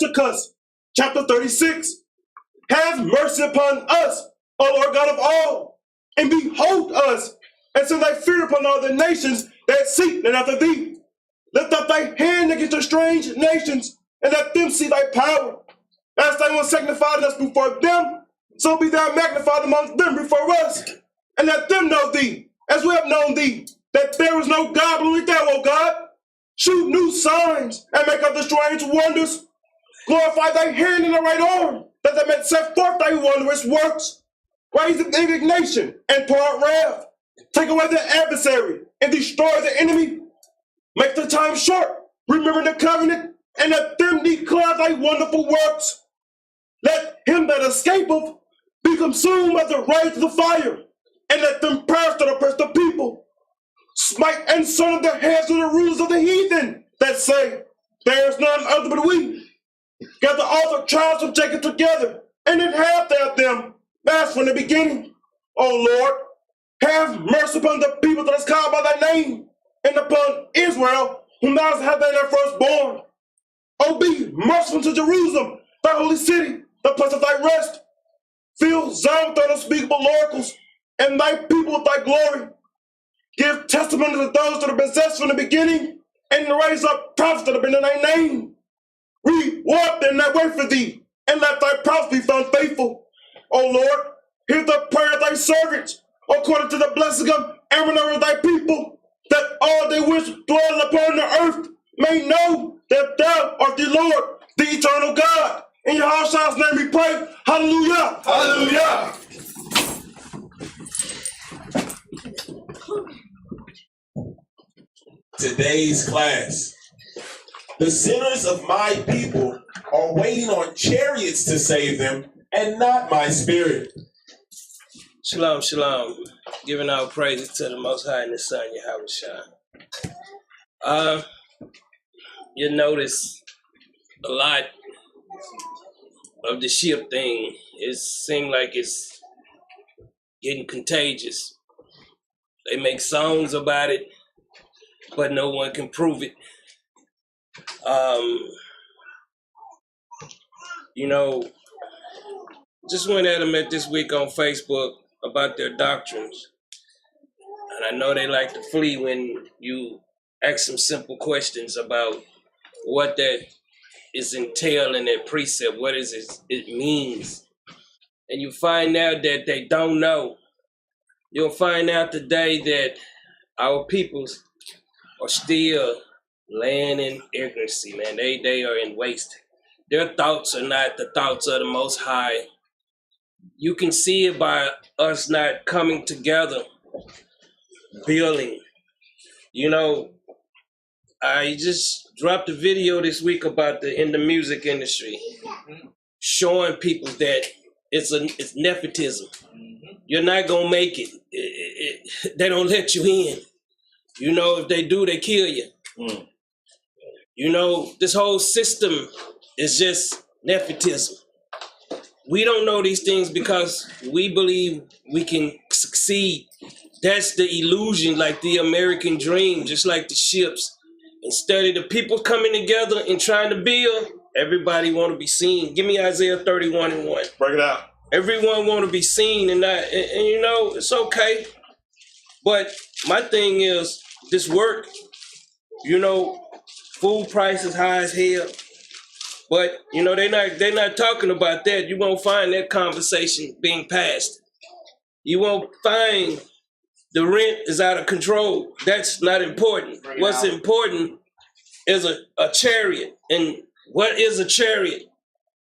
Leviticus chapter 36. Have mercy upon us, O Lord God of all, and behold us, and send thy fear upon all the nations that seek none after thee. Lift up thy hand against the strange nations, and let them see thy power. As thou hast magnified us before them, so be thou magnified amongst them before us. And let them know thee, as we have known thee, that there is no God but only thou, O God. Shoot new signs, and make other strange wonders. Glorify thy hand in the right arm, that thou mayest set forth thy wondrous works. Raise up indignation, and pour out wrath. Take away the adversary, and destroy the enemy. Make the time short, remember the covenant, and let them declare thy wonderful works. Let him that escapeth be consumed by the rage of the fire, and let them perish that oppress the people. Smite and son of the heads of the rulers of the heathen that say, there is none other but we. Gather all the tribes of Jacob together, and inherit them, as from the beginning. O Lord, have mercy upon the people that is called by thy name, and upon Israel, whom thou hast had their firstborn. O be merciful to Jerusalem, thy holy city, the place of thy rest. Fill Zion with thy unspeakable oracles, and thy people with thy glory. Give testimony to those that are possessed from the beginning, and raise up prophets that have been in thy name. Reward them that wait for thee, and let thy prophets be found faithful. O Lord, hear the prayer of thy servants, according to the blessing of Aaron over thy people, that all they which dwell upon the earth may know that thou art the Lord, the eternal God. In Yahushua's name we pray. Hallelujah. Hallelujah. Today's class. The sinners of my people are waiting on chariots to save them, and not my spirit. Shalom, shalom. Giving our praises to the Most High and His Son, Yahushua. You notice a lot of the ship thing. It seems like it's getting contagious. They make songs about it, but no one can prove it. Just went at them this week on Facebook about their doctrines. And I know they like to flee when you ask them simple questions about what that is entailed in that precept, what is it means. And you find out that they don't know. You'll find out today that our peoples are still laying in ignorancy, man. They are in waste. Their thoughts are not the thoughts of the Most High. You can see it by us not coming together, building. I just dropped a video this week about in the music industry, showing people that it's nepotism. You're not gonna make it. They don't let you in. If they do, they kill you. This whole system is just nepotism. We don't know these things because we believe we can succeed. That's the illusion, like the American dream, just like the ships. Instead of the people coming together and trying to build, everybody want to be seen. Give me Isaiah 31:1. Break it out. Everyone want to be seen, and it's okay. But my thing is this work. Food prices high as hell. But they're not talking about that. You won't find that conversation being passed. You won't find the rent is out of control. That's not important. What's important is a chariot. And what is a chariot?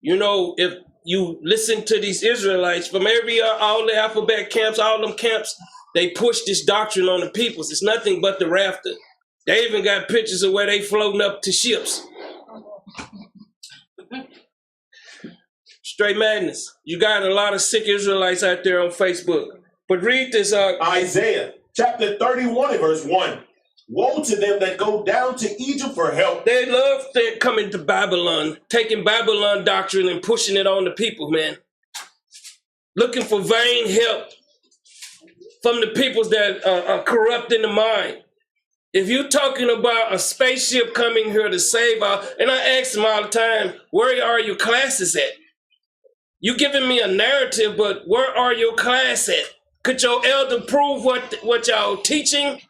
If you listen to these Israelites from all the alphabet camps, all them camps, they push this doctrine on the peoples. It's nothing but the rafter. They even got pictures of where they floating up to ships. Straight madness. You got a lot of sick Israelites out there on Facebook. But read this. Isaiah chapter 31 and verse 1. Woe to them that go down to Egypt for help. They love coming to Babylon, taking Babylon doctrine and pushing it on the people, man. Looking for vain help from the peoples that are corrupt in the mind. If you're talking about a spaceship coming here to save our, and I ask them all the time, where are your classes at? You giving me a narrative, but where are your class at? Could your elder prove what y'all teaching?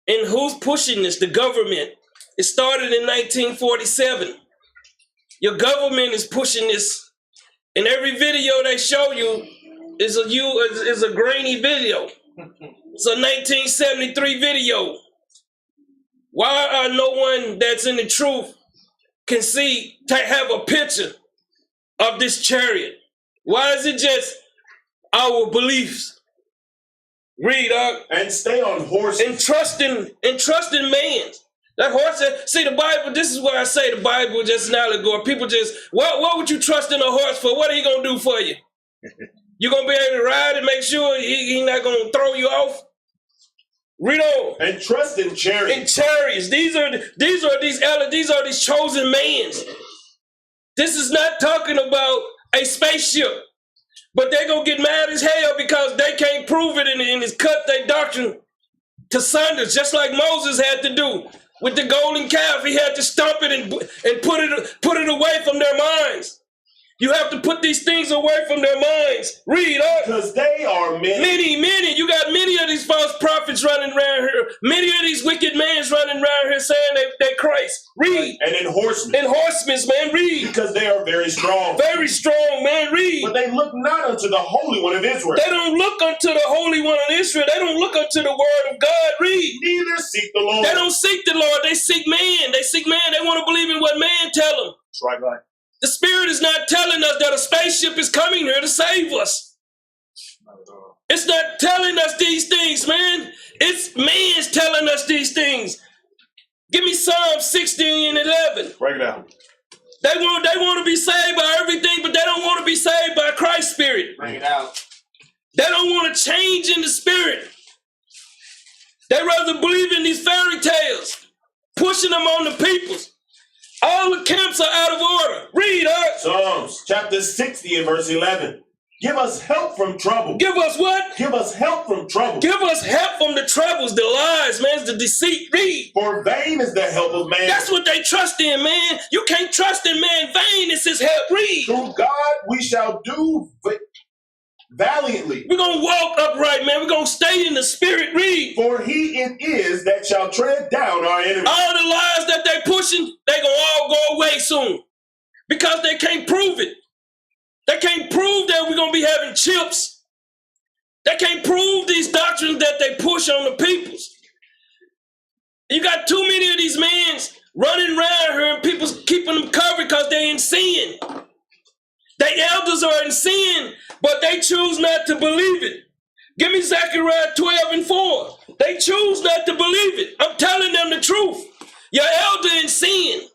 And who's pushing this? The government. It started in 1947. Your government is pushing this. And every video they show you is a grainy video. It's a 1973 video. Why are no one that's in the truth can see to have a picture of this chariot? Why is it just our beliefs? Read up and stay on horses. And trusting man. That horse, see the Bible, this is why I say the Bible just an allegory. People just, what would you trust in a horse for? What are he gonna do for you? You gonna be able to ride and make sure he not gonna throw you off? Read on. And trust in chariots. In chariots. These are these chosen mans. This is not talking about a spaceship. But they're gonna get mad as hell because they can't prove it and it's cut their doctrine to sunders, just like Moses had to do with the golden calf. He had to stomp it and put it away from their minds. You have to put these things away from their minds. Read up. Because they are many. Many. You got many of these false prophets running around here. Many of these wicked men running around here saying they Christ. Read. And in horsemen. In horsemen, man. Read. Because they are very strong. Very strong, man. Read. But they look not unto the Holy One of Israel. They don't look unto the Holy One of Israel. They don't look unto the word of God. Read. Neither seek the Lord. They don't seek the Lord. They seek man. They seek man. They want to believe in what man tell them. That's right. The Spirit is not telling us that a spaceship is coming here to save us. It's not telling us these things, man. It's man's telling us these things. Give me Psalm 16 and 11. Break it down. They want to be saved by everything, but they don't want to be saved by Christ's Spirit. Bring it out. They don't want to change in the Spirit. They rather believe in these fairy tales, pushing them on the peoples. All the camps are out of order. Read up. Psalms chapter 60 and verse 11. Give us help from trouble. Give us what? Give us help from trouble. Give us help from the troubles, the lies, man, the deceit. Read. For vain is the help of man. That's what they trust in, man. You can't trust in man. Vain is his help. Read. Through God we shall do valiantly. We're going to walk upright, man. We're going to stay in the Spirit. Read. For he it is that shall tread down our enemies. All the lies that they pushing, they going to all go away soon. Because they can't prove it. They can't prove that we're going to be having chips. They can't prove these doctrines that they push on the peoples. You got too many of these men running around here and people keeping them covered because they in sin. Their elders are in sin, but they choose not to believe it. Give me Zechariah 12 and 4. They choose not to believe it. I'm telling them the truth. Your elder in sin.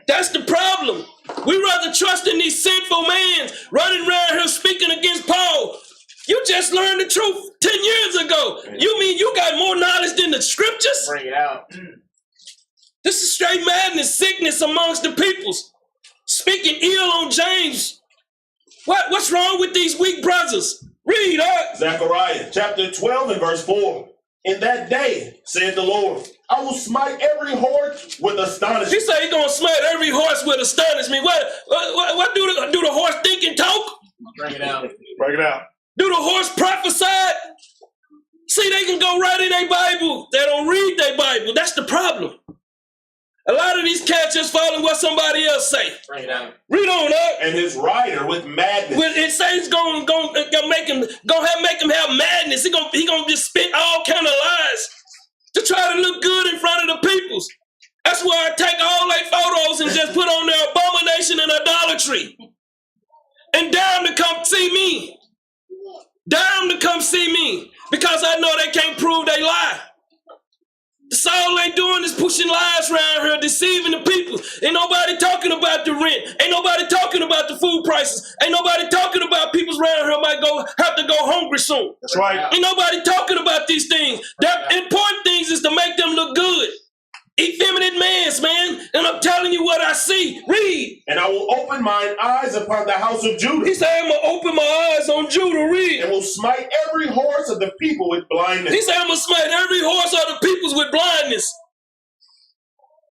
That's the problem. We rather trust in these sinful men running around here speaking against Paul. You just learned the truth 10 years ago. You mean you got more knowledge than the scriptures? Bring it out. This is straight madness, sickness amongst the peoples. Speaking ill on James. What's wrong with these weak brothers? Read up. Zechariah chapter 12 and verse 4. In that day, said the Lord, I will smite every horse with astonishment. He said he's going to smite every horse with astonishment. What do the horse think and talk? Bring it out. Break it out. Do the horse prophesy? See, they can go right in their Bible. They don't read their Bible. That's the problem. A lot of these cats just following what somebody else say. Bring it out. Read on up. And his rider with madness. When it says it's gonna make him have madness. He gonna just spit all kind of lies to try to look good in front of the peoples. That's why I take all their photos and just put on their abomination and idolatry. And damn to come see me. Damn to come see me. Because I know they can't prove they lie. That's all they doing is pushing lies around here, deceiving the people. Ain't nobody talking about the rent. Ain't nobody talking about the food prices. Ain't nobody talking about people around here might have to go hungry soon. That's right. Ain't nobody talking about these things. The important things is to make them look good. effeminate mans, man. And I'm telling you what I see. Read. And I will open mine eyes upon the house of Judah. He said, I'm going to open my eyes on Judah. Read. And will smite every horse of the people with blindness. He said, I'm going to smite every horse of the peoples with blindness.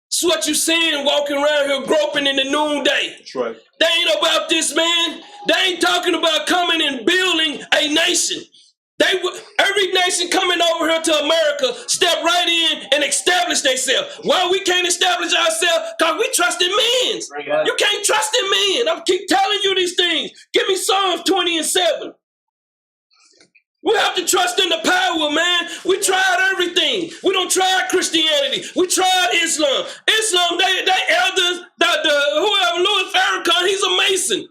It's what you seeing walking around here groping in the noonday. That's right. They ain't about this, man. They ain't talking about coming and building a nation. Every nation coming over here to America step right in and establish themselves. Why we can't establish ourselves? Because we trust in men. You can't trust in men. I keep telling you these things. Give me Psalms 20:7. We have to trust in the power, man. We tried everything. We don't try Christianity. We tried Islam. Islam, they elders, whoever, Louis Farrakhan, he's a Mason.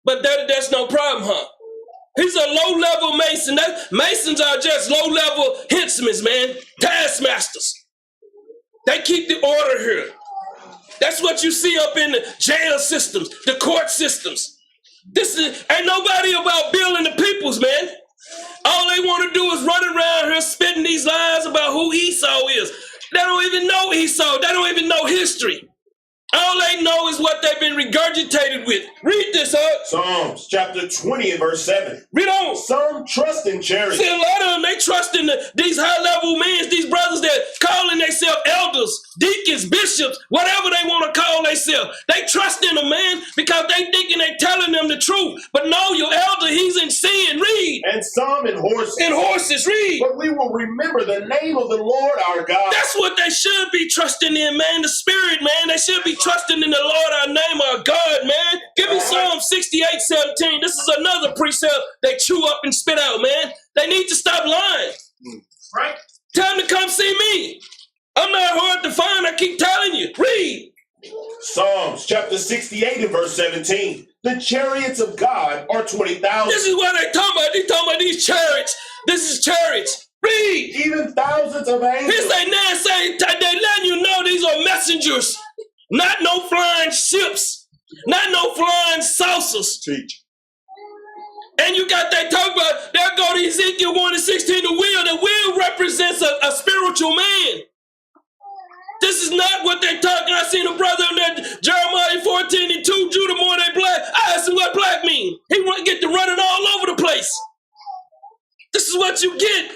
But that's no problem, huh? He's a low-level Mason. Masons are just low-level henchmen, man. Taskmasters. They keep the order here. That's what you see up in the jail systems, the court systems. Ain't nobody about building the peoples, man. All they want to do is run around here spitting these lies about who Esau is. They don't even know Esau. They don't even know history. All they know is what they've been regurgitated with. Read this, huh? Psalms chapter 20 and verse 7. Read on. Some trust in chariots. See, a lot of them, they trust in these high-level men, these brothers that calling themselves elders, deacons, bishops, whatever they want to call themselves. They trust in them, man, because they thinking they telling them the truth. But no, your elder, he's in sin. Read. And some in horses. In horses, read. But we will remember the name of the Lord our God. That's what they should be trusting in, man. The Spirit, man. They should be trusting in the Lord our name, our God, man. Give me Psalm 68:17. This is another precept they chew up and spit out, man. They need to stop lying. Right? Tell them to come see me. I'm not hard to find. I keep telling you. Read. Psalms chapter 68 and verse 17. The chariots of God are 20,000. This is what they talking about. They talking about these chariots. This is chariots. Read. Even thousands of angels. This ain't now saying they letting you know these are messengers. Not no flying ships. Not no flying saucers. Teach. And you got that talk about, there go to Ezekiel 1:16, the wheel. The wheel represents a spiritual man. This is not what they talking. I seen a brother in there, Jeremiah 14:2, Judah more than black. I asked him what black mean. He get to running all over the place. This is what you get.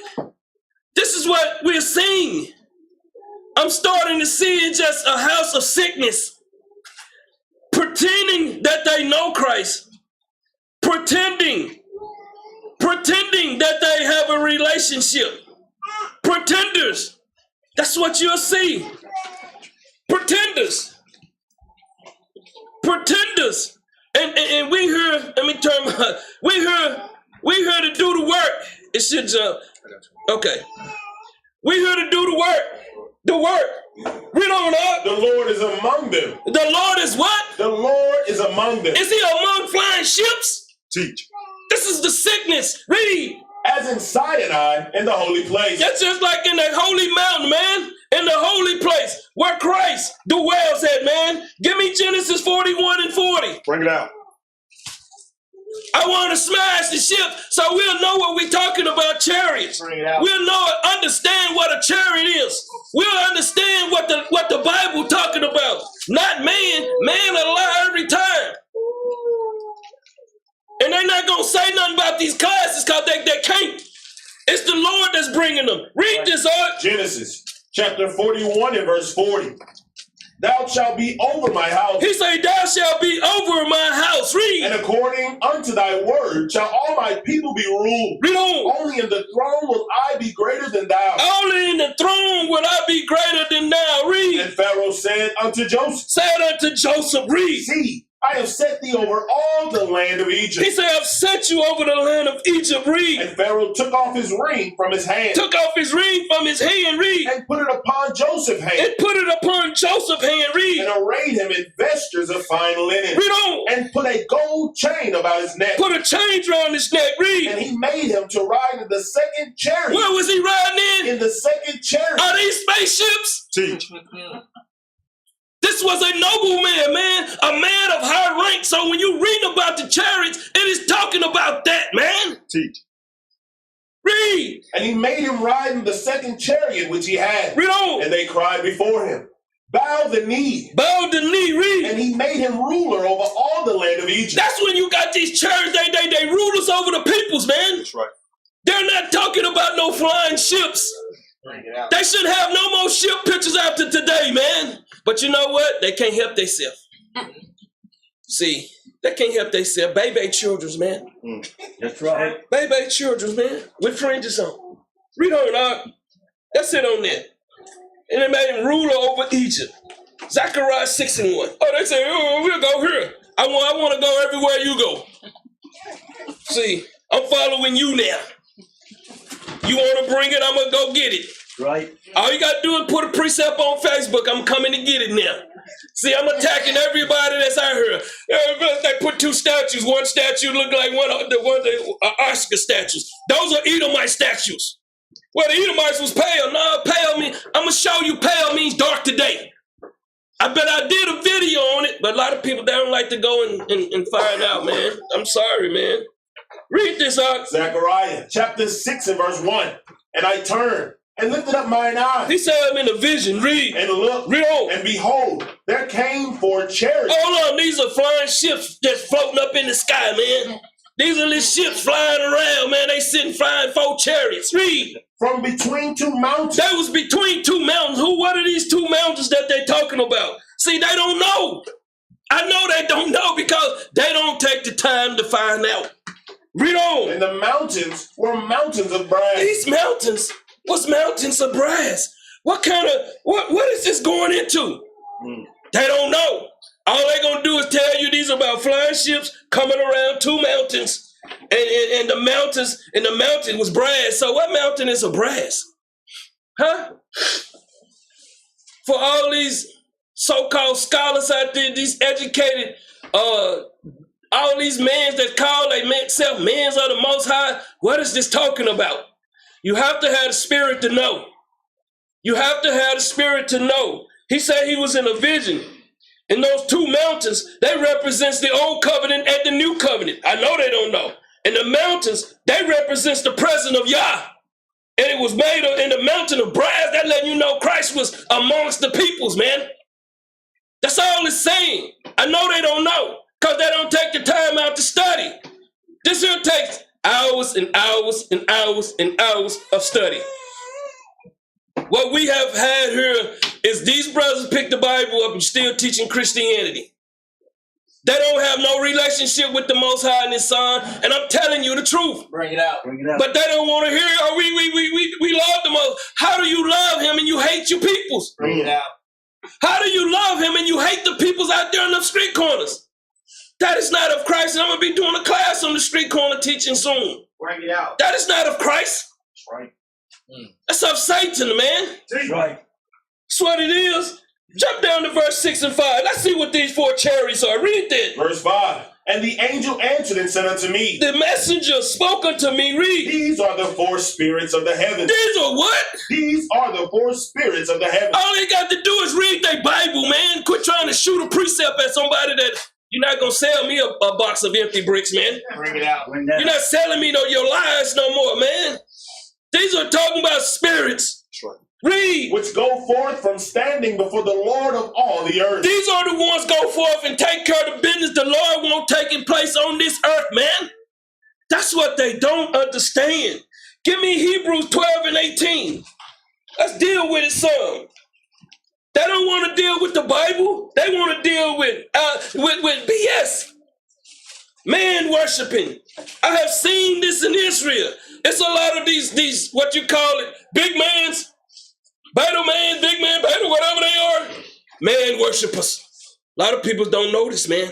This is what we're seeing. I'm starting to see it just a house of sickness. Pretending that they know Christ. Pretending that they have a relationship. Pretenders. That's what you'll see. Pretenders. And we here, let me turn my, we here to do the work. It should jump. Okay. We here to do the work. The work. Read on up. The Lord is among them. The Lord is what? The Lord is among them. Is he among flying ships? Teach. This is the sickness. Read. As in Sinai in the holy place. That's just like in the holy mountain, man. In the holy place where Christ dwells at, man. Give me Genesis 41 and 40. Bring it out. I want to smash the ship so we'll know what we're talking about chariots. Bring it out. We'll understand what a chariot is. We'll understand what the Bible talking about. Not man. Man will lie every time. And they're not going to say nothing about these classes because they can't. It's the Lord that's bringing them. Read this, Art. Genesis chapter 41 and verse 40. Thou shalt be over my house. He said, thou shalt be over my house. Read. And according unto thy word shall all my people be ruled. Read on. Only in the throne will I be greater than thou. Only in the throne will I be greater than thou. Read. And Pharaoh said unto Joseph. Said unto Joseph, read. See, I have set thee over all the land of Egypt. He said, I've set you over the land of Egypt. Read. And Pharaoh took off his ring from his hand. Took off his ring from his hand. Read. And put it upon Joseph's hand. And put it upon Joseph's hand. Read. And arrayed him in vestures of fine linen. Read on. And put a gold chain about his neck. Put a chain around his neck. Read. And he made him to ride in the second chariot. Where was he riding in? In the second chariot. Are these spaceships? Teach. This was a nobleman, man, a man of high rank. So when you read about the chariots, it is talking about that, man. Teach. Read. And he made him ride in the second chariot which he had. Read on. And they cried before him, bow the knee. Bow the knee. Read. And he made him ruler over all the land of Egypt. That's when you got these chariots. They rulers over the peoples, man. That's right. They're not talking about no flying ships. They shouldn't have no more ship pictures after today, man. But you know what? They can't help themselves. See, they can't help themselves. Baby children, man. That's right. Baby children, man. With fringes on. Read on, dog. That's it on there. And they made him ruler over Egypt. Zechariah 6:1. Oh, they say, oh, we'll go here. I want to go everywhere you go. See, I'm following you now. You want to bring it, I'm going to go get it. Right. All you got to do is put a precept on Facebook. I'm coming to get it now. See, I'm attacking everybody that's out here. They put two statues. One statue look like one of the Oscar statues. Those are Edomite statues. Well, the Edomites was pale. No, pale means, I'm going to show you pale means dark today. I bet I did a video on it, but a lot of people, they don't like to go and find out, man. I'm sorry, man. Read this out. Zechariah chapter 6 and verse 1. And I turned and lifted up mine eyes. He said I'm in a vision. Read. And looked, Read on. and behold, there came four chariots. Hold on, these are flying ships just floating up in the sky, man. These are little ships flying around, man. They sitting flying four chariots. Read. From between two mountains. That was between two mountains. What are these two mountains that they're talking about? See, they don't know. I know they don't know because they don't take the time to find out. Read on. And the mountains were mountains of brass. These mountains, what's mountains of brass? What is this going into? They don't know. All they gonna do is tell you these are about flying ships coming around two mountains. And the mountain was brass. So what mountain is a brass? Huh? For all these so-called scholars out there, these educated, all these men that call themselves men of the Most High, what is this talking about? You have to have the spirit to know. You have to have the spirit to know. He said he was in a vision. And those two mountains, they represents the old covenant and the new covenant. I know they don't know. And the mountains, they represents the presence of Yah. And it was made in the mountain of brass. That letting you know Christ was amongst the peoples, man. That's all it's saying. I know they don't know because they don't take the time out to study. This here takes hours and hours and hours and hours of study. What we have had here is these brothers pick the Bible up and still teaching Christianity. They don't have no relationship with the Most High and His Son, and I'm telling you the truth. Bring it out. Bring it out. But they don't want to hear it. Oh, we love the Most. How do you love Him and you hate your peoples? Bring it out. How do you love Him and you hate the peoples out there in the street corners? That is not of Christ, and I'm going to be doing a class on the street corner teaching soon. Bring it out. That is not of Christ. That's right. That's of Satan, man. That's right. That's what it is. Jump down to verse 6 and 5. Let's see what these four chariots are. Read that. Verse 5. And the angel answered and said unto me, The messenger spoke unto me. Read. These are the four spirits of the heavens. These are what? These are the four spirits of the heavens. All they got to do is read their Bible, man. Quit trying to shoot a precept at somebody that you're not going to sell me a box of empty bricks, man. Bring it out. Bring that You're not selling me your lies no more, man. These are talking about spirits. That's right. Read. Which go forth from standing before the Lord of all the earth. These are the ones go forth and take care of the business the Lord won't take in place on this earth, man. That's what they don't understand. Give me Hebrews 12 and 18. Let's deal with it some. They don't want to deal with the Bible. They want to deal with BS. Man worshiping. I have seen this in Israel. It's a lot of these what you call it, big mans, battle man, big man, battle, whatever they are, man worshipers. A lot of people don't know this, man.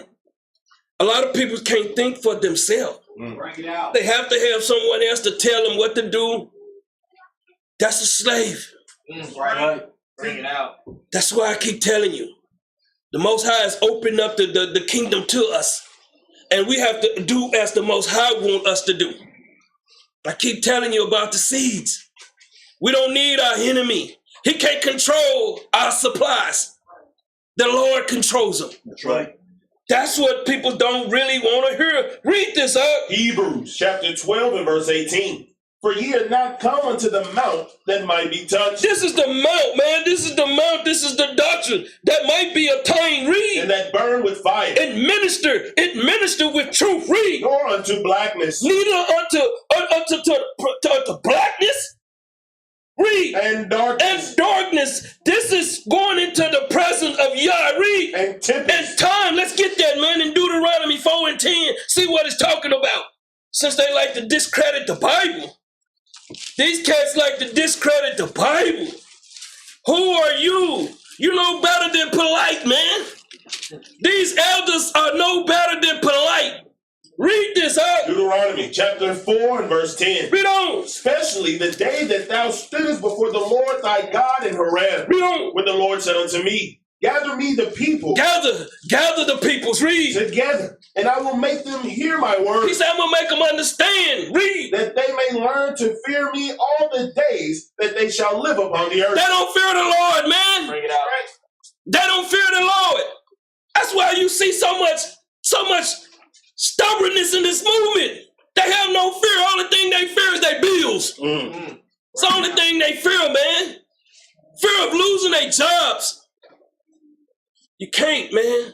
A lot of people can't think for themselves. Bring it out. They have to have someone else to tell them what to do. That's a slave. Right. Bring it out. That's why I keep telling you. The Most High has opened up the kingdom to us. And we have to do as the Most High wants us to do. I keep telling you about the seeds. We don't need our enemy. He can't control our supplies. The Lord controls them. That's right. That's what people don't really want to hear. Read this up. Hebrews chapter 12 and verse 18. For ye are not come unto the mount that might be touched. This is the mount, man. This is the mount. This is the doctrine that might be obtained. Read. And that burn with fire. It minister with truth. Read. Nor unto blackness. Neither unto blackness. Read. And darkness. And darkness. This is going into the presence of Yah. Read. And tempest. And time. Let's get that, man. In Deuteronomy 4 and 10. See what it's talking about. Since they like to discredit the Bible. These cats like to discredit the Bible. Who are you? You know better than polite, man. These elders are no better than polite. Read this out. Deuteronomy chapter 4 and verse 10. Read on. Especially the day that thou stoodest before the Lord thy God in Horeb. Read on. When the Lord said unto me, gather me the people. Gather the peoples. Read. Together, and I will make them hear my word. He said, I'm going to make them understand. Read. That they may learn to fear me all the days that they shall live upon the earth. They don't fear the Lord, man. Bring it out. They don't fear the Lord. That's why you see so much stubbornness in this movement. They have no fear. Only thing they fear is their bills. It's the only thing they fear, man. Fear of losing their jobs. You can't, man.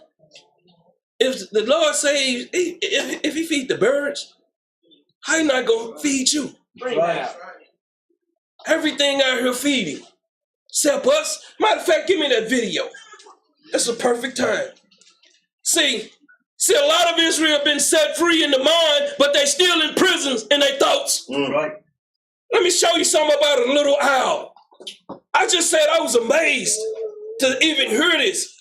If the Lord says, if he feed the birds, how he not going to feed you? Bring it out. Everything out here feeding. Except us. Matter of fact, give me that video. That's a perfect time. See, a lot of Israel been set free in the mind, but they still in prisons in their thoughts. Right. Let me show you something about a little owl. I just said I was amazed to even hear this.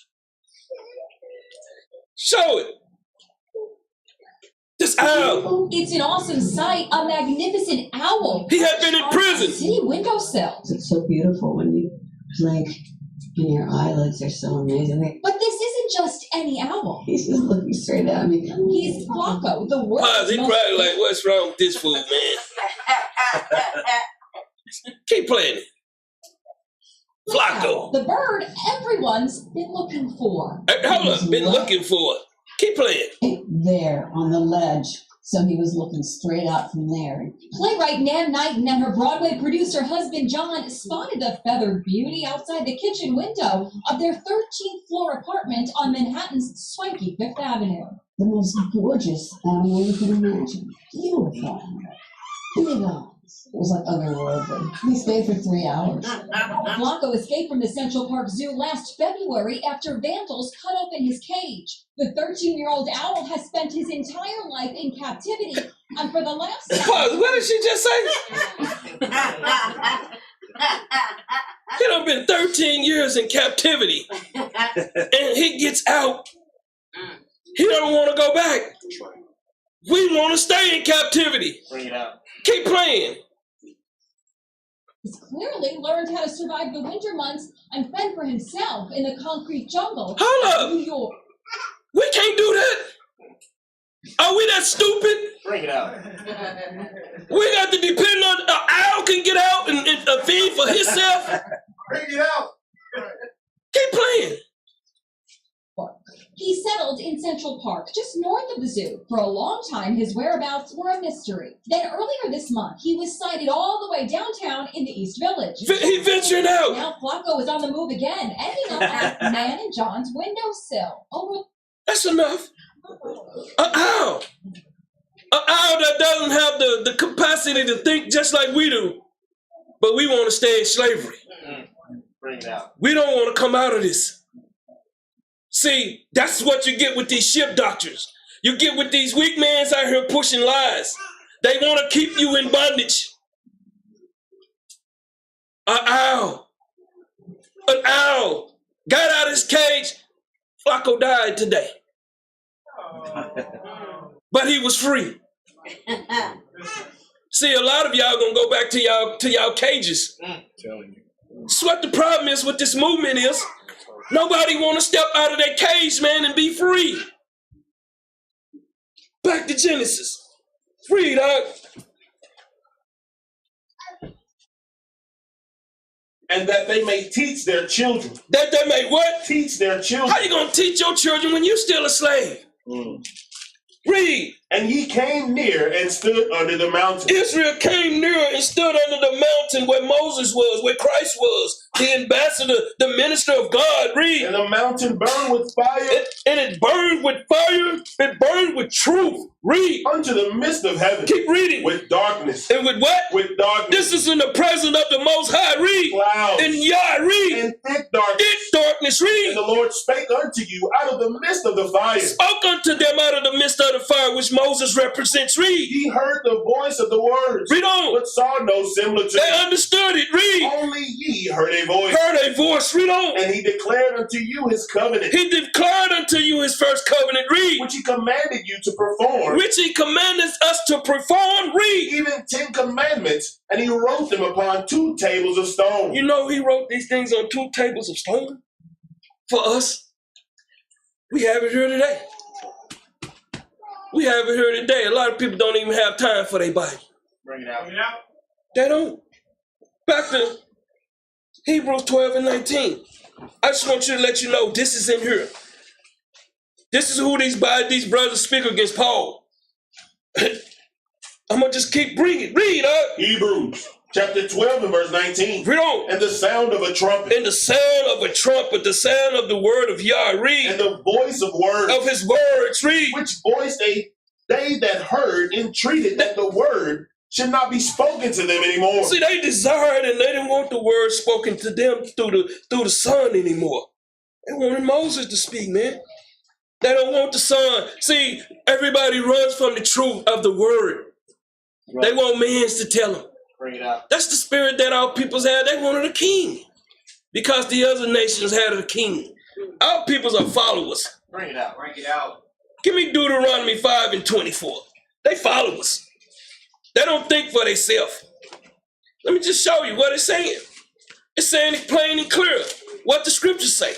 Show it. This owl. It's an awesome sight. A magnificent owl. He had been in prison. City windowsill. It's so beautiful when you blink and your eyelids are so amazing. But this isn't just any owl. He's just looking straight at me. He's Flacco, the world's Pause. He most probably like, what's wrong with this fool, man? Keep playing it. Flacco. The bird everyone's been looking for. Hey, hold up. Been looking for it. Keep playing. There on the ledge. So he was looking straight out from there. Playwright Nan Knighton and her Broadway producer husband John spotted the feathered beauty outside the kitchen window of their 13th floor apartment on Manhattan's swanky Fifth Avenue. The most gorgeous animal you could imagine. Beautiful. Big eyes. It was like otherworldly. We stayed for 3 hours. Blanco escaped from the Central Park Zoo last February after vandals cut open his cage. The 13-year-old owl has spent his entire life in captivity, and for the last Pause. What did she just say? He done been 13 years in captivity, and he gets out. He don't want to go back. We want to stay in captivity. Bring it out. Keep playing. He's clearly learned how to survive the winter months and fend for himself in the concrete jungle Hold up. of New York. We can't do that. Are we that stupid? Bring it out. We got to depend on an owl can get out and feed for himself. Bring it out. Keep playing. He settled in Central Park, just north of the zoo. For a long time, his whereabouts were a mystery. Then earlier this month, he was sighted all the way downtown in the East Village. He ventured out. Now Flacco is on the move again, ending up at Nan and John's windowsill. That's enough. An owl. An owl that doesn't have the capacity to think just like we do. But we want to stay in slavery. Bring it out. We don't want to come out of this. See, that's what you get with these ship doctors. You get with these weak mans out here pushing lies. They want to keep you in bondage. An owl got out of his cage. Flacco died today. But he was free. See, a lot of y'all gonna go back to y'all cages. That's what the problem is with this movement is. Nobody want to step out of their cage, man, and be free. Back to Genesis. Free, dog. And that they may teach their children. That they may what? Teach their children. How you going to teach your children when you still a slave? Read. And ye came near and stood under the mountain. Israel came near and stood under the mountain where Moses was, where Christ was, the ambassador, the minister of God. Read. And the mountain burned with fire. And it burned with fire. It burned with truth. Read. Unto the midst of heaven. Keep reading. With darkness. And with what? With darkness. This is in the presence of the Most High. Read. Clouds. And Yah. Read. And thick darkness. Thick darkness. Read. And the Lord spake unto you out of the midst of the fire. Spoke unto them out of the midst of the fire, which Moses represents. Read. Ye heard the voice of the words. Read on. But saw no similitude. They understood it. Read. Only ye heard a voice. Heard a voice. Read on. And he declared unto you his covenant. He declared unto you his first covenant. Read. Which he commanded you to perform. Which he commanded us to perform. Read. Even 10 commandments. And he wrote them upon 2 tables of stone. You know he wrote these things on 2 tables of stone for us. We have it here today. We have it here today. A lot of people don't even have time for their Bible. Bring it out. They don't. Back to Hebrews 12 and 19. I just want you to let you know this is in here. This is who these brothers speak against Paul. I'm going to just keep bringing. Read, Hebrews chapter 12 and verse 19. Read on. And the sound of a trumpet. And the sound of a trumpet, the sound of the word of Yah. Read. And the voice of words. Of his words. Read. Which voice they that heard entreated that the word should not be spoken to them anymore. See, they desired and they didn't want the word spoken to them through the Son anymore. They wanted Moses to speak, man. They don't want the Son. See, everybody runs from the truth of the word. Right. They want men to tell them. Bring it out. That's the spirit that our peoples had. They wanted a king because the other nations had a king. Our peoples are followers. Bring it out. Bring it out. Give me Deuteronomy 5 and 24. They followers. They don't think for themselves. Let me just show you what it's saying. It's saying it plain and clear what the scriptures say.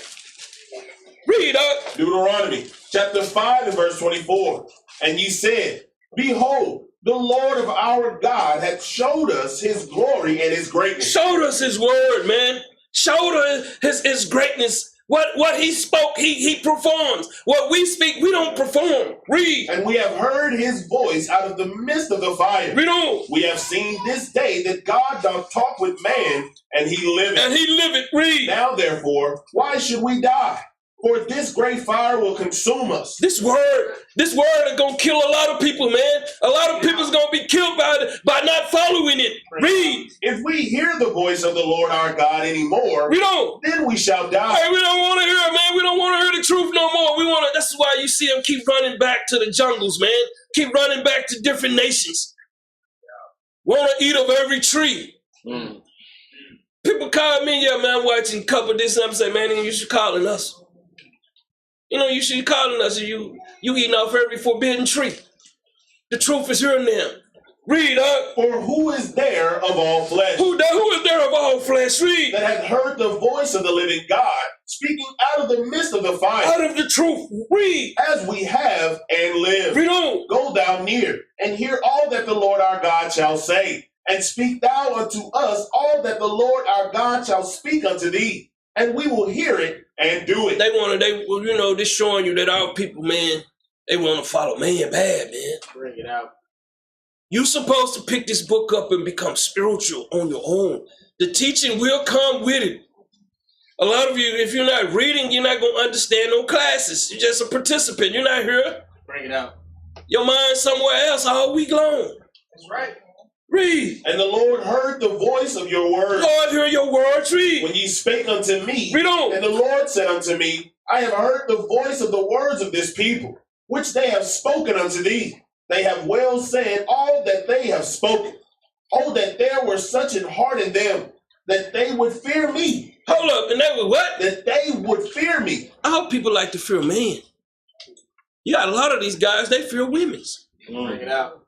Read, Deuteronomy chapter 5 and verse 24. And ye said, behold, the Lord of our God hath showed us his glory and his greatness. Showed us his word, man. Showed us his greatness. What he spoke, he performs. What we speak, we don't perform. Read. And we have heard his voice out of the midst of the fire. Read on. We have seen this day that God doth talk with man, and he liveth. And he liveth. Read. Now therefore, why should we die? For this great fire will consume us. This word is gonna kill a lot of people, man. A lot of people's gonna be killed by not following it. Read. If we hear the voice of the Lord our God anymore, then we shall die. Hey, we don't want to hear it, man. We don't want to hear the truth no more. We want to. That's why you see them keep running back to the jungles, man. Keep running back to different nations. Want to eat of every tree. People call me, yeah, man, watching a couple of this, and I'm saying, man, you should calling us. You know, you should be calling us. You eating off every forbidden tree. The truth is here now. Read, For who is there of all flesh? Who is there of all flesh? Read. That hath heard the voice of the living God, speaking out of the midst of the fire. Out of the truth. Read. As we have and live. Read on. Go thou near, and hear all that the Lord our God shall say. And speak thou unto us all that the Lord our God shall speak unto thee. And we will hear it and do it. They're showing you that our people, man, they want to follow man bad, man. Bring it out. You're supposed to pick this book up and become spiritual on your own. The teaching will come with it. A lot of you, if you're not reading, you're not going to understand no classes. You're just a participant. You're not here. Bring it out. Your mind's somewhere else all week long. That's right. Read. And the Lord heard the voice of your words. Lord, hear your words. Read. When ye spake unto me. Read on. And the Lord said unto me, I have heard the voice of the words of this people, which they have spoken unto thee. They have well said all that they have spoken. Oh, that there were such an heart in them, that they would fear me. Hold up, and they would what? That they would fear me. Our people like to fear man. You got a lot of these guys, they fear women's. Bring it out.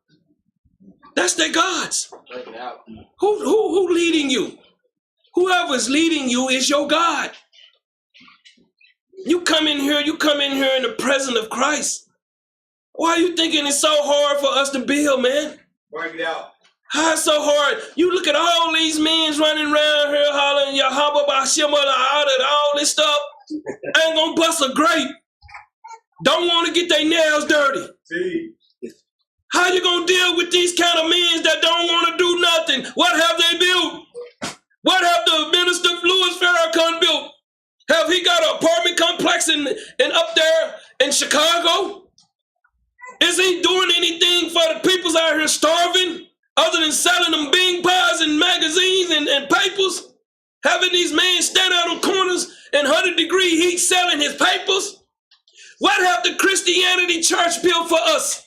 That's their gods. Bring it out. Who leading you? Whoever's leading you is your God. You come in here in the presence of Christ. Why are you thinking it's so hard for us to build, man? Bring it out. How it's so hard? You look at all these men running around here hollering Yahweh Bashim all this stuff. Ain't gonna bust a grape. Don't want to get their nails dirty. See. How you gonna deal with these kind of men that don't want to do nothing? What have they built? What have the minister Louis Farrakhan built? Have he got an apartment complex in up there in Chicago? Is he doing anything for the peoples out here starving other than selling them bean pies and magazines and papers? Having these men stand out on corners in 100-degree heat selling his papers? What have the Christianity church built for us?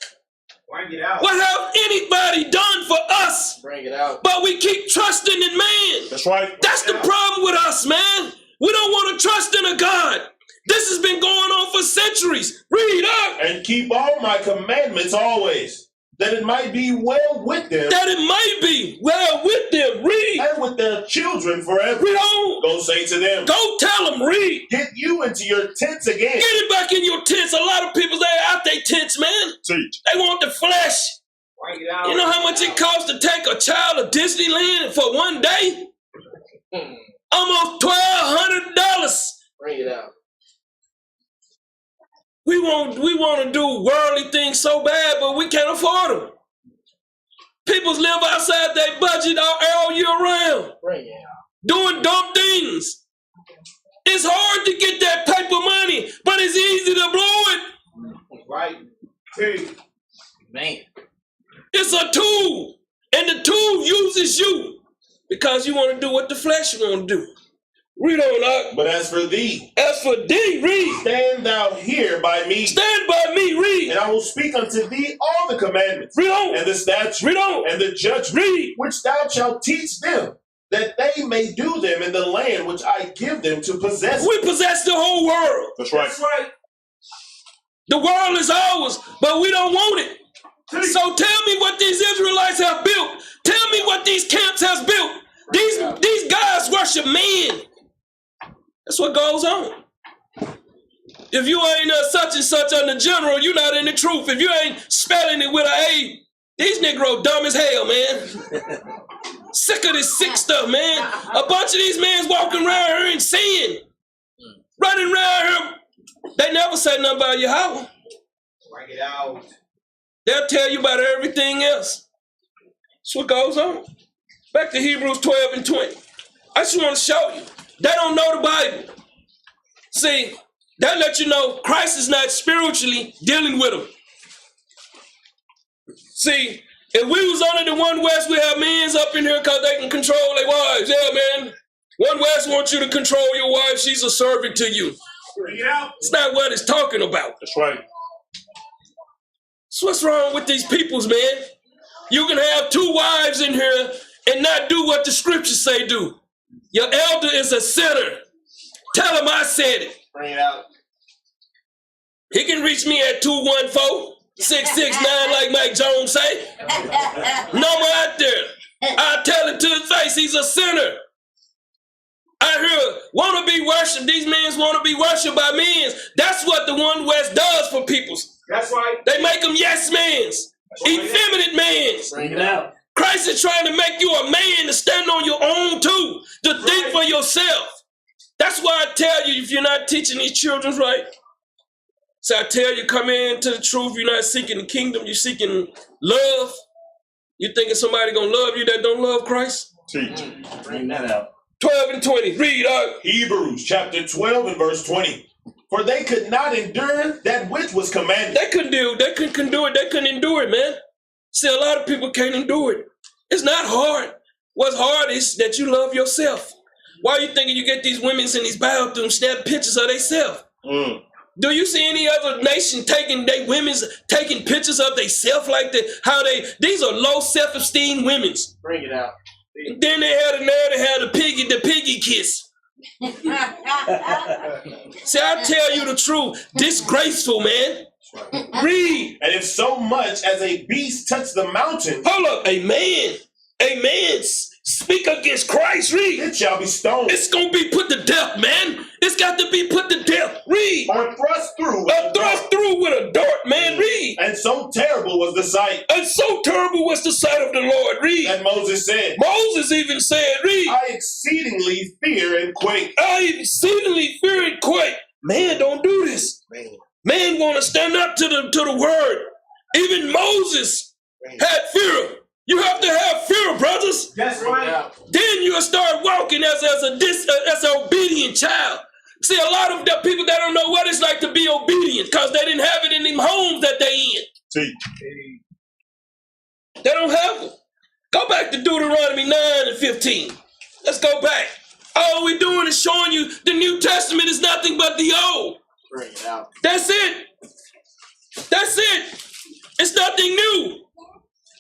Bring it out. What have anybody done for us? Bring it out. But we keep trusting in man. That's right. That's the problem with us, man. We don't want to trust in a God. This has been going on for centuries. Read up. And keep all my commandments always, that it might be well with them. That it might be well with them. Read. And with their children forever. Read on. Go say to them, Go tell them. Read. get you into your tents again. Get it back in your tents. A lot of people, they out their tents, man. Teach. They want the flesh. Bring it out. You know how much it costs to take a child to Disneyland for one day? Almost $1,200. Bring it out. We want to do worldly things so bad, but we can't afford them. People live outside their budget all year round, Bring it out. doing dumb things. It's hard to get that paper money, but it's easy to blow it. Right. Two. Man. It's a tool, and the tool uses you because you want to do what the flesh want to do. Read on up. But as for thee, Read. stand thou here by me, Stand by me, read. and I will speak unto thee all the commandments, Read on. and the statutes, Read on. and the judgments, Read. which thou shalt teach them, that they may do them in the land which I give them to possess. We possess the whole world. That's right. That's right. The world is ours, but we don't want it. So tell me what these Israelites have built. Tell me what these camps have built. These guys worship man. That's what goes on. If you ain't such and such on the general, you're not in the truth. If you ain't spelling it with an A, these Negroes dumb as hell, man. Sick of this sick stuff, man. A bunch of these men walking around here in sin. Running around here. They never say nothing about Yahweh. Bring it out. They'll tell you about everything else. That's what goes on. Back to Hebrews 12 and 20. I just want to show you. They don't know the Bible. See, that let you know Christ is not spiritually dealing with them. See, if we was under the One West, we have men up in here because they can control their wives. Yeah, man. One West wants you to control your wife. She's a servant to you. Bring it out. It's not what it's talking about. That's right. So what's wrong with these peoples, man? You can have two wives in here and not do what the scriptures say do. Your elder is a sinner. Tell him I said it. Bring it out. He can reach me at 214-669 like Mike Jones say. Number out there. I tell him to his face he's a sinner. I hear want to be worshipped. These men want to be worshipped by men. That's what the One West does for peoples. That's right. They make them yes mans, effeminate mans. Bring it out. Christ is trying to make you a man to stand on your own too, to think for yourself. That's why I tell you, if you're not teaching these children right, so I tell you, come into the truth. You're not seeking the kingdom. You're seeking love. You thinking somebody gonna love you that don't love Christ? Teach. Bring that out. 12 and 20. Read up. Hebrews chapter 12 and verse 20. For they could not endure that which was commanded. They couldn't do it. They couldn't do it. They couldn't endure it, man. See, a lot of people can't endure it. It's not hard. What's hard is that you love yourself. Why are you thinking you get these women in these bathrooms snap pictures of themselves? Do you see any other nation taking pictures of themselves like that? These are low self-esteem women's. Bring it out. Then they had a nerve to have the piggy kiss. See, I tell you the truth. Disgraceful, man. Read. And if so much as a beast touch the mountain, Hold up. A man speak against Christ. Read. it shall be stoned, It's going to be put to death, man. It's got to be put to death. Read. or thrust through with a dart. Thrust through with a dart, man. Read. And so terrible was the sight And so terrible was the sight of the Lord. Read. that Moses said, Moses even said, read. I exceedingly fear and quake. I exceedingly fear and quake. Man, don't do this. Man want to stand up to the word. Even Moses Had fear. You have to have fear, brothers. That's right. Then you'll start walking as an obedient child. See, a lot of the people that don't know what it's like to be obedient because they didn't have it in them homes that they in. See. They don't have it. Go back to Deuteronomy 9 and 15. Let's go back. All we're doing is showing you the New Testament is nothing but the Old. Bring it out. That's it. That's it. It's nothing new.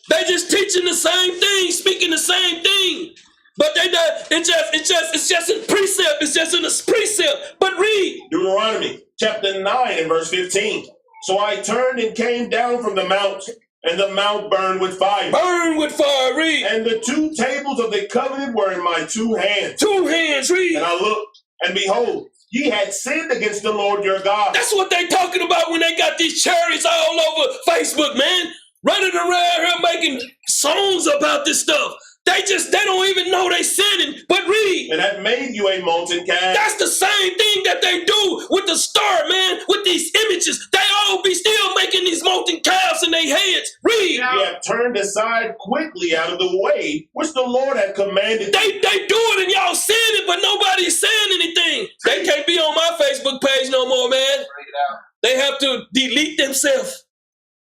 They just teaching the same thing, speaking the same thing. But it's just in precept. It's just in a precept. But read. Deuteronomy chapter 9 and verse 15. So I turned and came down from the mount, and the mount burned with fire. Burn with fire, read. And the 2 tables of the covenant were in my 2 hands. 2 hands, read. And I looked, and behold, ye had sinned against the Lord your God. That's what they talking about when they got these chariots all over Facebook, man. Running around here making songs about this stuff. They don't even know they sinning, but read. And had made you a molten calf. That's the same thing that they do with the star, man, with these images. They all be still making these molten calves in their heads. Read. Ye have turned aside quickly out of the way which the Lord had commanded. They do it and y'all saying it, but nobody's saying anything. They can't be on my Facebook page no more, man. Bring it out. They have to delete themselves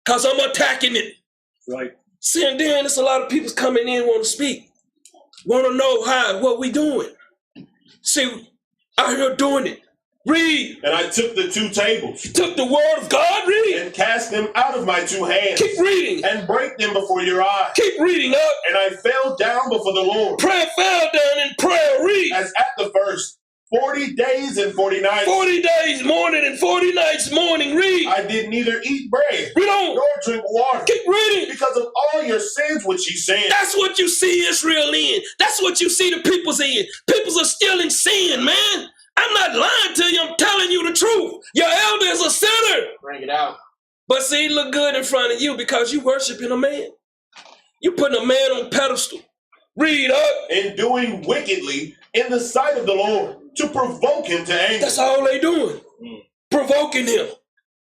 because I'm attacking it. Right. See, and then there's a lot of people coming in want to speak, want to know what we doing. See, out here doing it. Read. And I took the 2 tables. Took the word of God, read. And cast them out of my 2 hands. Keep reading. And break them before your eyes. Keep reading up. And I fell down before the Lord. Prayer fell down in prayer, read. As at the first 40 days and 40 nights. 40 days morning and 40 nights morning, read. I did neither eat bread Read on. nor drink water. Keep reading. Because of all your sins which ye sinned. That's what you see Israel in. That's what you see the peoples in. Peoples are still in sin, man. I'm not lying to you. I'm telling you the truth. Your elder is a sinner. Bring it out. But see, he look good in front of you because you worshiping a man. You putting a man on a pedestal. Read up. And doing wickedly in the sight of the Lord to provoke him to anger. That's all they doing. Provoking him.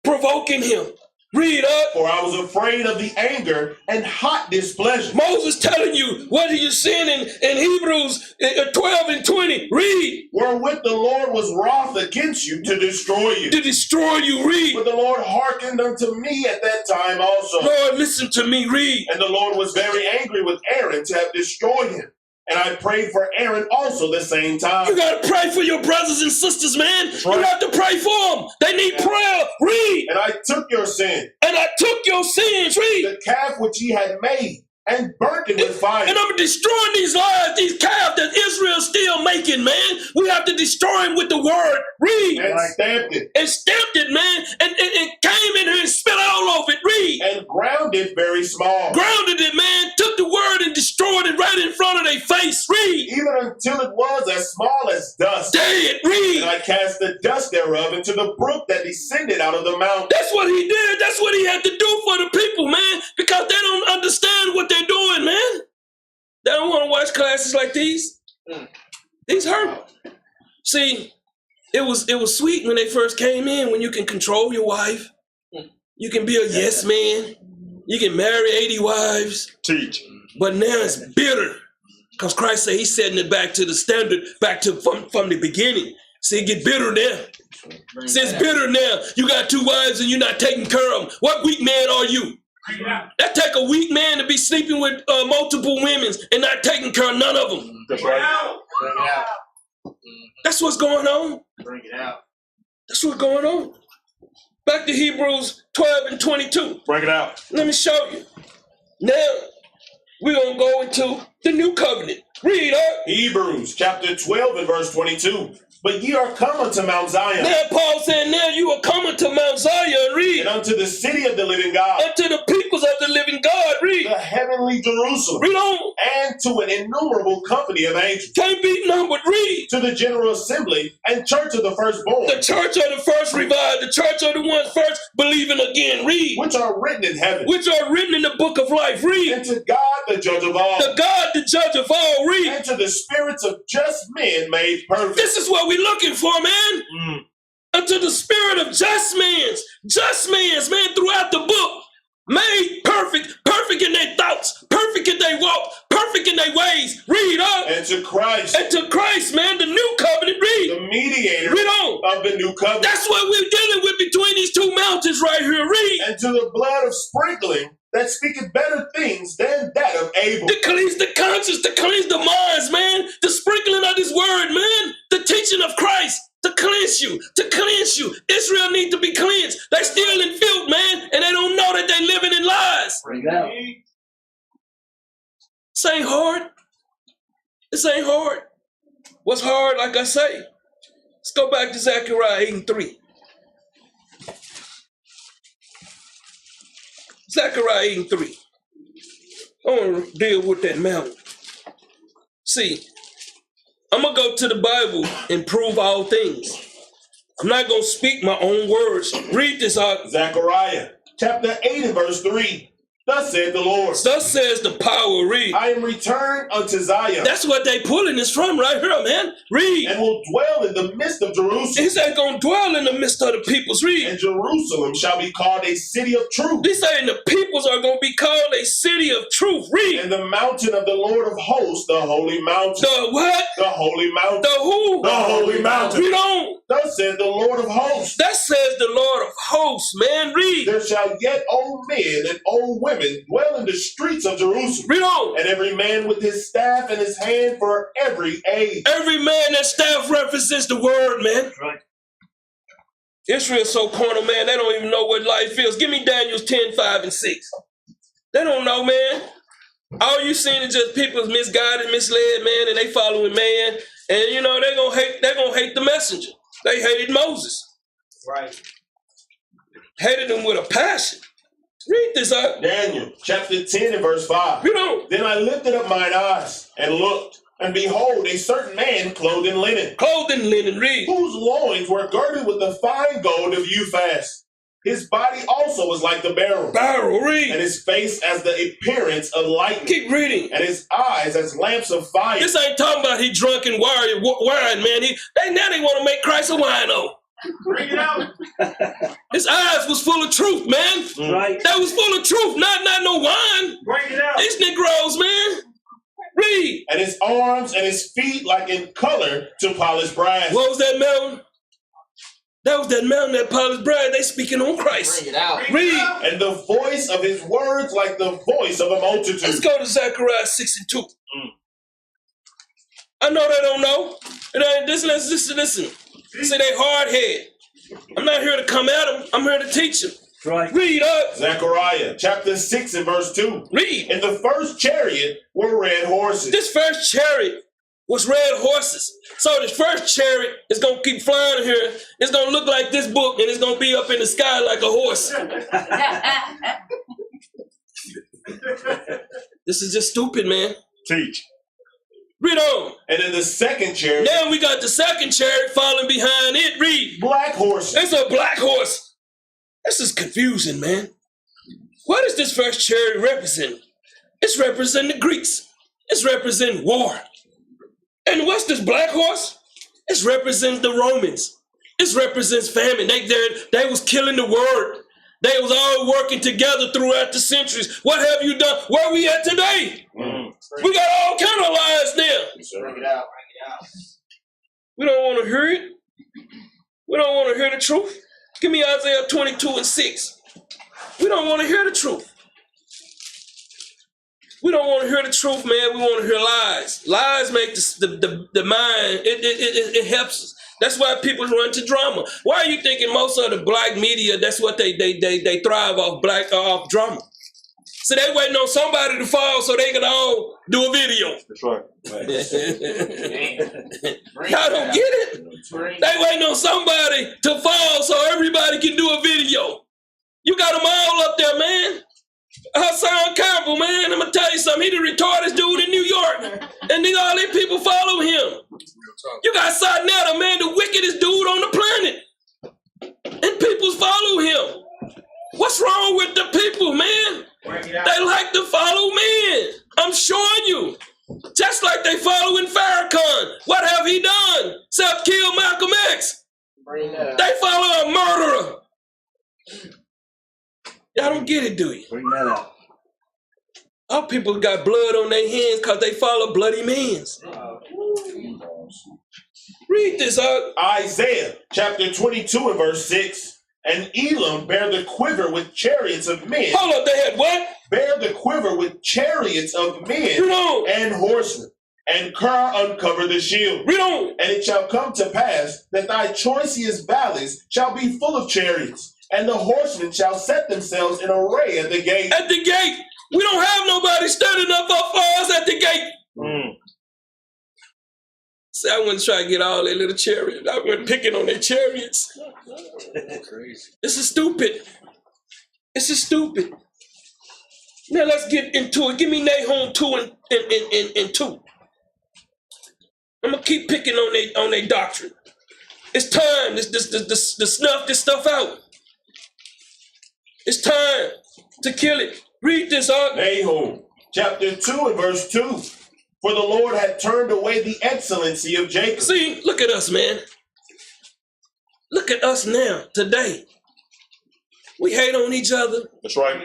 Provoking him. Read up. For I was afraid of the anger and hot displeasure. Moses telling you what are you seeing in Hebrews 12 and 20. Read. Wherewith the Lord was wroth against you to destroy you. To destroy you. Read. But the Lord hearkened unto me at that time also. Lord, listen to me. Read. And the Lord was very angry with Aaron to have destroyed him. And I prayed for Aaron also the same time. You got to pray for your brothers and sisters, man. Right. You have to pray for them. They need prayer. Read. And I took your sin. And I took your sins. Read. The calf which ye had made and burnt it with fire. And I'm destroying these lies, these calves that Israel's still making, man. We have to destroy them with the word. Read. And stamped it. And stamped it, man. And came in here and spit all over it. Read. And ground it very small. Grounded it, man. Took the word and destroyed it right in front of their face. Read. Even until it was as small as dust. Dead. Read. And I cast the dust thereof into the brook that descended out of the mountain. That's what he did. That's what he had to do for the people, man. Because they don't understand what they're doing, man. They don't want to watch classes like these. These hurt. See, it was sweet when they first came in, when you can control your wife. You can be a yes man. You can marry 80 wives. Teach. But now it's bitter. Because Christ said he's setting it back to the standard, back to from the beginning. See, it get bitter now. See, it's bitter now. You got 2 wives and you're not taking care of them. What weak man are you? That take a weak man to be sleeping with multiple women and not taking care of none of them. That's right. Bring it out. That's what's going on. Bring it out. That's what's going on. Back to Hebrews 12 and 22. Bring it out. Let me show you. Now, we're going to go into the new covenant. Read up. Hebrews chapter 12 and verse 22. But ye are come unto Mount Zion. Now Paul said, now you are coming to Mount Zion, read. And unto the city of the living God. Unto the peoples of the living God, read. The heavenly Jerusalem. Read on. And to an innumerable company of angels. Can't be numbered, read. To the general assembly and church of the firstborn. The church of the first revived, the church of the ones first believing again, read. Which are written in heaven. Which are written in the book of life, read. And to God the judge of all. The God the judge of all, read. And to the spirits of just men made perfect. This is what we're looking for, man. Unto the spirit of just men's, man, throughout the book, made perfect in Christ. Read up. And to Christ. And to Christ, man, the new covenant. Read. The mediator Read on. of the new covenant. That's what we're dealing with between these two mountains right here. Read. And to the blood of sprinkling that speaketh better things than that of Abel. To cleanse the conscience, to cleanse the minds, man. The sprinkling of this word, man. The teaching of Christ to cleanse you, to cleanse you. Israel need to be cleansed. They still in filth, man, and they don't know that they living in lies. Bring it out. This ain't hard. This ain't hard. What's hard, like I say? Let's go back to Zechariah 8:3. Zechariah 8:3. I want to deal with that mountain. See, I'm going to go to the Bible and prove all things. I'm not going to speak my own words. Read this out. Zechariah chapter 8 and verse 3. Thus said the Lord. Thus says the power. Read. I am returned unto Zion. That's what they pulling this from right here, man. Read. And will dwell in the midst of Jerusalem. He said going to dwell in the midst of the peoples. Read. And Jerusalem shall be called a city of truth. He's saying the peoples are going to be called a city of truth. Read. And the mountain of the Lord of hosts, the holy mountain. The what? The holy mountain. The who? The holy mountain. Read on. Thus said the Lord of hosts. That says the Lord of hosts, man. Read. There shall yet old men and old women dwell in the streets of Jerusalem. Read on. And every man with his staff in his hand for every age. Every man that staff represents the word, man. Right. Israel's so carnal, man. They don't even know what life is. Give me Daniel's 10:5-6. They don't know, man. All you seen is just people misguided, misled, man, and they following man. And you know they're gonna hate the messenger. They hated Moses. Right. Hated him with a passion. Read this out. Daniel chapter 10 and verse 5. Read on. Then I lifted up mine eyes and looked, and behold, a certain man clothed in linen, Clothing linen. Read. whose loins were girded with the fine gold of Uphaz. His body also was like the beryl, Barrel. Read. and his face as the appearance of lightning, Keep reading. and his eyes as lamps of fire. This ain't talking about he drunk and wine, man. They want to make Christ a wino. Bring it out. His eyes was full of truth, man. Right. That was full of truth, not no wine. Bring it out. These Negroes, man. Read. And his arms and his feet like in color to polished brass. What was that mountain? That was that mountain that polished brass. They speaking on Christ. Bring it out. Read. And the voice of his words like the voice of a multitude. Let's go to Zechariah 6:2. I know they don't know. Listen. See, they hard head. I'm not here to come at them. I'm here to teach them. Right. Read up. Zechariah chapter 6 and verse 2. Read. In the first chariot were red horses. This first chariot was red horses. So this first chariot is going to keep flying here. It's going to look like this book, and it's going to be up in the sky like a horse. This is just stupid, man. Teach. Read on. And in the second chariot, Now we got the second chariot following behind it. Read. black horses. It's a black horse. This is confusing, man. What does this first chariot represent? It's representing the Greeks. It's representing war. And what's this black horse? It's representing the Romans. It represents famine. They was killing the word. They was all working together throughout the centuries. What have you done? Where we at today? We got all kind of lies there. Bring it out. Bring it out. We don't want to hear it. We don't want to hear the truth. Give me Isaiah 22:6. We don't want to hear the truth. We don't want to hear the truth, man. We want to hear lies. Lies make the mind, it helps us. That's why people run to drama. Why are you thinking most of the black media, that's what they thrive off drama? So they waiting on somebody to fall so they can all do a video. That's right. Y'all don't get it? They waiting on somebody to fall so everybody can do a video. You got them all up there, man. Hassan Campbell, man, I'm gonna tell you something. He the retarded dude in New York. And all these people follow him. You got Sadnetta, man, the wickedest dude on the planet. And people follow him. What's wrong with the people, man? They like to follow men. I'm showing you. Just like they following Farrakhan. What have he done? Except kill Malcolm X. They follow a murderer. Y'all don't get it, do you? Bring that out. Our people got blood on their hands because they follow bloody men's. Read this out. Isaiah chapter 22 and verse 6. And Elam bare the quiver with chariots of men. Hold up, they had what? Bear the quiver with chariots of men Read on. and horsemen. And Ker uncover the shield. Read on. And it shall come to pass that thy choicest valleys shall be full of chariots, and the horsemen shall set themselves in array at the gate. At the gate. We don't have nobody standing up for us at the gate. See, I wouldn't try to get all their little chariots. I went picking on their chariots. This is stupid. This is stupid. Now let's get into it. Give me Nahum 2 and 2. I'm gonna keep picking on their doctrine. It's time to snuff this stuff out. It's time to kill it. Read this out. Nahum chapter 2 and verse 2. For the Lord had turned away the excellency of Jacob. See, look at us, man. Look at us now, today. We hate on each other. That's right.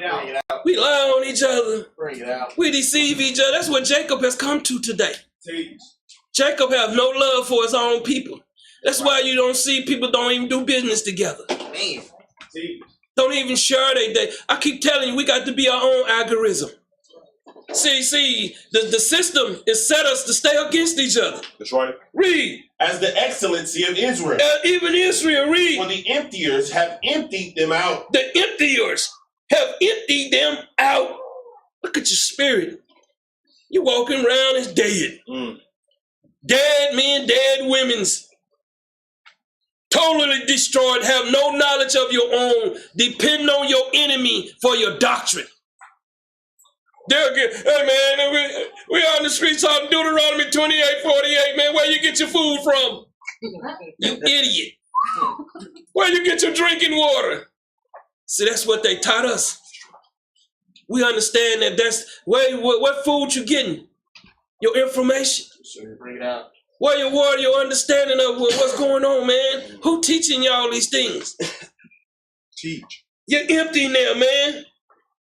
We lie on each other. Bring it out. We deceive each other. That's what Jacob has come to today. Teach. Jacob has no love for his own people. That's why you don't see people don't even do business together. Man. Teach. Don't even share their day. I keep telling you, we got to be our own algorithm. See, the system is set us to stay against each other. That's right. Read. As the excellency of Israel. Even Israel, For read. the emptiers have emptied them out. The emptiers have emptied them out. Look at your spirit. You walking around as dead. Dead men, dead women's. Totally destroyed, have no knowledge of your own. Depend on your enemy for your doctrine. They'll get, hey man, we on the streets talking Deuteronomy 28:48, man. Where you get your food from? You idiot. Where you get your drinking water? See, that's what they taught us. We understand that that's what food you getting? Your information. Bring it out. Where your water, your understanding of what's going on, man. Who teaching y'all these things? Teach. You're empty now, man.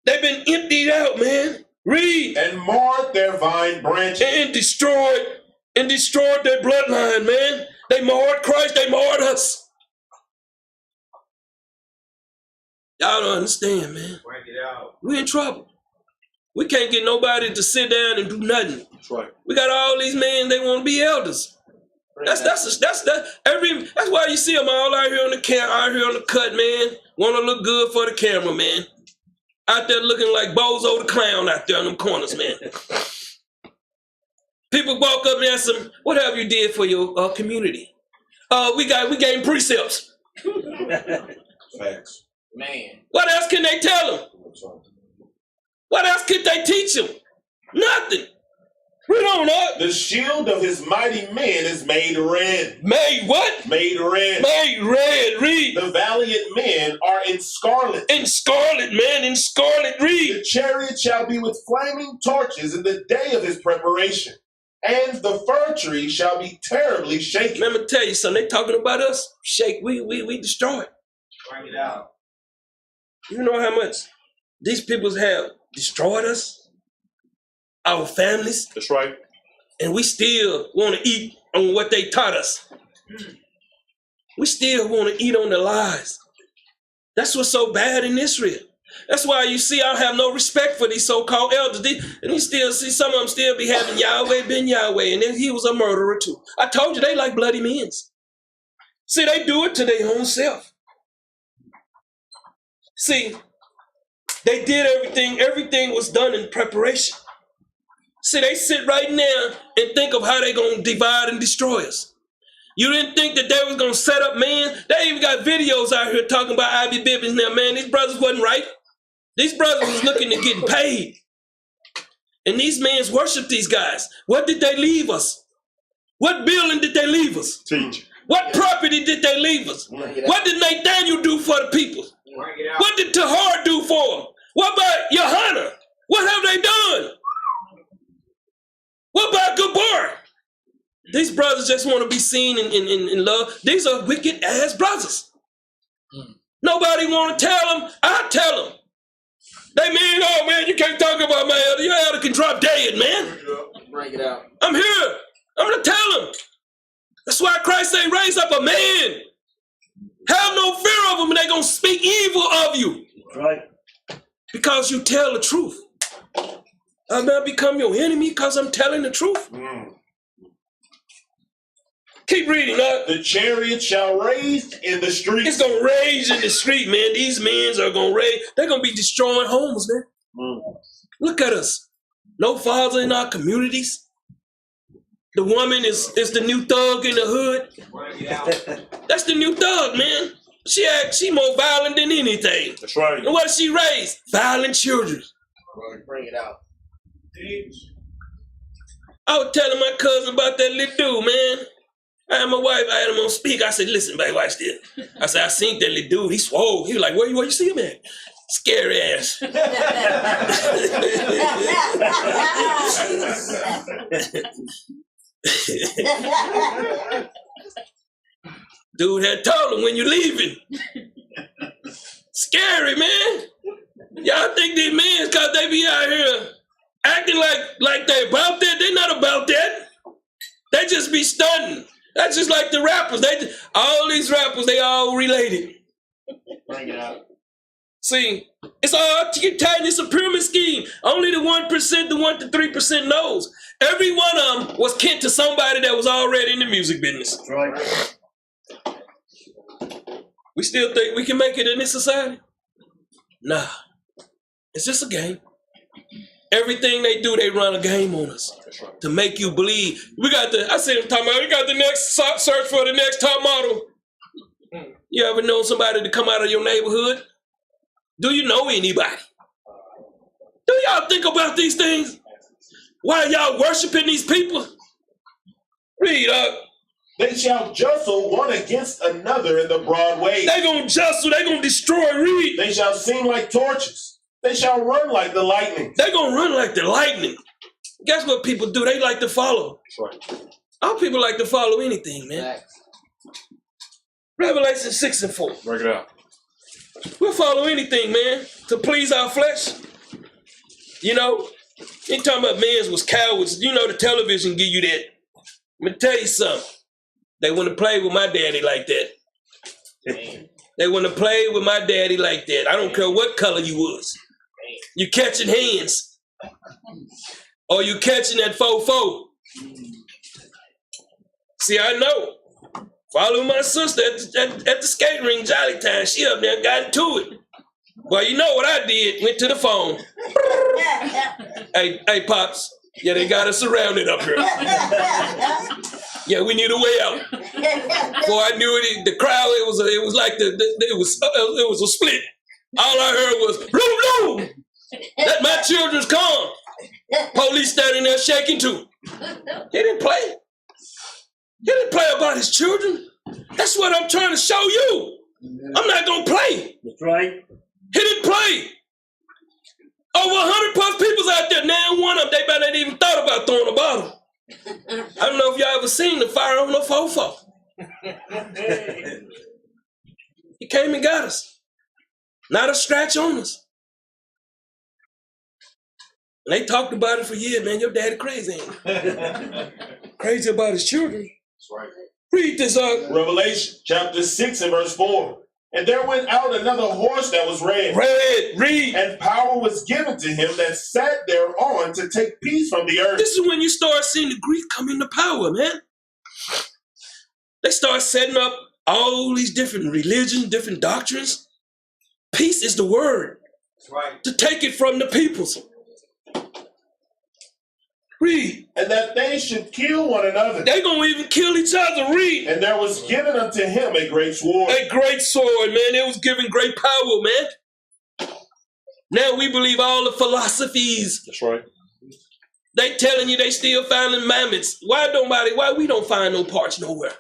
They've been emptied out, man. Read. And marred their vine branches. And destroyed their bloodline, man. They marred Christ, they marred us. Y'all don't understand, man. Bring it out. We're in trouble. We can't get nobody to sit down and do nothing. That's right. We got all these men, they want to be elders. That's why you see them all out here on the cut, man. Want to look good for the camera, man. Out there looking like Bozo the Clown out there in them corners, man. People walk up and ask them, what have you did for your community? We gave precepts. Facts. Man. What else can they tell them? What else could they teach them? Nothing. Read on up. The shield of his mighty men is made red. Made what? Made red. Made red. Read. The valiant men are in scarlet. In scarlet, man. In scarlet. Read. The chariot shall be with flaming torches in the day of his preparation, and the fir tree shall be terribly shaken. Let me tell you something. They talking about us. Shake. We destroyed. Bring it out. You know how much these people have destroyed us, our families, That's right. and we still want to eat on what they taught us. We still want to eat on the lies. That's what's so bad in Israel. That's why you see I have no respect for these so-called elders. And you still see some of them still be having Yahweh ben Yahweh, and then he was a murderer too. I told you they like bloody men. See, they do it to their own self. See, they did everything. Everything was done in preparation. See, they sit right now and think of how they're going to divide and destroy us. You didn't think that they was going to set up man? They even got videos out here talking about I.B. Bibbins now, man. These brothers wasn't right. These brothers was looking to get paid. And these men worship these guys. What did they leave us? What building did they leave us? Teach. What property did they leave us? What did Nathaniel do for the people? Bring it out. What did Tahar do for them? What about Johanna? What have they done? What about Gabor? These brothers just want to be seen in love. These are wicked ass brothers. Nobody want to tell them. I tell them. They mean, oh man, you can't talk about my elder. Your elder can drop dead, man. Bring it out. I'm here. I'm gonna tell them. That's why Christ say, raise up a man. Have no fear of them, and they're gonna speak evil of you. Right. Because you tell the truth. I'm not become your enemy because I'm telling the truth. Keep reading, The chariot shall rage in the streets. It's gonna rage in the street, man. These men are gonna rage. They're gonna be destroying homes, man. Look at us. No father in our communities. The woman is the new thug in the hood. That's the new thug, man. She more violent than anything. That's right. And what does she raise? Violent children. Bring it out. I was telling my cousin about that little dude, man. I had my wife, I had him on speak. I said, listen, baby, watch this. I said, I seen that little dude. He swole. He was like, where you see him at? Scary ass. Dude had told him when you leaving. Scary, man. Y'all think these men, cause they be out here acting like they about that. They not about that. They just be stunting. That's just like the rappers. All these rappers, they all related. Bring it out. See, it's all tied. It's a pyramid scheme. Only the 1%, the 1 to 3% knows. Every one of them was kin to somebody that was already in the music business. Right. We still think we can make it in this society? Nah. It's just a game. Everything they do, they run a game on us to make you believe. I see them talking about, we got the next search for the next top model. You ever know somebody to come out of your neighborhood? Do you know anybody? Do y'all think about these things? Why are y'all worshiping these people? Read up. They shall jostle one against another in the broad way. They gonna jostle, they gonna destroy. Read. They shall seem like torches. They shall run like the lightning. They gonna run like the lightning. Guess what people do? They like to follow. That's right. All people like to follow anything, man. Revelation 6 and 4. Break it out. We'll follow anything, man, to please our flesh. You know, ain't talking about men was cowards. You know the television give you that. Let me tell you something. They wouldn't have played with my daddy like that. They wouldn't have played with my daddy like that. I don't care what color you was. You catching hands. Or you catching that faux. See, I know. Follow my sister at the skate ring, Jolly Time. She up there got into it. Well, you know what I did? Went to the phone. Hey, Pops. Yeah, they got us surrounded up here. Yeah, we need a way out. Before I knew it, the crowd, it was like it was a split. All I heard was, "Bloom, bloom! Let my children's come." Police standing there shaking too. He didn't play. He didn't play about his children. That's what I'm trying to show you. I'm not gonna play. That's right. He didn't play. Over 100 plus people's out there. Now one of them, they better not even thought about throwing a bottle. I don't know if y'all ever seen the fire on the fofo. He came and got us. Not a scratch on us. And they talked about it for years, man. Your daddy crazy, ain't he? Crazy about his children. That's right. Read this up. Revelation chapter 6 and verse 4. And there went out another horse that was red. Read. And power was given to him that sat thereon to take peace from the earth. This is when you start seeing the Greek come into power, man. They start setting up all these different religions, different doctrines. Peace is the word. That's right. To take it from the peoples. Read. And that they should kill one another. They gonna even kill each other. Read. And there was given unto him a great sword. A great sword, man. It was given great power, man. Now we believe all the philosophies. That's right. They telling you they still finding mammoths. Why we don't find no parts nowhere?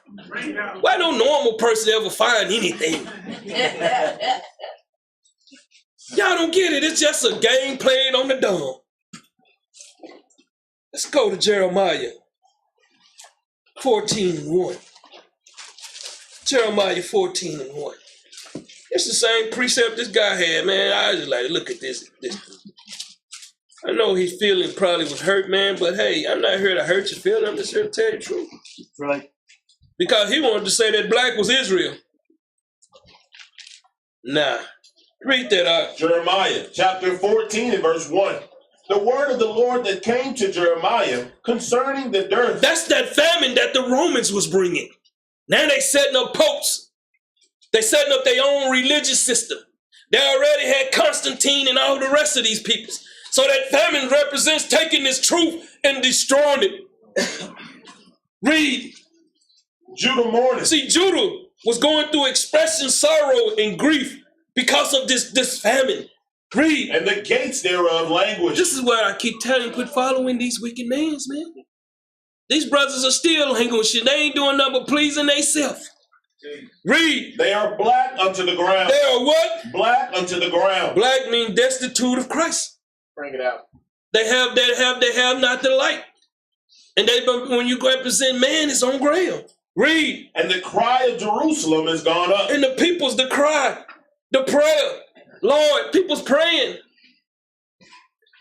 Why no normal person ever find anything? Y'all don't get it. It's just a game played on the dumb. Let's go to Jeremiah 14 and 1. Jeremiah 14 and 1. It's the same precept this guy had, man. I was just like, look at this I know his feeling probably was hurt, man, but hey, I'm not here to hurt your feeling. I'm just here to tell you the truth. Right. Because he wanted to say that black was Israel. Nah. Read that out. Jeremiah chapter 14 and verse 1. The word of the Lord that came to Jeremiah concerning the dearth. That's that famine that the Romans was bringing. Now they setting up popes. They setting up their own religious system. They already had Constantine and all the rest of these peoples. So that famine represents taking this truth and destroying it. Read. Judah mourning. See, Judah was going through expressing sorrow and grief because of this famine. Read. And the gates thereof languish. This is why I keep telling you, quit following these wicked men, man. These brothers are still hanging with shit. They ain't doing nothing but pleasing themselves. Read. They are black unto the ground. They are what? Black unto the ground. Black means destitute of Christ. Bring it out. They have not the light. And when you represent man, it's on ground. Read. And the cry of Jerusalem is gone up. And the people's the cry, the prayer. Lord, people's praying.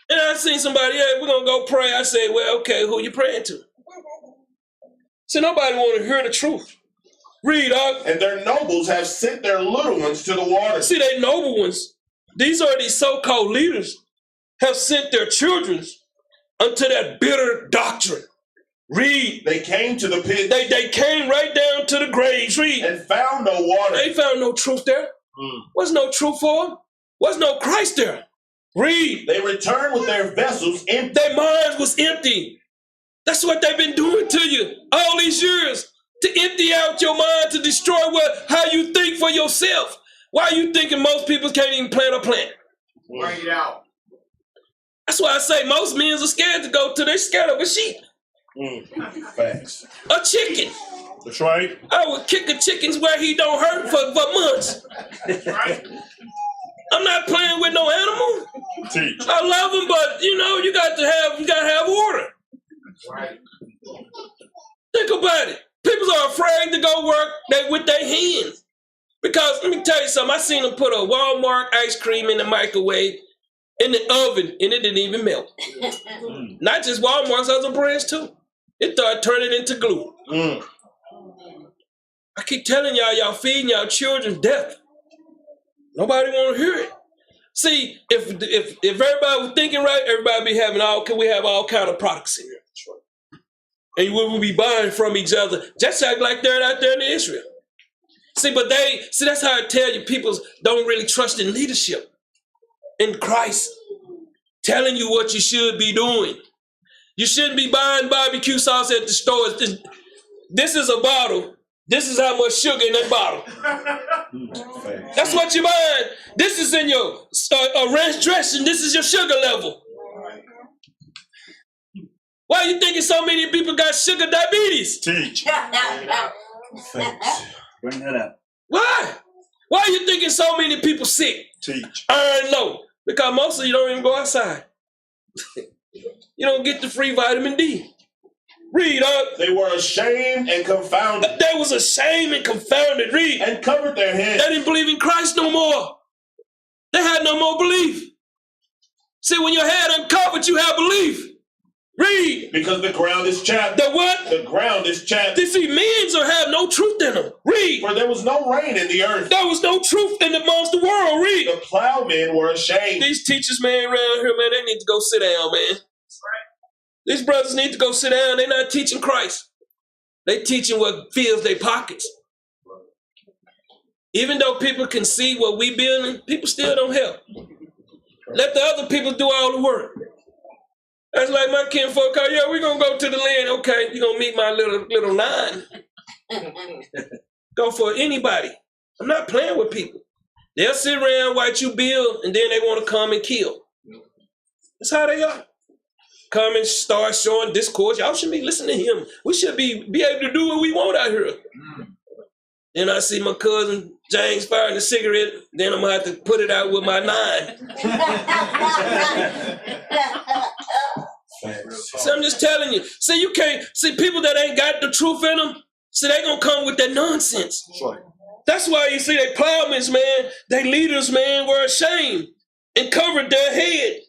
And I seen somebody, hey, we're going to go pray. I say, well, okay, who you praying to? See, nobody want to hear the truth. Read, and their nobles have sent their little ones to the water. See, they noble ones. These are these so-called leaders have sent their children unto that bitter doctrine. Read. They came to the pit. They came right down to the graves. Read. And found no water. They found no truth there. What's no truth for them? What's no Christ there? Read. They returned with their vessels empty. Their minds was empty. That's what they've been doing to you all these years. To empty out your mind, to destroy how you think for yourself. Why are you thinking most people can't even plant a plant? Bring it out. That's why I say most men are scared to go to. They're scared of a sheep. Facts. A chicken. That's right. I would kick a chicken's where he don't hurt for months. Right. I'm not playing with no animal. Teach. I love them, but you gotta have order. Right. Think about it. People are afraid to go work with their hands. Because let me tell you something, I seen them put a Walmart ice cream in the microwave, in the oven, and it didn't even melt. Not just Walmart's, other brands too. It started turning into glue. I keep telling y'all feeding y'all children death. Nobody want to hear it. See, if everybody was thinking right, everybody be having we have all kind of products in here. And we will be buying from each other, just like they're out there in Israel. See, but that's how I tell you, people don't really trust in leadership, in Christ, telling you what you should be doing. You shouldn't be buying barbecue sauce at the store. This is a bottle. This is how much sugar in that bottle. That's what you're buying. This is in your ranch dressing. This is your sugar level. Why are you thinking so many people got sugar diabetes? Teach. Bring that up. Why? Why are you thinking so many people sick? Teach. I know. Because most of you don't even go outside. You don't get the free vitamin D. Read up. They were ashamed and confounded. They was ashamed and confounded. Read. And covered their heads. They didn't believe in Christ no more. They had no more belief. See, when your head uncovered, you have belief. Read. Because the ground is chapped. The what? The ground is chapped. They see, men's or have no truth in them. Read. For there was no rain in the earth. There was no truth in amongst the world. Read. The plowmen were ashamed. These teachers, man, around here, man, they need to go sit down, man. These brothers need to go sit down. They're not teaching Christ. They teaching what fills their pockets. Even though people can see what we building, people still don't help. Let the other people do all the work. That's like my kinfolk, yeah, we're going to go to the land. Okay, you're going to meet my little line. Go for anybody. I'm not playing with people. They'll sit around, watch you build, and then they want to come and kill. That's how they are. Come and start showing discourse. Y'all shouldn't be listening to him. We should be able to do what we want out here. Then I see my cousin James firing a cigarette. Then I'm going to have to put it out with my 9. So I'm just telling you. See, you can't see people that ain't got the truth in them. So they gonna come with that nonsense. Right. That's why you see they plowmen, man, they leaders, man, were ashamed and covered their head.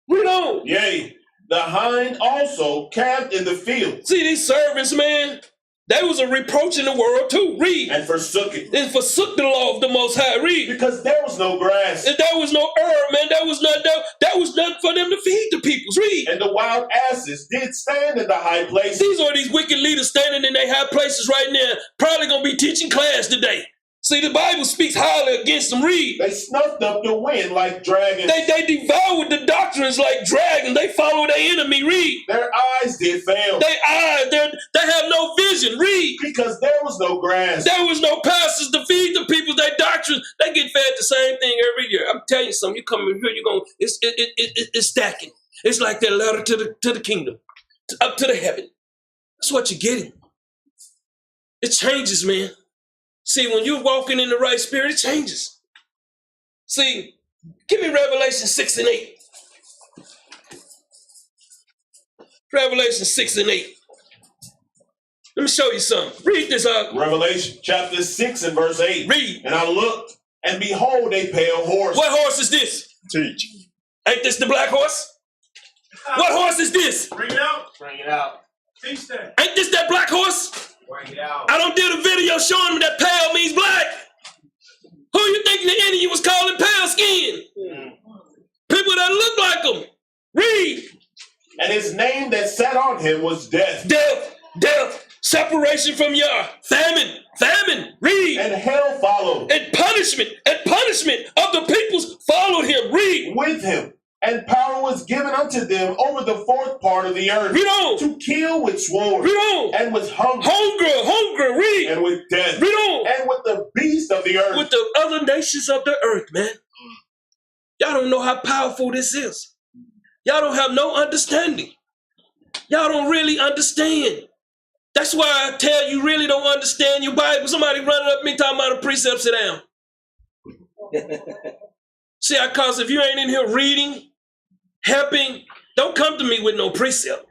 Read on. Yea, the hind also calved in the field. See, these servants, man, they was a reproach in the world too. Read. And forsook it. And forsook the law of the Most High. Read. Because there was no grass. And there was no herb, man. That was nothing for them to feed the peoples. Read. And the wild asses did stand in the high places. These are these wicked leaders standing in their high places right now, probably going to be teaching class today. See, the Bible speaks highly against them. Read. They snuffed up the wind like dragons. They devoured the doctrines like dragons. They follow their enemy. Read. Their eyes did fail. They have no vision. Read. Because there was no grass. There was no pastors to feed the people. Their doctrines, they get fed the same thing every year. I'm telling you something. You come in here, you're going, it's stacking. It's like that ladder to the kingdom, up to the heaven. That's what you're getting. It changes, man. See, when you're walking in the right spirit, it changes. See, give me Revelation 6 and 8. Revelation 6 and 8. Let me show you something. Read this up. Revelation chapter 6 and verse 8. Read. And I looked, and behold, a pale horse. What horse is this? Teach. Ain't this the black horse? What horse is this? Bring it out. Bring it out. Teach that. Ain't this that black horse? Bring it out. I don't did a video showing me that pale means black. Who you think the enemy was calling pale skin? People that look like him. Read. And his name that sat on him was Death. Death, separation from Yah, famine. Read. And hell followed. And punishment of the peoples followed him. Read. With him. And power was given unto them over the fourth part of the earth. Read on. To kill with sword. Read on. And with hunger. Hunger. Read. And with death. Read on. And with the beasts of the earth. With the other nations of the earth, man. Y'all don't know how powerful this is. Y'all don't have no understanding. Y'all don't really understand. That's why I tell you really don't understand your Bible. Somebody running up to me talking about a precept, sit down. See, because if you ain't in here reading, helping, don't come to me with no precept.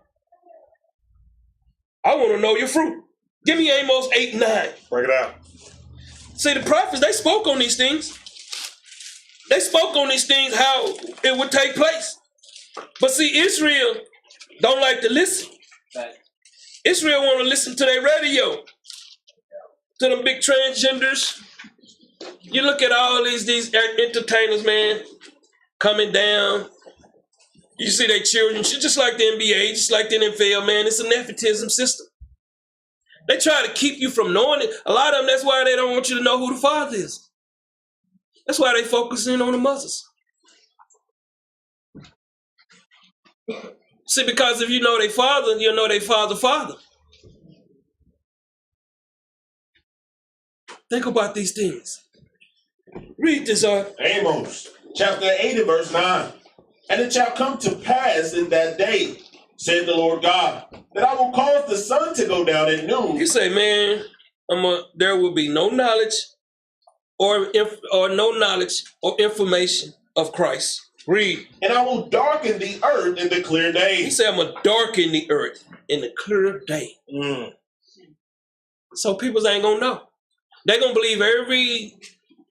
I want to know your fruit. Give me Amos 8 and 9. Break it out. See, the prophets, they spoke on these things. They spoke on these things, how it would take place. But see, Israel don't like to listen. Israel want to listen to their radio, to them big transgenders. You look at all these entertainers, man, coming down. You see their children, just like the NBA, just like the NFL, man. It's a nepotism system. They try to keep you from knowing it. A lot of them, that's why they don't want you to know who the Father is. That's why they focusing on the mothers. See, because if you know their father, you'll know their father. Think about these things. Read this, Amos chapter 8 and verse 9. And it shall come to pass in that day, said the Lord God, that I will cause the sun to go down at noon. You say, man, there will be no knowledge or no knowledge or information of Christ. Read. And I will darken the earth in the clear day. He said, I'm going to darken the earth in the clear day. So people ain't going to know. They're going to believe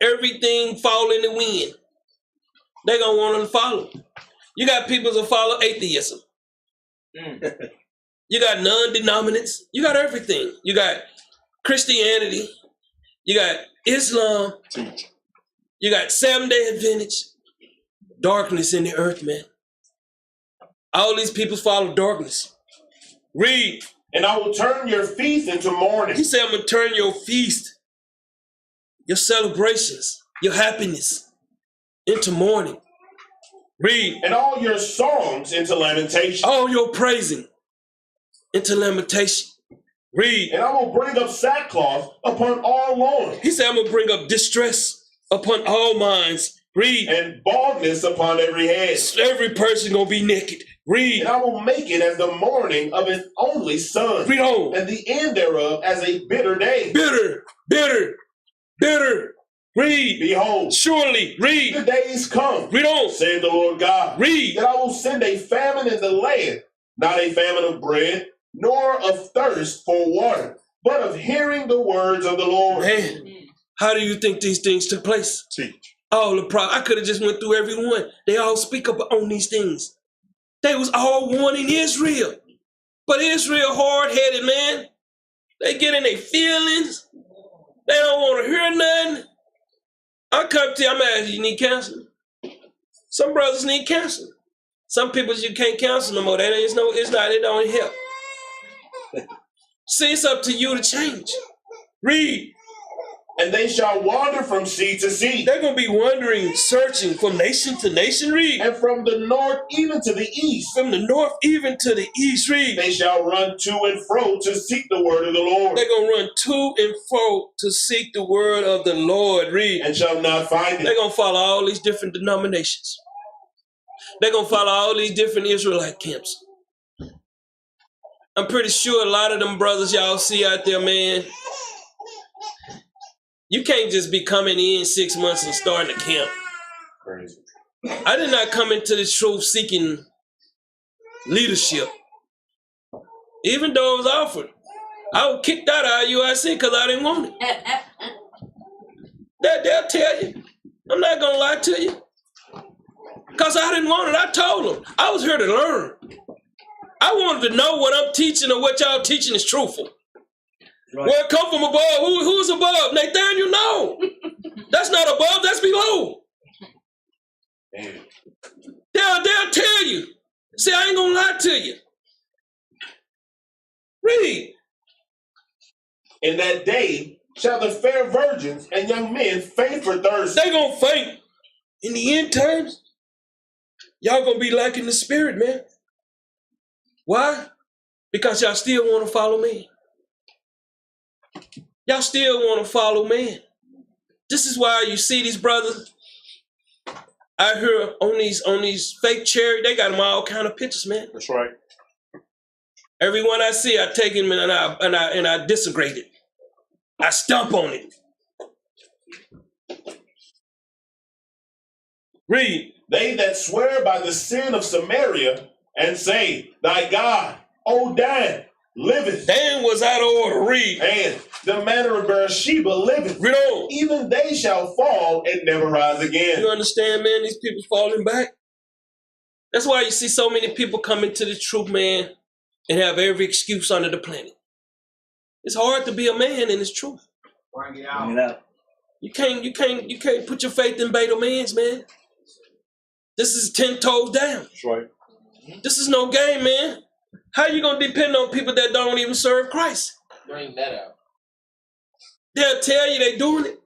everything fall in the wind. They're going to want to follow. You got people that follow atheism. You got non-denominants. You got everything. You got Christianity. You got Islam. You got Seventh-day Adventist. Darkness in the earth, man. All these people follow darkness. Read. And I will turn your feast into mourning. He said, I'm going to turn your feast, your celebrations, your happiness into mourning. Read. And all your songs into lamentation. All your praising into lamentation. Read. And I will bring up sackcloth upon all loins. He said, I'm going to bring up distress upon all minds. Read. And baldness upon every head. Every person going to be naked. Read. And I will make it as the morning of an only son. Read on. And the end thereof as a bitter day. Bitter. Read. Behold. Surely. Read. The days come. Read on. Saith the Lord God. Read. That I will send a famine in the land. Not a famine of bread, nor of thirst for water, but of hearing the words of the Lord. Man, how do you think these things took place? Teach. All the I could have just went through every one. They all speak up on these things. They was all wanting Israel. But Israel hard-headed, man. They get in their feelings. They don't want to hear nothing. I come to you, I'm asking you need counseling. Some brothers need counseling. Some people you can't counsel no more. It don't help. See, it's up to you to change. Read. And they shall wander from sea to sea. They're going to be wandering, searching from nation to nation. Read. And from the north even to the east. From the north even to the east. Read. They shall run to and fro to seek the word of the Lord. They're going to run to and fro to seek the word of the Lord. Read. And shall not find it. They're going to follow all these different denominations. They're going to follow all these different Israelite camps. I'm pretty sure a lot of them brothers y'all see out there, man, you can't just be coming in 6 months and starting a camp. Crazy. I did not come into this truth seeking leadership. Even though it was offered. I was kicked out of IUIC because I didn't want it. They'll tell you. I'm not going to lie to you. Because I didn't want it. I told them. I was here to learn. I wanted to know what I'm teaching or what y'all teaching is truthful. Right. Where it come from above? Who's above? Nathaniel, no. That's not above, that's below. Damn. They'll tell you. See, I ain't gonna lie to you. Read. In that day shall the fair virgins and young men faint for thirst. They gonna faint. In the end times, y'all gonna be lacking the spirit, man. Why? Because y'all still want to follow me. Y'all still want to follow man. This is why you see these brothers out here on these fake Chariots. They got them all kind of pictures, man. That's right. Everyone I see, I take him and I disagrade it. I stomp on it. Read. They that swear by the sin of Samaria and say, thy God, O Dan, liveth. Dan was out of order. Read. And the manner of Beersheba liveth. Read on. Even they shall fall and never rise again. You understand, man? These people falling back. That's why you see so many people come into the truth, man, and have every excuse under the planet. It's hard to be a man in this truth. Bring it out. You can't put your faith in beta mans, man. This is 10 toes down. That's right. This is no game, man. How you gonna depend on people that don't even serve Christ? Bring that out. They'll tell you they doing it,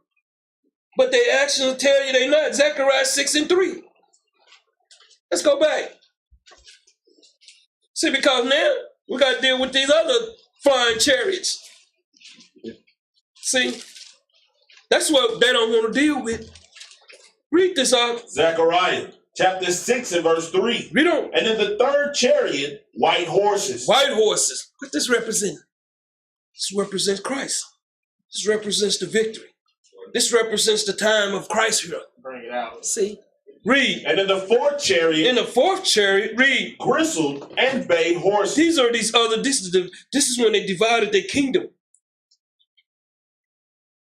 but their actions will tell you they not. Zechariah 6:3. Let's go back. See, because now we got to deal with these other flying chariots. See, that's what they don't want to deal with. Read this out. Zechariah chapter 6 and verse 3. Read on. And in the third chariot, white horses. White horses. What this represent? This represents Christ. This represents the victory. This represents the time of Christ here. Bring it out. See? Read. And in the fourth chariot. In the fourth chariot, read. Gristled and bay horses. These are these other, this is when they divided their kingdom.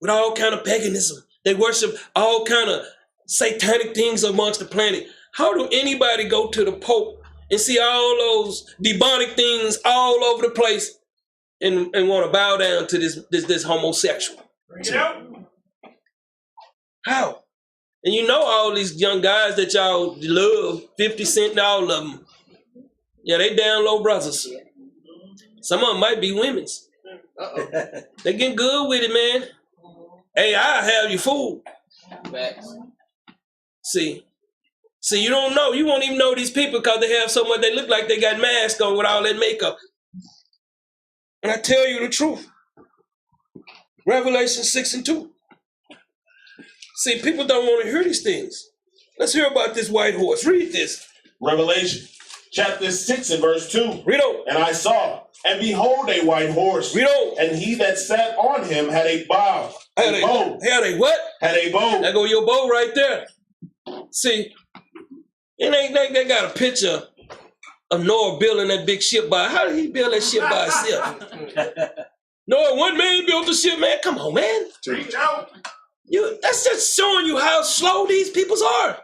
With all kind of paganism. They worship all kind of satanic things amongst the planet. How do anybody go to the Pope and see all those demonic things all over the place and want to bow down to this homosexual? Bring it out. How? And you know all these young guys that y'all love, 50 Cent and all of them. Yeah, they down low brothers. Some of them might be women's. They getting good with it, man. Hey, I'll have you fooled. Facts. See, you don't know. You won't even know these people because they have so much. They look like they got masks on with all that makeup. And I tell you the truth. Revelation 6:2. See, people don't want to hear these things. Let's hear about this white horse. Read this. Revelation chapter 6 and verse 2. Read on. And I saw, and behold, a white horse. Read on. And he that sat on him had a bow. Had a what? Had a bow. There go your bow right there. See, they got a picture of Noah building that big ship by. How did he build that ship by himself? Noah, one man built the ship, man. Come on, man. Reach out. That's just showing you how slow these peoples are.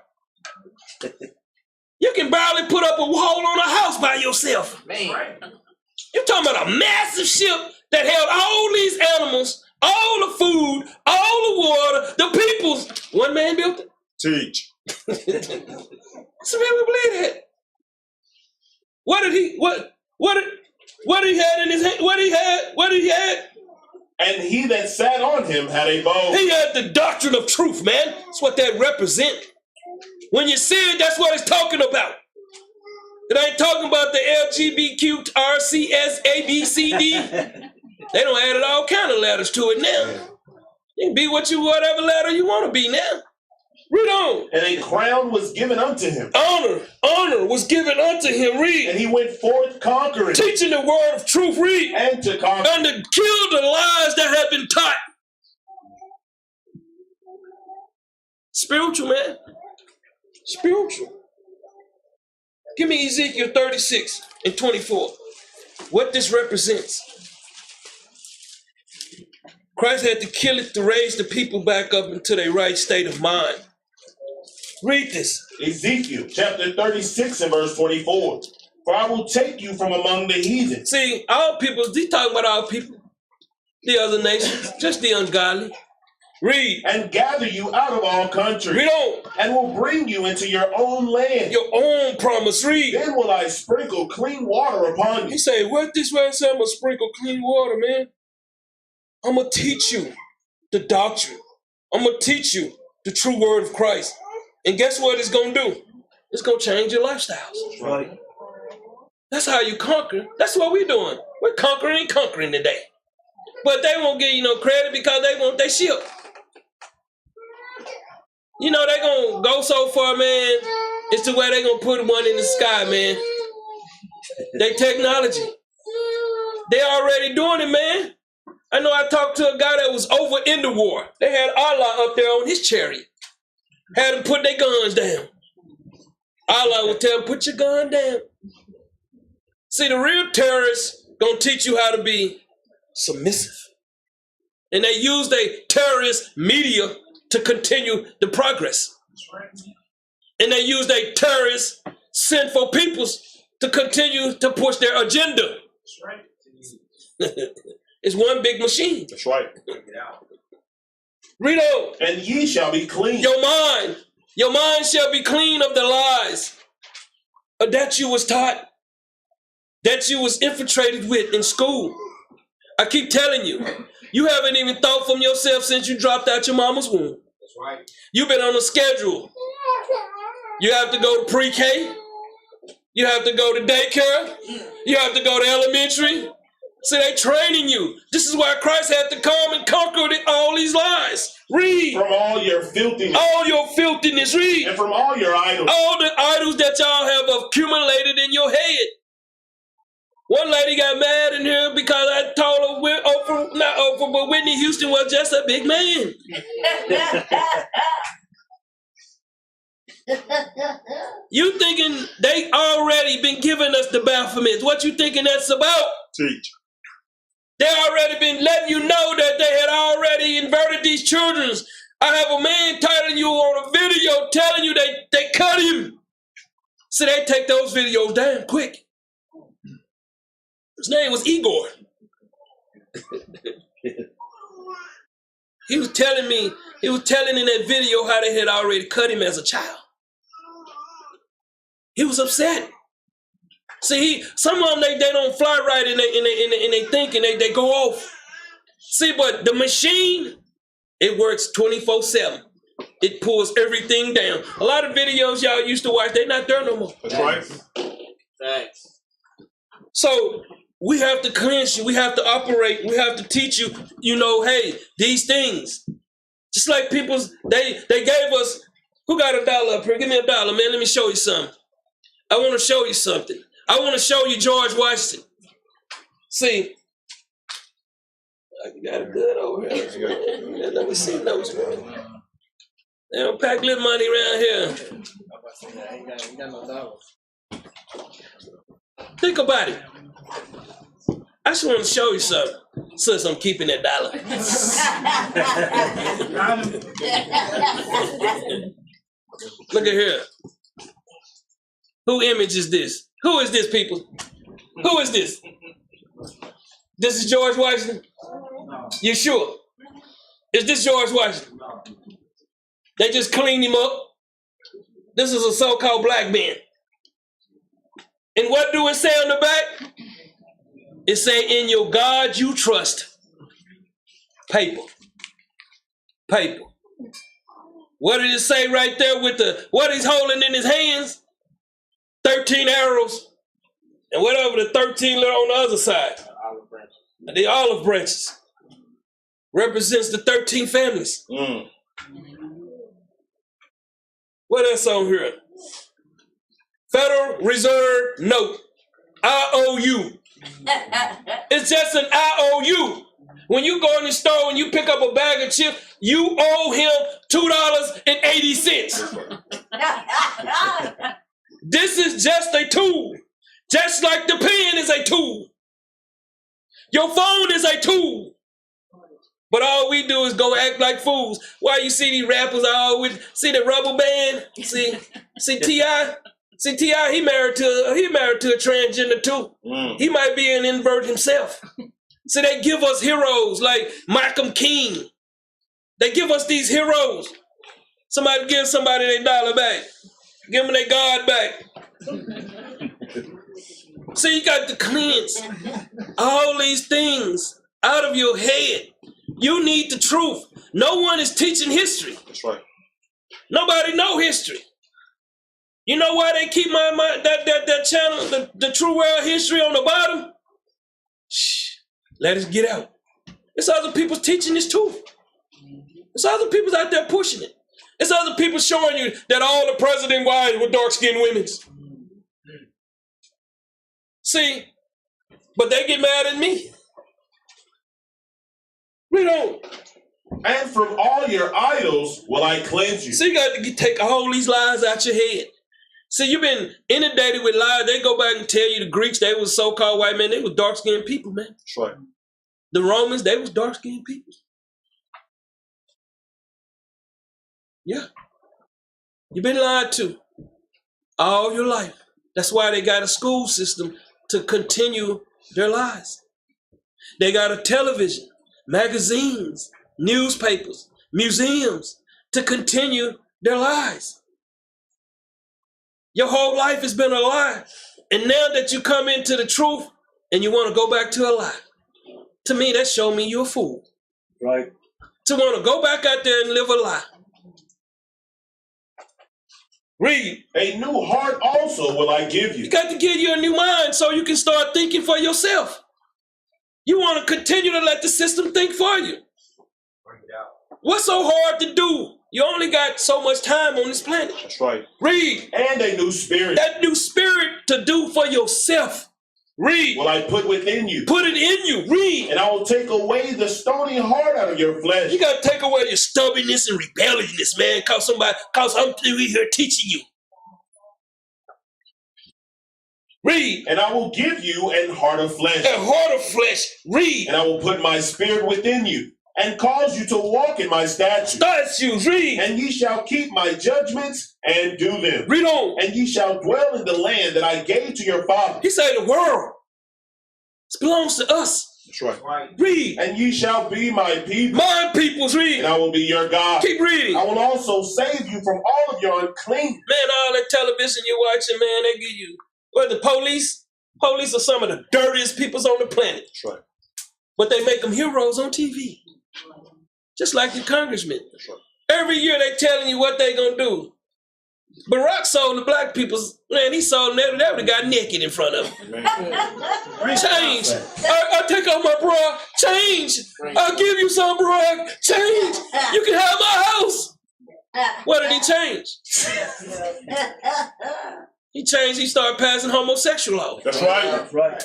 You can barely put up a wall on a house by yourself. Man. You're talking about a massive ship that held all these animals, all the food, all the water, the peoples. One man built it. Teach. Some people believe that. What did he had in his hand? What he had? And he that sat on him had a bow. He had the doctrine of truth, man. That's what that represents. When you see it, that's what it's talking about. It ain't talking about the LGBTQRCSABCD. They don't added all kind of letters to it now. You can be whatever letter you want to be now. Read on. And a crown was given unto him. Honor was given unto him. Read. And he went forth conquering. Teaching the word of truth. Read. And to conquer. And to kill the lies that have been taught. Spiritual, man. Spiritual. Give me Ezekiel 36 and 24. What this represents. Christ had to kill it to raise the people back up into their right state of mind. Read this. Ezekiel chapter 36 and verse 24. For I will take you from among the heathen. See, our people, he's talking about our people. The other nations, just the ungodly. Read. And gather you out of all countries. Read on. And will bring you into your own land. Your own promise. Read. Then will I sprinkle clean water upon you. He say, what this way say? I'm going to sprinkle clean water, man. I'm going to teach you the doctrine. I'm going to teach you the true word of Christ. And guess what it's going to do? It's going to change your lifestyles. Right. That's how you conquer. That's what we're doing. We're conquering today. But they won't give you no credit because they want their ship. You know, they're going to go so far, man. It's to where they're going to put one in the sky, man. They technology. They already doing it, man. I know I talked to a guy that was over in the war. They had Allah up there on his chariot. Had them put their guns down. Allah would tell them, put your gun down. See, the real terrorists gonna teach you how to be submissive. And they use their terrorist media to continue the progress. And they use their terrorist sinful peoples to continue to push their agenda. It's one big machine. That's right. Read on. And ye shall be clean. Your mind shall be clean of the lies that you was taught, that you was infiltrated with in school. I keep telling you, you haven't even thought from yourself since you dropped out your mama's womb. That's right. You've been on a schedule. You have to go to pre-K. You have to go to daycare. You have to go to elementary. See, they training you. This is why Christ had to come and conquer all these lies. Read. From all your filthiness. All your filthiness. Read. And from all your idols. All the idols that y'all have accumulated in your head. One lady got mad in here because I told her but Whitney Houston was just a big man. You thinking they already been giving us the Baphomet? What you thinking that's about? Teach. They already been letting you know that they had already inverted these children. I have a man telling you on a video telling you they cut him. So they take those videos down quick. His name was Igor. He was telling in that video how they had already cut him as a child. He was upset. See, some of them they don't fly right and they think and they go off. See, but the machine, it works 24/7. It pulls everything down. A lot of videos y'all used to watch, they're not there no more. That's right. Thanks. So we have to cleanse you. We have to operate. We have to teach you, hey, these things. Just like they gave us, who got $1 up here? Give me $1, man. Let me show you something. I want to show you something. I want to show you George Washington. See, I got it good over here. Let me see those. They don't pack little money around here. Ain't got no dollars. Think about it. I just want to show you something since I'm keeping that $1. Look at here. Who image is this? Who is this, people? Who is this? This is George Washington? You sure? Is this George Washington? They just cleaned him up. This is a so-called black man. And what do it say on the back? It say, in your God you trust. Paper. Paper. What did it say right there with what he's holding in his hands? 13 arrows. And whatever the 13 little on the other side. The olive branches. Represents the 13 families. What else on here? Federal Reserve note. IOU. It's just an IOU. When you go in the store and you pick up a bag of chips, you owe him $2.80. This is just a tool. Just like the pen is a tool. Your phone is a tool. But all we do is go act like fools. Why you see these rappers always see the rubber band? See T.I.? See T.I. he married to a transgender too. He might be an invert himself. See, they give us heroes like Malcolm King. They give us these heroes. Somebody give somebody their dollar back. Give them their God back. See, you got to cleanse all these things out of your head. You need the truth. No one is teaching history. That's right. Nobody know history. You know why they keep that channel, the True World History, on the bottom? Shh, let us get out. It's other people teaching this too. It's other people out there pushing it. It's other people showing you that all the president wives were dark-skinned women. See, but they get mad at me. We don't. And from all your idols will I cleanse you. So you got to take all these lies out your head. See, you've been inundated with lies. They go back and tell you the Greeks, they was so-called white men. They were dark-skinned people, man. That's right. The Romans, they was dark-skinned people. Yeah. You've been lied to all your life. That's why they got a school system to continue their lies. They got a television, magazines, newspapers, museums to continue their lies. Your whole life has been a lie. And now that you come into the truth and you want to go back to a lie, to me, that shows me you're a fool. Right. To want to go back out there and live a lie. Read. A new heart also will I give you. You got to give you a new mind so you can start thinking for yourself. You want to continue to let the system think for you. What's so hard to do? You only got so much time on this planet. That's right. Read. And a new spirit. That new spirit to do for yourself. Read. Will I put within you. Put it in you. Read. And I will take away the stony heart out of your flesh. You got to take away your stubbornness and rebelliousness, man. Cause I'm here teaching you. Read. And I will give you an heart of flesh. A heart of flesh. Read. And I will put my spirit within you, and cause you to walk in my statutes. Statutes. Read. And ye shall keep my judgments and do them. Read on. And ye shall dwell in the land that I gave to your fathers. He said the world. It belongs to us. That's right. Read. And ye shall be my people. My peoples. Read. And I will be your God. Keep reading. I will also save you from all of your unclean. Man, all that television you're watching, man, they give you. What, the police? Police are some of the dirtiest peoples on the planet. That's right. But they make them heroes on TV. Just like the congressmen. That's right. Every year they telling you what they gonna do. Barack sold the black people, man, he sold them, they would have got naked in front of him. Change. I take off my bra. Change. I'll give you some, Barack. Change. You can have my house. What did he change? He changed, he started passing homosexual laws. That's right. That's right.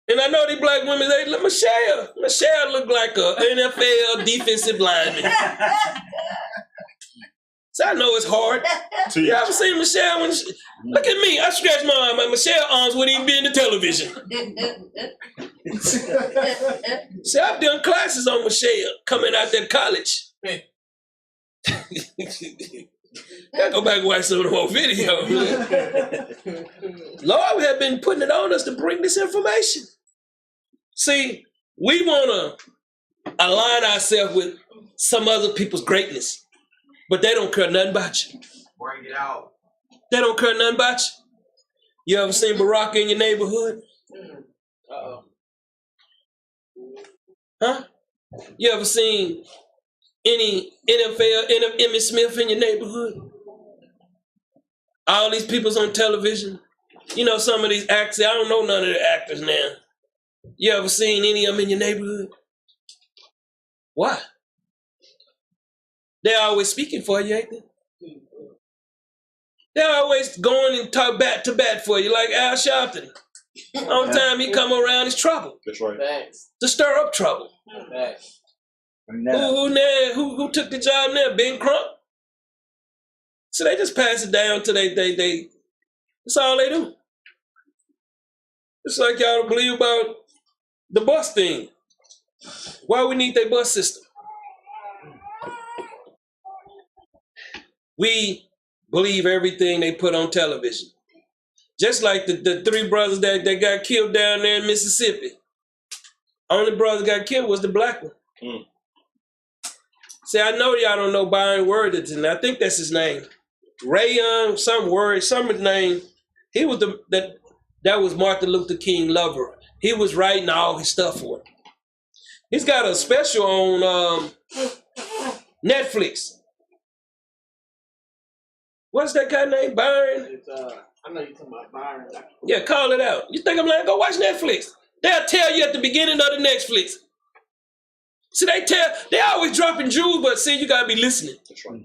And I know these black women, they look, Michelle look like a NFL defensive lineman. So I know it's hard. You ever seen Michelle? Look at me, I scratch my arm. My Michelle arms wouldn't even be in the television. See, I've done classes on Michelle coming out there college. Gotta go back and watch some of the more videos. Lord have been putting it on us to bring this information. See, we want to align ourselves with some other people's greatness, but they don't care nothing about you. Bring it out. They don't care nothing about you. You ever seen Barack in your neighborhood? Uh-oh. Huh? You ever seen any NFL, Emmitt Smith in your neighborhood? All these people's on television. You know some of these actors, I don't know none of the actors now. You ever seen any of them in your neighborhood? Why? They're always speaking for you, ain't they? They're always going and talk bat to bat for you, like Al Sharpton. On time he come around, it's trouble. That's right. Thanks. To stir up trouble. Thanks. Who took the job now? Ben Crump? So they just pass it down to they that's all they do. It's like y'all don't believe about the bus thing. Why we need their bus system? We believe everything they put on television. Just like the three brothers that got killed down there in Mississippi. Only brother got killed was the black one. Mm. See, I know y'all don't know Byron Worthington. I think that's his name. Rayon, some his name. He was that was Martin Luther King lover. He was writing all his stuff for him. He's got a special on Netflix. What's that guy named? Byron? It's, I know you're talking about Byron. Yeah, call it out. You think I'm lying? Go watch Netflix. They'll tell you at the beginning of the Netflix. See, they always dropping jewels, but see, you gotta be listening. That's right.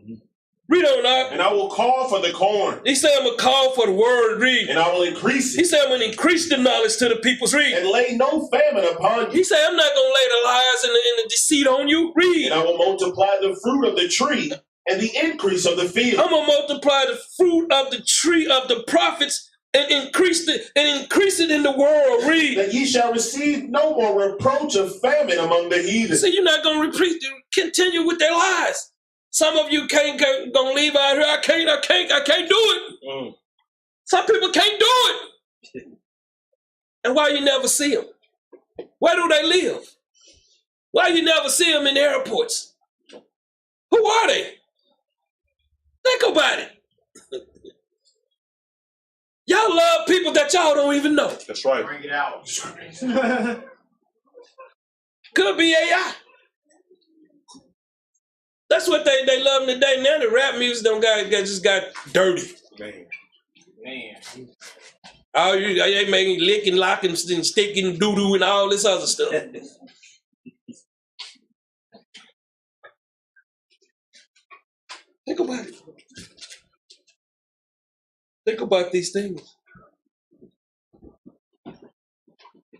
Read on up. And I will call for the corn. He said, I'm gonna call for the word, read. And I will increase He it. said, I'm gonna increase the knowledge to the people's read. And lay no famine upon you. He said, I'm not gonna lay the lies and the deceit on you. Read. And I will multiply the fruit of the tree and the increase of the field. I'm gonna multiply the fruit of the tree of the prophets and increase it in the world. Read. That ye shall receive no more reproach of famine among the heathen. So you're not gonna continue with their lies. Some of you gonna leave out here. I can't do it. Mm. Some people can't do it. And why you never see them? Where do they live? Why you never see them in the airports? Who are they? Think about it. Y'all love people that y'all don't even know. That's right. Bring it out. Could be AI. That's what they love today. Now the rap music just got dirty. Man. Oh, they making licking, locking, and sticking, doo-doo, and all this other stuff. Think about it. Think about these things.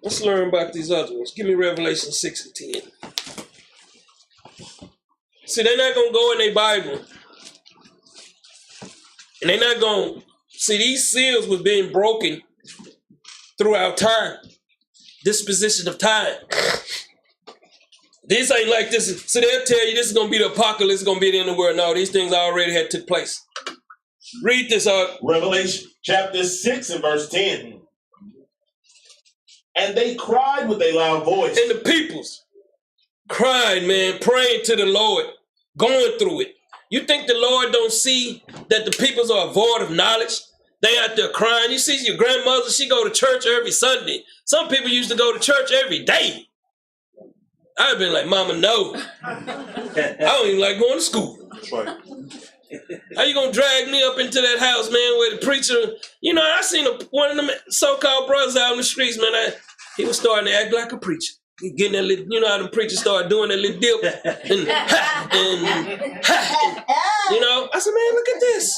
Let's learn about these other ones. Give me Revelation 6 and 10. See, they're not going to go in their Bible. And they're not going to... See, these seals was being broken throughout time. Disposition of time. This ain't like this. So they'll tell you this is going to be the apocalypse, it's going to be the end of the world. No, these things already had took place. Read this out. Revelation chapter 6 and verse 10. And they cried with a loud voice. And the peoples crying, man, praying to the Lord, going through it. You think the Lord don't see that the peoples are void of knowledge? They out there crying. You see your grandmother, she go to church every Sunday. Some people used to go to church every day. I've been like, Mama, no. I don't even like going to school. That's right. How you gonna drag me up into that house, man, where the preacher, you know, I seen one of them so-called brothers out in the streets, man, he was starting to act like a preacher. He getting that little, you know how them preachers start doing that little dip and ha, and ha, and, you know. I said, man, look at this.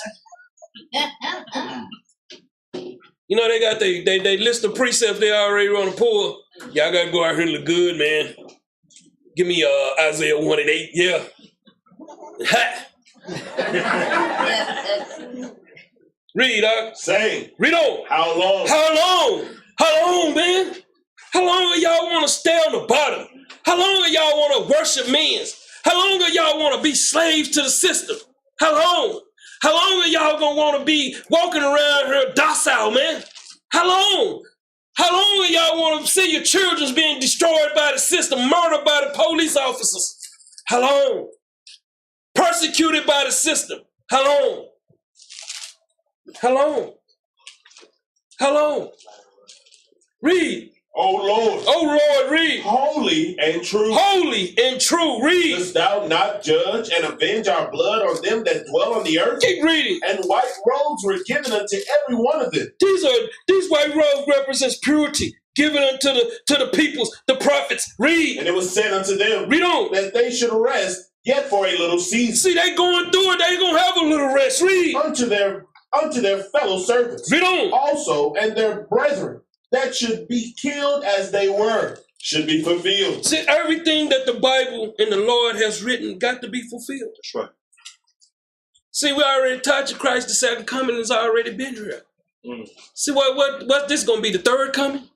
You know, they got they list of precepts they already want to pull. Y'all gotta go out here and look good, man. Give me Isaiah 1 and 8, yeah. Ha. Read, saying, read on. How long? How long? How long, man? How long do y'all want to stay on the bottom? How long do y'all want to worship men? How long do y'all want to be slaves to the system? How long? How long are y'all gonna want to be walking around here docile, man? How long? How long are y'all want to see your children being destroyed by the system, murdered by the police officers? How long? Persecuted by the system. How long? How long? How long? Read. O Lord, Oh Lord, read. holy and true. Holy and true. Read. Dost thou not judge and avenge our blood on them that dwell on the earth? Keep reading. And white robes were given unto every one of them. These white robes represents purity, given unto the peoples, the prophets. Read. And it was said unto them Read on. that they should rest yet for a little season See, they going through it. They gonna have a little rest. Read. unto their fellow servants Read on. also, and their brethren that should be killed as they were should be fulfilled. See, everything that the Bible and the Lord has written got to be fulfilled. That's right. See, we already taught you Christ, the second coming has already been here. Mm. See, what this gonna be, the third coming?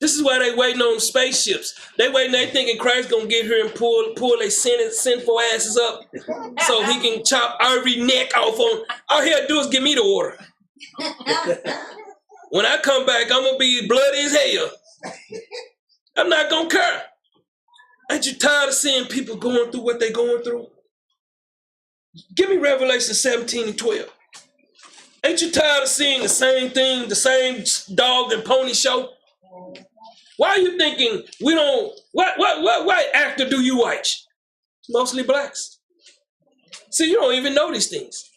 This is why they waiting on spaceships. They waiting, they thinking Christ gonna get here and pull their sinful asses up so he can chop every neck off on. All he had to do is give me the order. When I come back, I'm gonna be bloody as hell. I'm not gonna care. Ain't you tired of seeing people going through what they're going through? Give me Revelation 17 and 12. Ain't you tired of seeing the same thing, the same dog and pony show? Why are you thinking we don't, what actor do you watch? Mostly blacks. See, you don't even know these things.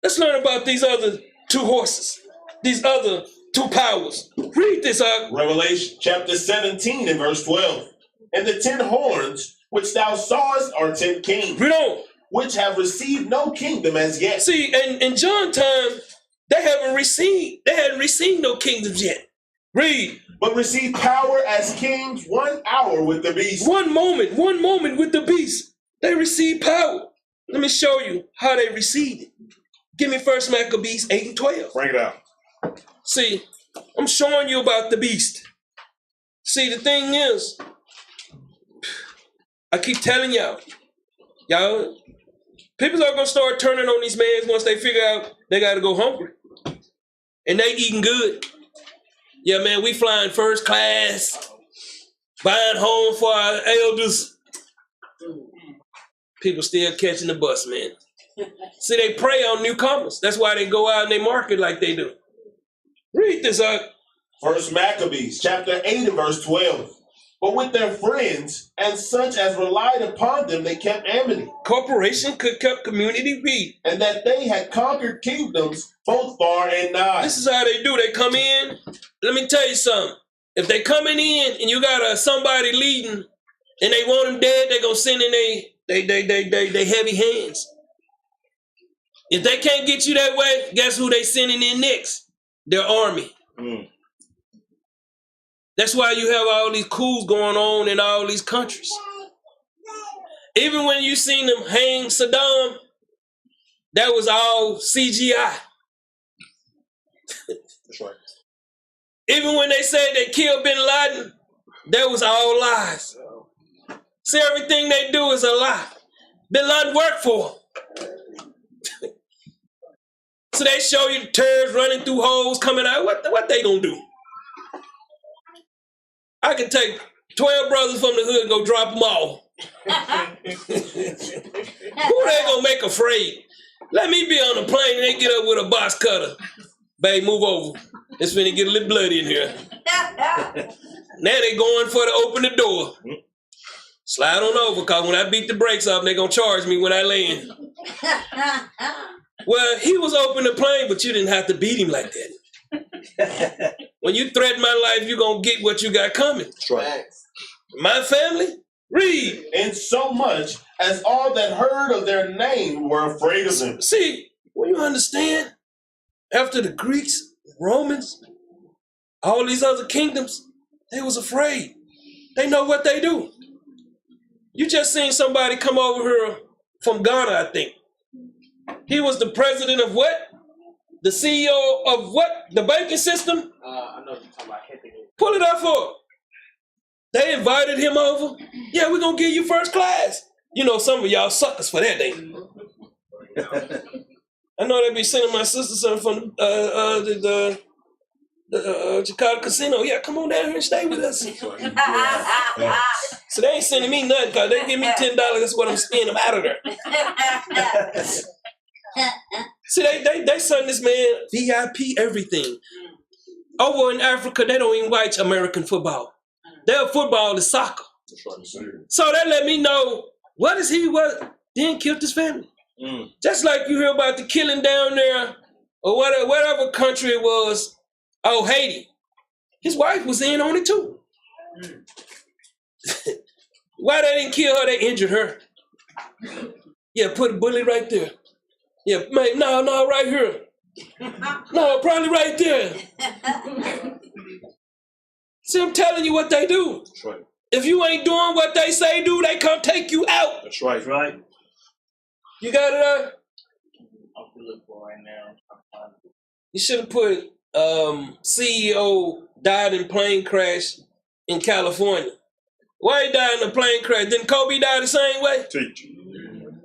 Let's learn about these other two horses, these other two powers. Read this out. Revelation chapter 17 and verse 12. And the 10 horns which thou sawest are 10 kings, Read on. which have received no kingdom as yet. See, in John time, they hadn't received no kingdoms yet. Read. But receive power as kings 1 hour with the beast. One moment with the beast. They received power. Let me show you how they received it. Give me 1 Maccabees 8 and 12. Bring it out. See, I'm showing you about the beast. See, the thing is, I keep telling y'all, people are gonna start turning on these men once they figure out they gotta go hungry. And they eating good. Yeah, man, we flying first class, buying home for our elders. People still catching the bus, man. See, they prey on newcomers. That's why they go out and they market like they do. Read this out. 1 Maccabees chapter 8 and verse 12. But with their friends and such as relied upon them, they kept amity. Corporation could keep community. Read. And that they had conquered kingdoms both far and nigh. This is how they do. They come in. Let me tell you something. If they coming in and you got somebody leading and they want them dead, they gonna send in they heavy hands. If they can't get you that way, guess who they sending in next? Their army. Mm. That's why you have all these coups going on in all these countries. Even when you seen them hang Saddam, that was all CGI. That's right. Even when they said they killed Bin Laden, that was all lies. See, everything they do is a lie. Bin Laden worked for them. So they show you the terrorists running through holes, coming out. What they gonna do? I can take 12 brothers from the hood and go drop them all. Who they gonna make afraid? Let me be on the plane and they get up with a box cutter. Babe, move over. It's finna get a little bloody in here. Now they going for to open the door. Slide on over, because when I beat the brakes up, they gonna charge me when I land. Well, he was opening the plane, but you didn't have to beat him like that. When you threaten my life, you're gonna get what you got coming. That's right. My family, read. And so much as all that heard of their name were afraid of them. See, when you understand, after the Greeks, Romans, all these other kingdoms, they was afraid. They know what they do. You just seen somebody come over here from Ghana, I think. He was the president of what? The CEO of what? The banking system? I know you're talking about Hector. Pull it up for him. They invited him over. Yeah, we're going to give you first class. You know, some of y'all suckers for that, ain't you? I know they be sending my sister something from the Chicago casino. Yeah, come on down here and stay with us. So they ain't sending me nothing because they give me $10. That's what I'm spending. I'm out of there. See, they send this man VIP everything. Over in Africa, they don't even watch American football. Their football is soccer. So that let me know what is he then killed his family. Just like you hear about the killing down there or whatever country it was. Oh, Haiti. His wife was in on it too. Why they didn't kill her? They injured her. Yeah, put a bullet right there. Yeah, man, no, right here. No, probably right there. See, I'm telling you what they do. That's right. If you ain't doing what they say do, they come take you out. That's right. That's right. You got it up? I'm looking for right now. You should have put CEO died in plane crash in California. Why he died in a plane crash? Didn't Kobe die the same way? Teach.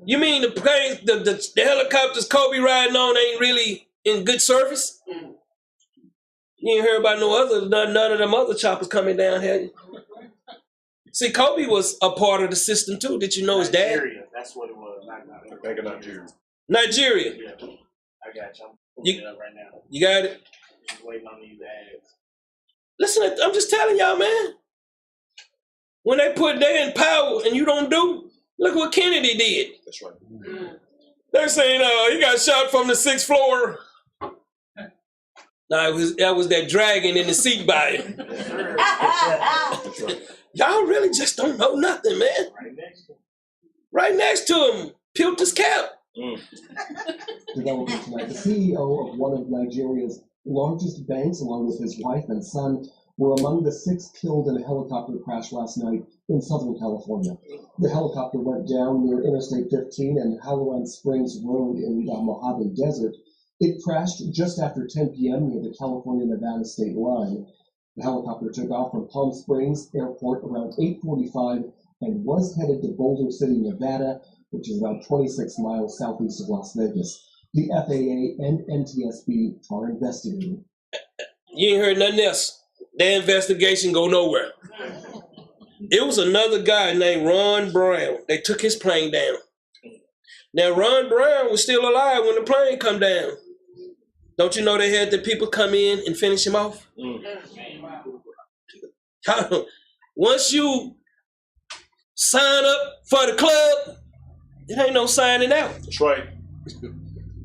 You mean the planes, the helicopters Kobe riding on ain't really in good service? You ain't heard about none of them other choppers coming down here. See, Kobe was a part of the system too. Did you know his dad? Nigeria, that's what it was. Back in Nigeria. Nigeria. Yeah, I got you. I'm pulling You- it up right now. You got it? Just waiting on these ads. Listen, I'm just telling y'all, man. When they they in power and you don't do, look what Kennedy did. That's right. They're saying, he got shot from the 6th floor. No, that was that dragon in the seat by him. That's right. Y'all really just don't know nothing, man. Right next to Right next to him, peeled his cap. Developing tonight, the CEO of one of Nigeria's largest banks, along with his wife and son, were among the 6 killed in a helicopter crash last night in Southern California. The helicopter went down near Interstate 15 and Howland Springs Road in the Mojave Desert. It crashed just after 10 p.m. near the California-Nevada state line. The helicopter took off from Palm Springs Airport around 8:45 and was headed to Boulder City, Nevada, which is about 26 miles southeast of Las Vegas. The FAA and NTSB are investigating. You ain't heard nothing else. Their investigation go nowhere. It was another guy named Ron Brown. They took his plane down. Now, Ron Brown was still alive when the plane come down. Don't you know they had the people come in and finish him off? Once you sign up for the club, it ain't no signing out. That's right.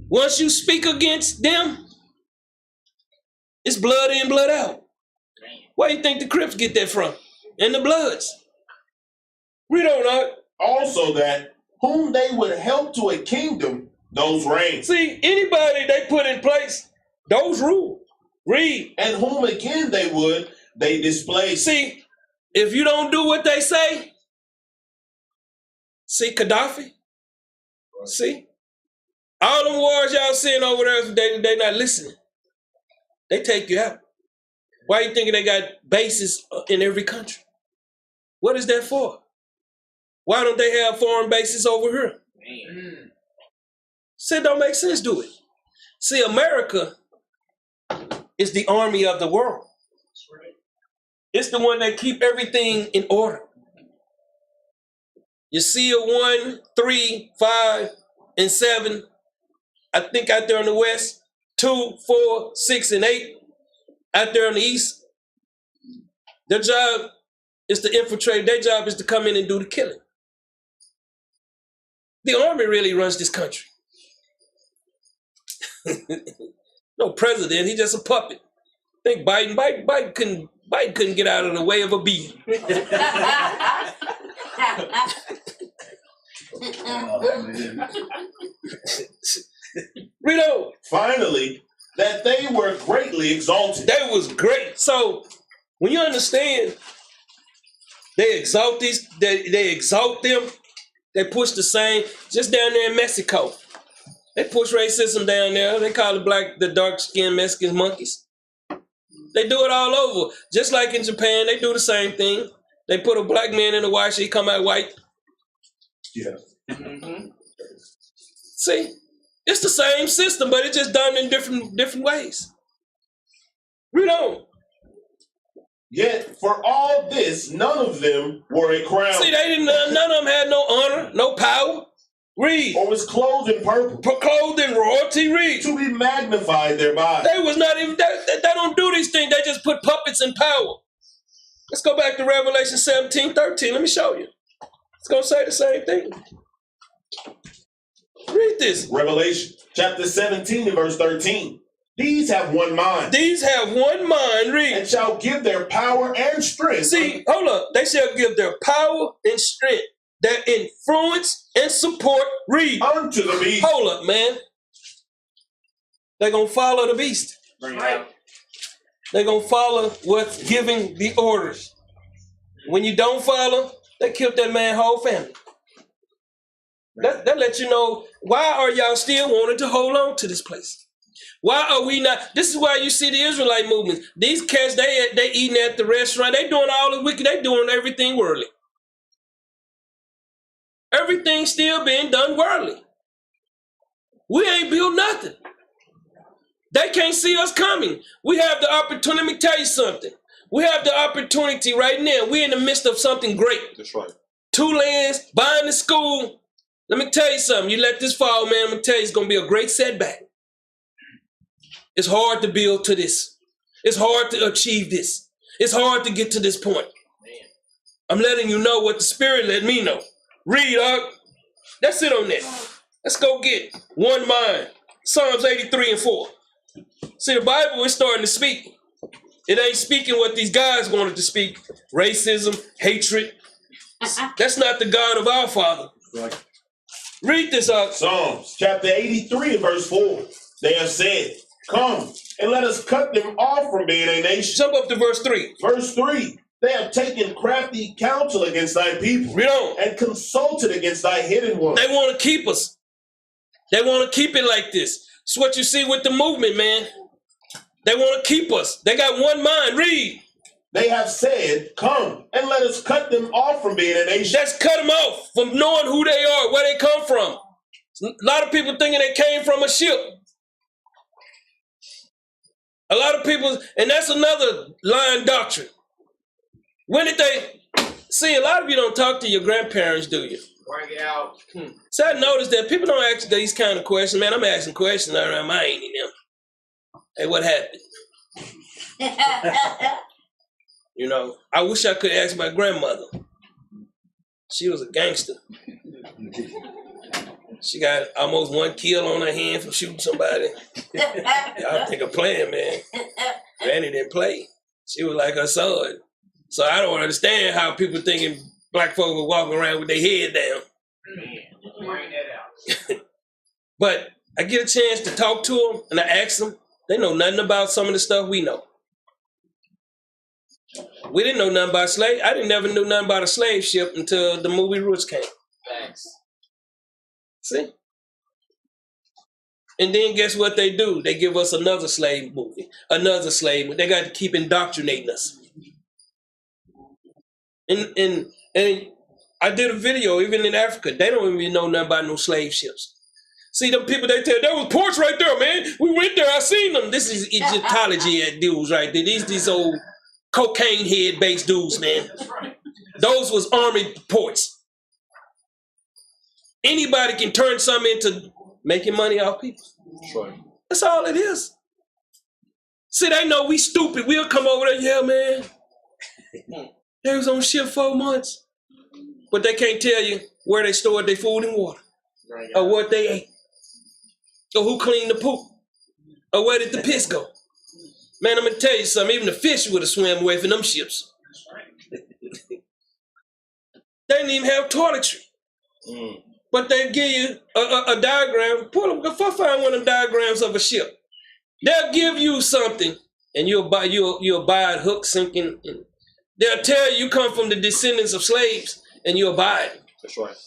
Once you speak against them, it's blood in, blood out. Where do you think the Crips get that from? And the Bloods. Read on out. Also that whom they would help to a kingdom, those reign. See, anybody they put in place, those rule. Read. And whom again they display. See, if you don't do what they say, see Gaddafi? See? All them wars y'all seeing over there, they not listening. They take you out. Why you thinking they got bases in every country? What is that for? Why don't they have foreign bases over here? See, it don't make sense, do it? See, America is the army of the world. It's the one that keep everything in order. You see a 1, 3, 5, and 7, I think out there in the west, 2, 4, 6, and 8, out there in the east. Their job is to infiltrate. Their job is to come in and do the killing. The army really runs this country. No president, he's just a puppet. I think Biden couldn't get out of the way of a bee. Read on. Finally, that they were greatly exalted. That was great. So when you understand, they exalt they exalt them. They push the same. Just down there in Mexico, they push racism down there. They call the dark-skinned Mexicans monkeys. They do it all over. Just like in Japan, they do the same thing. They put a black man in a white, he come out white. Yeah. See, it's the same system, but it's just done in different ways. Read on. Yet for all this, none of them wore a crown. See, they didn't. None of them had no honor, no power. Read. Or was clothed in purple. Clothed in royalty. Read. To be magnified thereby. They was not even. They don't do these things. They just put puppets in power. Let's go back to Revelation 17:13. Let me show you. It's gonna say the same thing. Read this. Revelation chapter 17 and verse 13. These have one mind. These have one mind. Read. And shall give their power and strength. See, hold up. They shall give their power and strength, their influence and support. Read. Unto the beast. Hold up, man. They're going to follow the beast. Bring it out. They're going to follow what's giving the orders. When you don't follow, they killed that man's whole family. That lets you know, why are y'all still wanting to hold on to this place? Why are we not? This is why you see the Israelite movement. These cats, they eating at the restaurant. They doing all the wicked. They doing everything worldly. Everything's still being done worldly. We ain't built nothing. They can't see us coming. We have the opportunity. Let me tell you something. We have the opportunity right now. We're in the midst of something great. That's right. 2 lands, buying the school. Let me tell you something. You let this fall, man. I'm going to tell you, it's going to be a great setback. It's hard to build to this. It's hard to achieve this. It's hard to get to this point. I'm letting you know what the Spirit let me know. Read, that's it on that. Let's go get one mind. Psalms 83 and 4. See, the Bible is starting to speak. It ain't speaking what these guys wanted to speak. Racism, hatred. That's not the God of our Father. Right. Read this out. Psalms chapter 83 and verse 4. They have said, come and let us cut them off from being a nation. Jump up to verse 3. Verse 3. They have taken crafty counsel against thy people. Read on. And consulted against thy hidden ones. They want to keep us. They want to keep it like this. It's what you see with the movement, man. They want to keep us. They got one mind. Read. They have said, come and let us cut them off from being a nation. Let's cut them off from knowing who they are, where they come from. A lot of people thinking they came from a ship. A lot of people, and that's another lying doctrine. When did they, see, a lot of you don't talk to your grandparents, do you? Bring it out. So I noticed that people don't ask these kind of questions. Man, I'm asking questions around my ain't in them. Hey, what happened? You know, I wish I could ask my grandmother. She was a gangster. She got almost 1 kill on her hand from shooting somebody. Y'all think of playing, man. Granny didn't play. She was like her son. So I don't understand how people thinking black folk were walking around with their head down. Bring that out. But I get a chance to talk to them and I ask them. They know nothing about some of the stuff we know. We didn't know nothing about slave. I didn't never knew nothing about a slave ship until the movie Roots came. Thanks. See? And then guess what they do? They give us another slave movie, another slave movie. They got to keep indoctrinating us. And I did a video, even in Africa, they don't even know nothing about no slave ships. See, them people, they tell, there was ports right there, man. We went there, I seen them. This is Egyptology at dudes right there. These old cocaine head-based dudes, man. Those was army ports. Anybody can turn something into making money off people. Right. That's all it is. See, they know we stupid. We'll come over there, yeah, man. They was on ship 4 months. But they can't tell you where they stored their food and water. Or what they ate. Or who cleaned the poop. Or where did the piss go. Man, I'm going to tell you something. Even the fish would have swam away from them ships. They didn't even have toiletry. But they give you a diagram. Find one of them diagrams of a ship. They'll give you something, and you'll buy it hook, sinking. They'll tell you come from the descendants of slaves, and you'll buy it. That's right.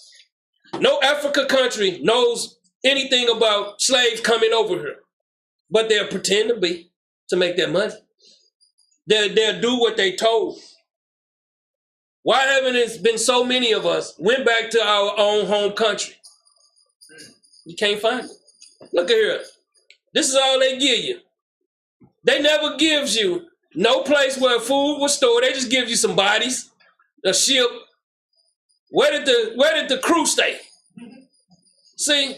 No Africa country knows anything about slaves coming over here, but they'll pretend to make their money. They'll do what they told. Why haven't it been so many of us went back to our own home country? You can't find it. Look at here. This is all they give you. They never gives you no place where food was stored. They just give you some bodies, a ship. Where did the crew stay? See,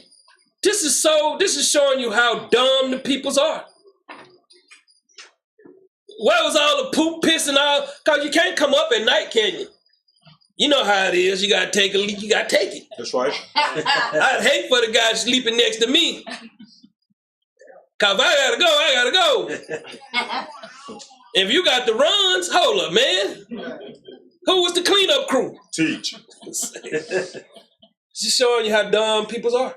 this is showing you how dumb the peoples are. Where was all the poop, piss, and all? Because you can't come up at night, can you? You know how it is. You got to take a leak. You got to take it. That's right. I'd hate for the guy sleeping next to me. Because if I got to go. If you got the runs, hold up, man. Who was the cleanup crew? Teach. Just showing you how dumb people are.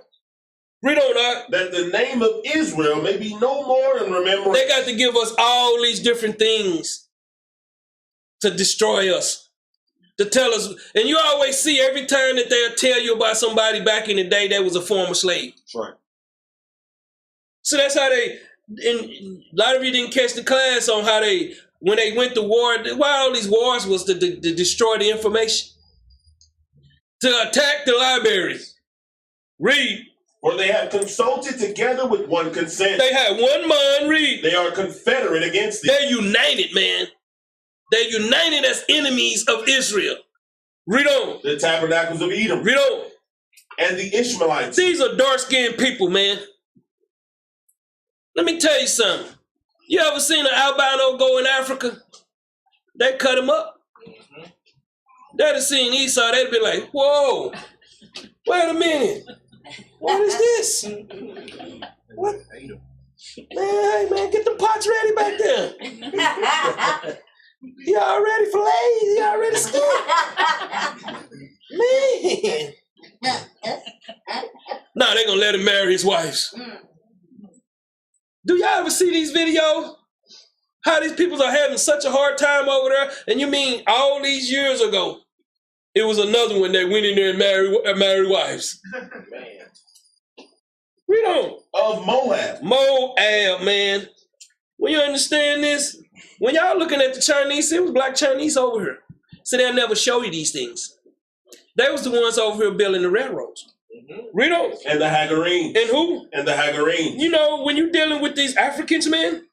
Read on, Doc. That the name of Israel may be no more in remembrance. They got to give us all these different things to destroy us, to tell us. And you always see every time that they'll tell you about somebody back in the day that was a former slave. That's right. So that's how they, and a lot of you didn't catch the class on how they, when they went to war, why all these wars was to destroy the information, to attack the libraries. Read. For they have consulted together with one consent. They had one mind. Read. They are confederate against thee. They're united, man. They're united as enemies of Israel. Read on. The tabernacles of Edom. Read on. And the Ishmaelites. These are dark-skinned people, man. Let me tell you something. You ever seen an albino go in Africa? They cut him up. They'd have seen Esau, they'd be like, whoa, wait a minute. What is this? What? Man, hey, man, get the pots ready back there. He already filleted. He already skewed. Man. Nah, they gonna let him marry his wives. Do y'all ever see these videos? How these people are having such a hard time over there? And you mean all these years ago, it was another one that went in there and married wives. Man. Read on. Of Moab. Moab, man. When you understand this, when y'all looking at the Chinese, it was black Chinese over here. So they'll never show you these things. They was the ones over here building the railroads. Read on. And the Hagarenes. And who? And the Hagarenes. You know, when you're dealing with these Africans, man,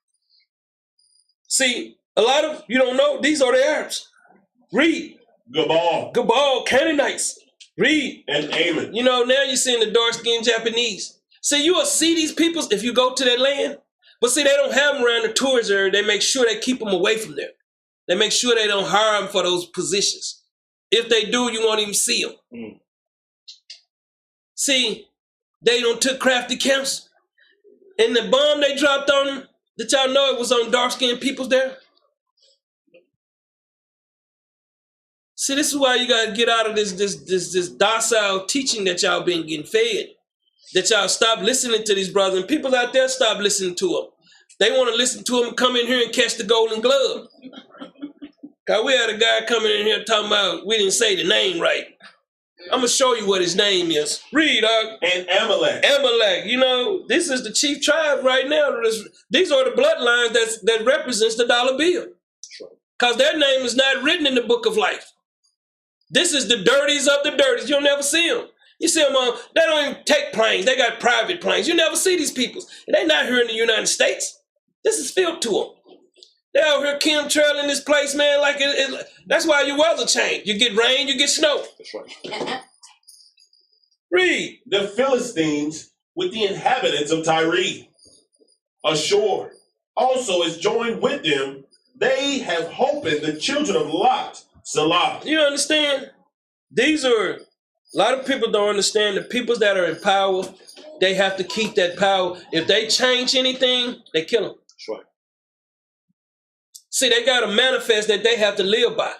see, a lot of, you don't know, these are the Arabs. Read. Gabal, Canaanites. Read. And Ammon. You know, now you're seeing the dark-skinned Japanese. See, you will see these people if you go to that land. But see, they don't have them around the tourist area. They make sure they keep them away from there. They make sure they don't hire them for those positions. If they do, you won't even see them. See, they don't took crafty camps. And the bomb they dropped on them, did y'all know it was on dark-skinned peoples there? See, this is why you got to get out of this docile teaching that y'all been getting fed. That y'all stop listening to these brothers. And people out there stop listening to them. They want to listen to them and come in here and catch the golden glove. Because we had a guy coming in here talking about we didn't say the name right. I'm going to show you what his name is. Read, dog. And Amalek. Amalek. You know, this is the chief tribe right now. These are the bloodlines that represents the dollar bill. Because their name is not written in the book of life. This is the dirties of the dirties. You'll never see them. You see them on, they don't even take planes. They got private planes. You never see these people. And they're not here in the United States. This is filth to them. They're out here chemtrailing this place, man. Like that's why your weather change. You get rain, you get snow. That's right. Read. The Philistines with the inhabitants of Tyre. Ashore also is joined with them. They have holpen the children of Lot. Salah. You understand? These are, a lot of people don't understand the peoples that are in power, they have to keep that power. If they change anything, they kill them. That's right. See, they got a manifest that they have to live by.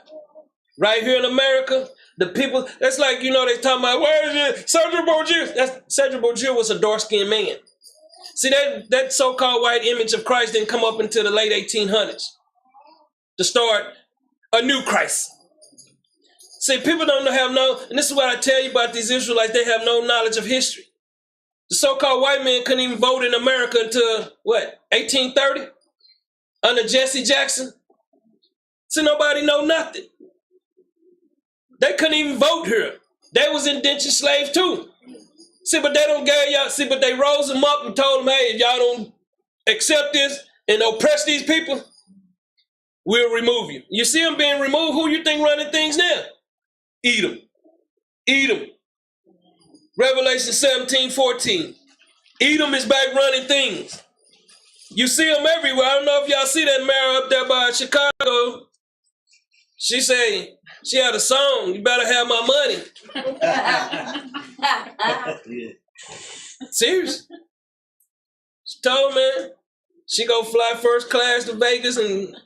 Right here in America, the people, that's like, you know, they talking about, where is it? Cedric Beaujeu. Cedric Beaujeu was a dark-skinned man. See, that so-called white image of Christ didn't come up until the late 1800s to start a new Christ. See, people don't have and this is what I tell you about these Israelites, they have no knowledge of history. The so-called white man couldn't even vote in America until, 1830? Under Jesse Jackson? See, nobody know nothing. They couldn't even vote here. They was indentured slaves too. See, but they don't get y'all. See, but they rose them up and told them, hey, if y'all don't accept this and oppress these people, we'll remove you. You see them being removed. Who you think running things now? Edom. Edom. Revelation 17:14. Edom is back running things. You see them everywhere. I don't know if y'all see that mayor up there by Chicago. She say, she had a song, you better have my money. Serious. She told, man, she go fly first class to Vegas and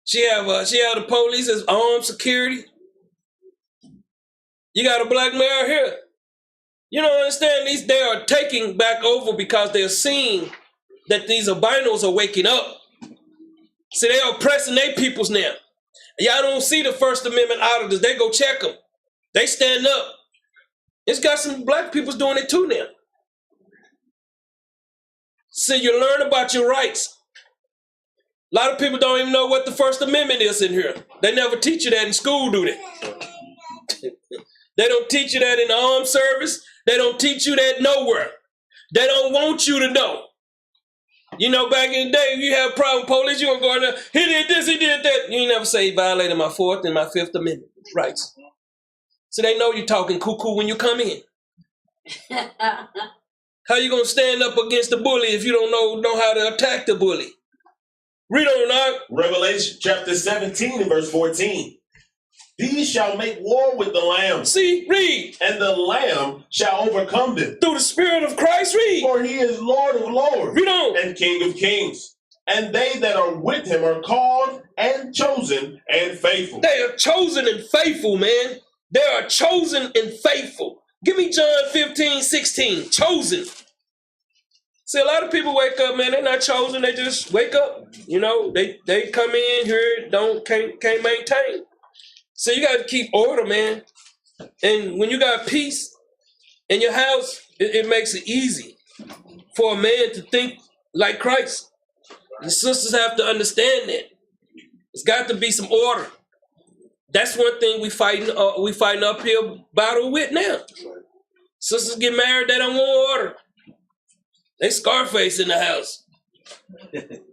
she have the police as armed security. You got a black mayor here. You don't understand, they are taking back over because they're seeing that these albinos are waking up. See, they are oppressing their peoples now. Y'all don't see the First Amendment auditors. They go check them. They stand up. It's got some black people doing it too now. See, you learn about your rights. A lot of people don't even know what the First Amendment is in here. They never teach you that in school, do they? They don't teach you that in the armed service. They don't teach you that nowhere. They don't want you to know. You know, back in the day, if you have a problem with police, you're going to go in there, he did this, he did that. You never say he violated my Fourth and my Fifth Amendment rights. So they know you're talking cuckoo when you come in. How you going to stand up against the bully if you don't know how to attack the bully? Read on out. Revelation chapter 17 and verse 14. These shall make war with the Lamb. See, read. And the Lamb shall overcome them. Through the Spirit of Christ, read. For he is Lord of lords. Read on. And King of kings. And they that are with him are called and chosen and faithful. They are chosen and faithful, man. They are chosen and faithful. Give me John 15:16. Chosen. See, a lot of people wake up, man. They're not chosen. They just wake up. You know, they come in here, can't maintain. So you got to keep order, man. And when you got peace in your house, it makes it easy for a man to think like Christ. The sisters have to understand that. It's got to be some order. That's one thing we fighting uphill battle with now. Sisters get married, they don't want order. They Scarface in the house.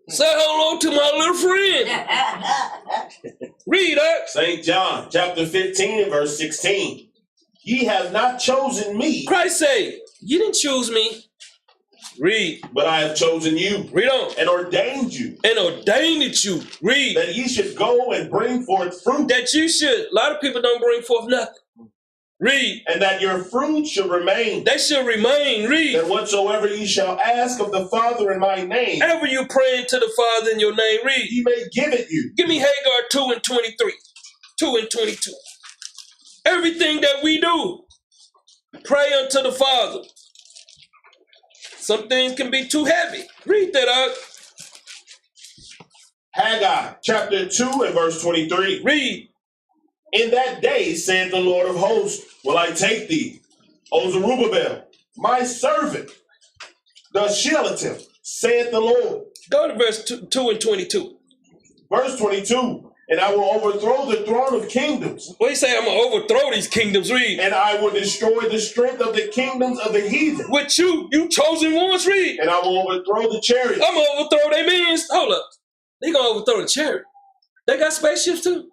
Say hello to my little friend. Read up. St. John chapter 15 and verse 16. Ye have not chosen me. Christ say, you didn't choose me. Read. But I have chosen you. Read on. And ordained you. And ordained you. Read. That ye should go and bring forth fruit. That you should. A lot of people don't bring forth nothing. Read. And that your fruit should remain. They should remain. Read. That whatsoever ye shall ask of the Father in my name. Whenever you praying to the Father in your name, read. He may give it you. Give me Hagar 2:23. 2:22. Everything that we do, pray unto the Father. Some things can be too heavy. Read that out. Haggai chapter 2 and verse 23. Read. In that day, saith the Lord of hosts, will I take thee, O Zerubbabel, my servant, the Shealtiel, saith the Lord. Go to verse 2:22. Verse 22. And I will overthrow the throne of kingdoms. What do you say? I'm going to overthrow these kingdoms. Read. And I will destroy the strength of the kingdoms of the heathen. With you chosen ones. Read. And I will overthrow the chariots. I'm going to overthrow their means. Hold up. They going to overthrow the chariot. They got spaceships too.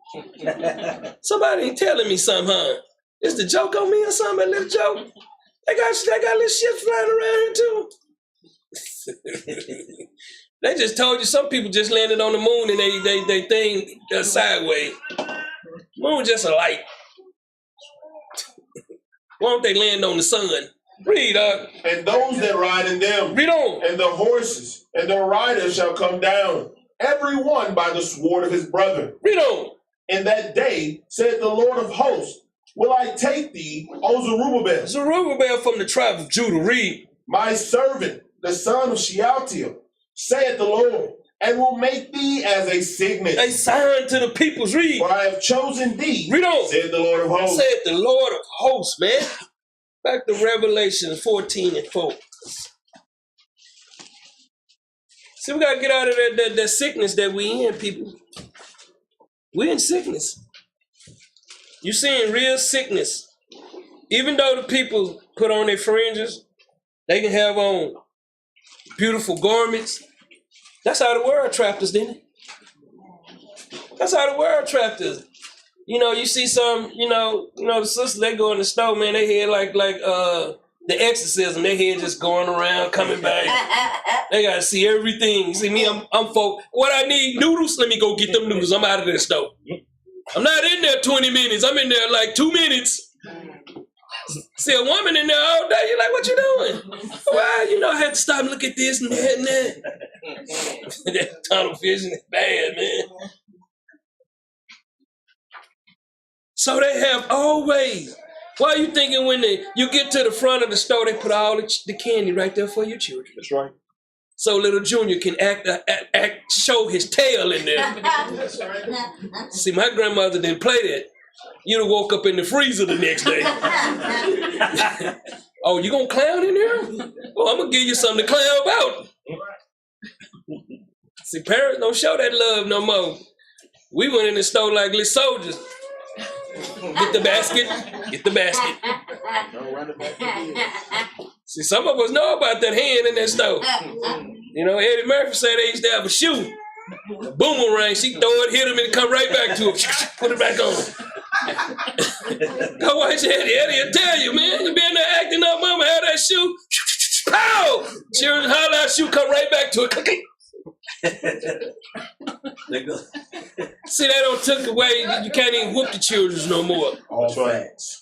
Somebody ain't telling me something, huh? Is the joke on me or something? A little joke? They got little ships flying around here too. They just told you some people just landed on the moon and they thing sideways. Moon just a light. Why don't they land on the sun? Read up. And those that ride in them. Read on. And the horses and their riders shall come down, every one by the sword of his brother. Read on. In that day, said the Lord of hosts, will I take thee, O Zerubbabel. Zerubbabel from the tribe of Judah. Read. My servant, the son of Shealtiel, saith the Lord, and will make thee as a signet. A sign to the peoples. Read. For I have chosen thee, Read on. said the Lord of hosts. Said the Lord of hosts, man. Back to Revelation 14:4. See, we got to get out of that sickness that we in, people. We in sickness. You seeing real sickness. Even though the people put on their fringes, they can have on beautiful garments. That's how the world trapped us, didn't it? That's how the world trapped us. You know, you see some, the sisters, they go in the store, man, they head like the exorcism, they head just going around, coming back. They gotta see everything. See me, I'm folk. What I need, noodles? Let me go get them noodles. I'm out of this store. I'm not in there 20 minutes. I'm in there like 2 minutes. See a woman in there all day, you're like, what you doing? Well, I had to stop and look at this and that and that. That tunnel vision is bad, man. So they have always. Why are you thinking when you get to the front of the store, they put all the candy right there for your children? That's right. So little Junior can show his tail in there. See, my grandmother didn't play that. You'd have woke up in the freezer the next day. Oh, you gonna clown in there? Oh, I'm gonna give you something to clown about. See, parents don't show that love no more. We went in the store like little soldiers. Get the basket. Get the basket. See, some of us know about that hand in that stove. Eddie Murphy said they used to have a shoe. A boomerang, she throw it, hit him, and it come right back to him. Put it back on. Go watch Eddie. Eddie will tell you, man. You been there acting up, mama, had that shoe. Pow! Children holler out, shoe come right back to it. See, that don't took away, you can't even whoop the children no more. All facts.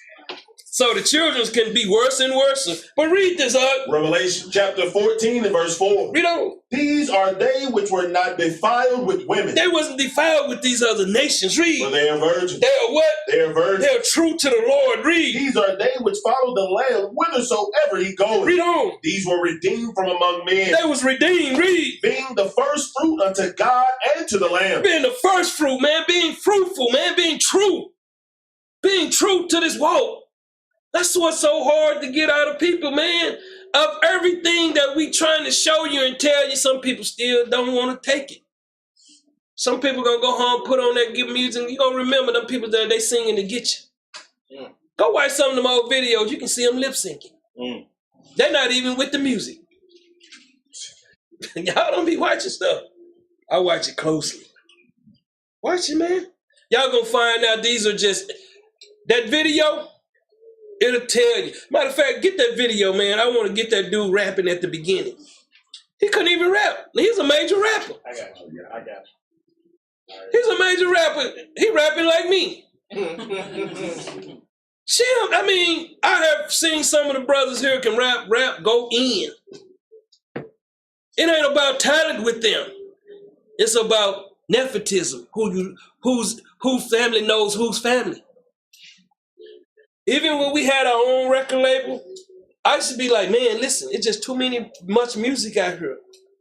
So the children can be worse and worse. But read this up. Revelation chapter 14 and verse 4. Read on. These are they which were not defiled with women. They wasn't defiled with these other nations. Read. For they are virgins. They are what? They are virgins. They are true to the Lord. Read. These are they which follow the Lamb whithersoever he goeth. Read on. These were redeemed from among men. They was redeemed. Read. Being the first fruit unto God and to the Lamb. Being the first fruit, man. Being fruitful, man. Being true. Being true to this walk. That's what's so hard to get out of people, man. Of everything that we trying to show you and tell you, some people still don't want to take it. Some people gonna go home, put on that good music, and you gonna remember them people that they singing to get you. Go watch some of them old videos, you can see them lip syncing. They're not even with the music. Y'all don't be watching stuff. I watch it closely. Watch it, man. Y'all gonna find out these are just, that video, it'll tell you. Matter of fact, get that video, man. I want to get that dude rapping at the beginning. He couldn't even rap. He's a major rapper. I got you. Yeah, I got you. He's a major rapper. He rapping like me. Shit, I mean, I have seen some of the brothers here can rap, go in. It ain't about talent with them. It's about nepotism. Who family knows whose family. Even when we had our own record label, I used to be like, man, listen, it's just much music out here.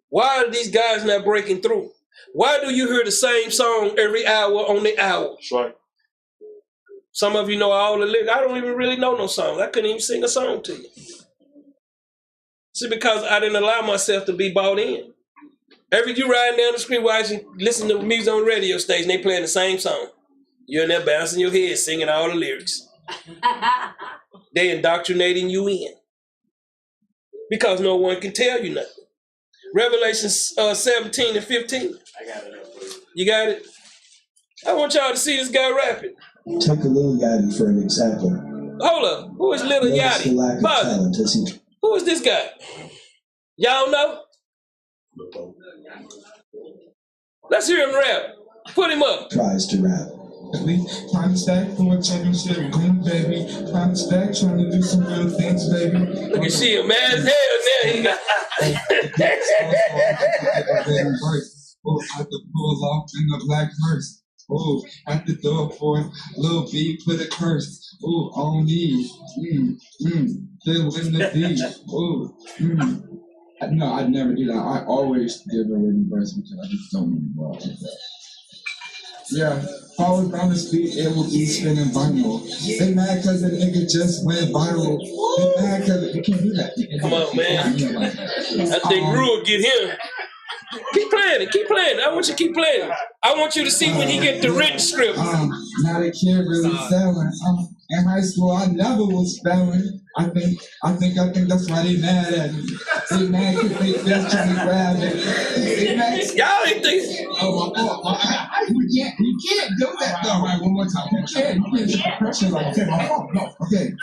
Why are these guys not breaking through? Why do you hear the same song every hour on the hour? That's right. Some of you know all the lyrics. I don't even really know no songs. I couldn't even sing a song to you. See, because I didn't allow myself to be bought in. You riding down the street watching, listening to music on the radio station, they playing the same song. You're in there bouncing your head, singing all the lyrics. They indoctrinating you in. Because no one can tell you nothing. Revelation 17 and 15. I got it up for you. You got it? I want y'all to see this guy rapping. Take a Lil Yachty for an example. Hold up. Who is Lil Notice the lack Yachty? of Father, talent as he who is this guy? Y'all know? Let's hear him rap. Put him up. tries to rap. Trying to stack for a championship win, baby. Trying to stack, trying to do some real things, baby. Look at she, mad as hell now. He got Oh, I could pull off in the black verse. Oh, at the door for a little B, put a curse. Oh, on me. Still in the D. Oh, No, I'd never do that. I always give a written verse because I just don't really well with that. Yeah, if I was down the street, it would be spinning vinyl. They mad because the nigga just went viral. They mad because you can't do that. Come on, man. I think Rue will get him. Keep playing. playing it. Keep playing it. I want you to keep playing it. I want you to see when he get the written script. Now the kid really selling. In high school, I never was spelling. I think that's why they mad at me. They mad because they just trying to grab it. They mad. Y'all ain't think. Oh, you can't do that though. All right, one more time. You can't pressure like that. No. Okay.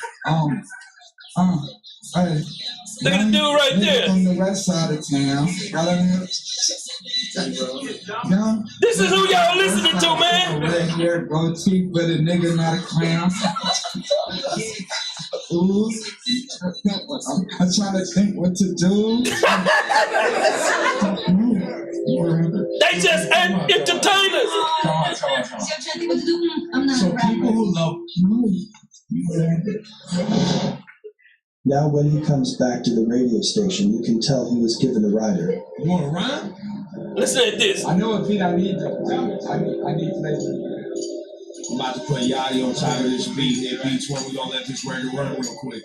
Hey. Look at the dude right there. On the west side of town. This is who y'all listening to, man. Red hair, goatee, but a nigga not a clown. Ooh. I'm trying to think what to do. They just entertainers. I'm not So people who love Now, when he comes back to the radio station, you can tell he was given a rider. You want to rhyme? Listen at this. I know a beat I need to play. I'm about to put Yachty on top of this beat. It beats when we gonna let this record run real quick.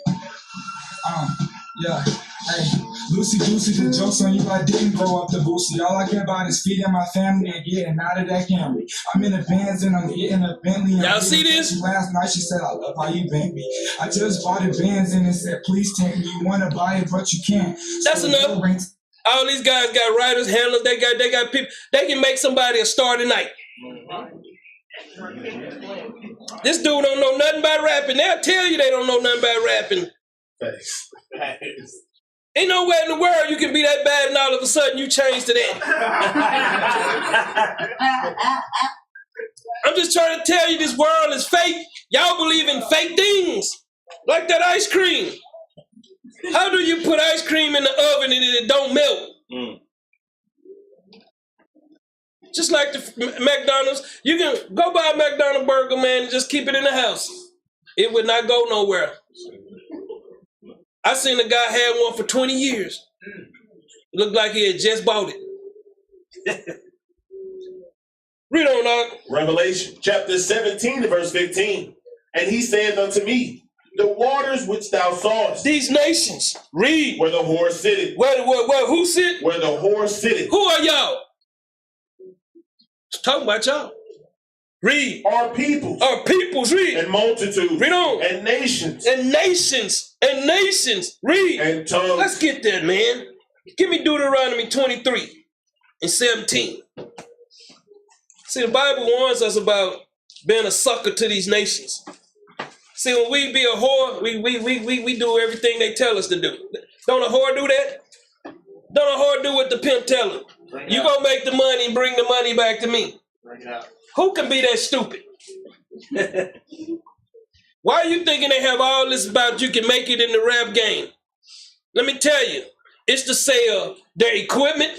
Yeah. Hey, Lucy Goosey, the joke's on you. I didn't grow up the Boosie. All I care about is feeding my family and getting out of that Camry. I'm in the Benz and I'm getting a Bentley. Y'all see this? Last night she said, I love how you bent me. I just bought a Benz and it said, please take me. You want to buy it, but you can't. That's enough. All these guys got writers, handlers. They got people. They can make somebody a star tonight. This dude don't know nothing about rapping. They'll tell you they don't know nothing about rapping. Thanks. Ain't nowhere in the world you can be that bad and all of a sudden you change to that. I'm just trying to tell you this world is fake. Y'all believe in fake things. Like that ice cream. How do you put ice cream in the oven and it don't melt? Just like the McDonald's, you can go buy a McDonald's burger, man, and just keep it in the house. It would not go nowhere. I seen a guy had one for 20 years. Looked like he had just bought it. Read on, dog. Revelation chapter 17 to verse 15. And he said unto me, the waters which thou sawest. These nations, read. Where the whore sitteth. Where, who sit? Where the whore sitteth. Who are y'all? Talking about y'all. Read. Our peoples. Our peoples, read. And multitudes. Read on. And nations. And nations. And nations. Read. And tongues. Let's get that, man. Give me Deuteronomy 23 and 17. See, the Bible warns us about being a sucker to these nations. See, when we be a whore, we do everything they tell us to do. Don't a whore do that? Don't a whore do what the pimp tell him? You gonna make the money and bring the money back to me. Who can be that stupid? Why are you thinking they have all this about you can make it in the rap game? Let me tell you, it's to sell their equipment,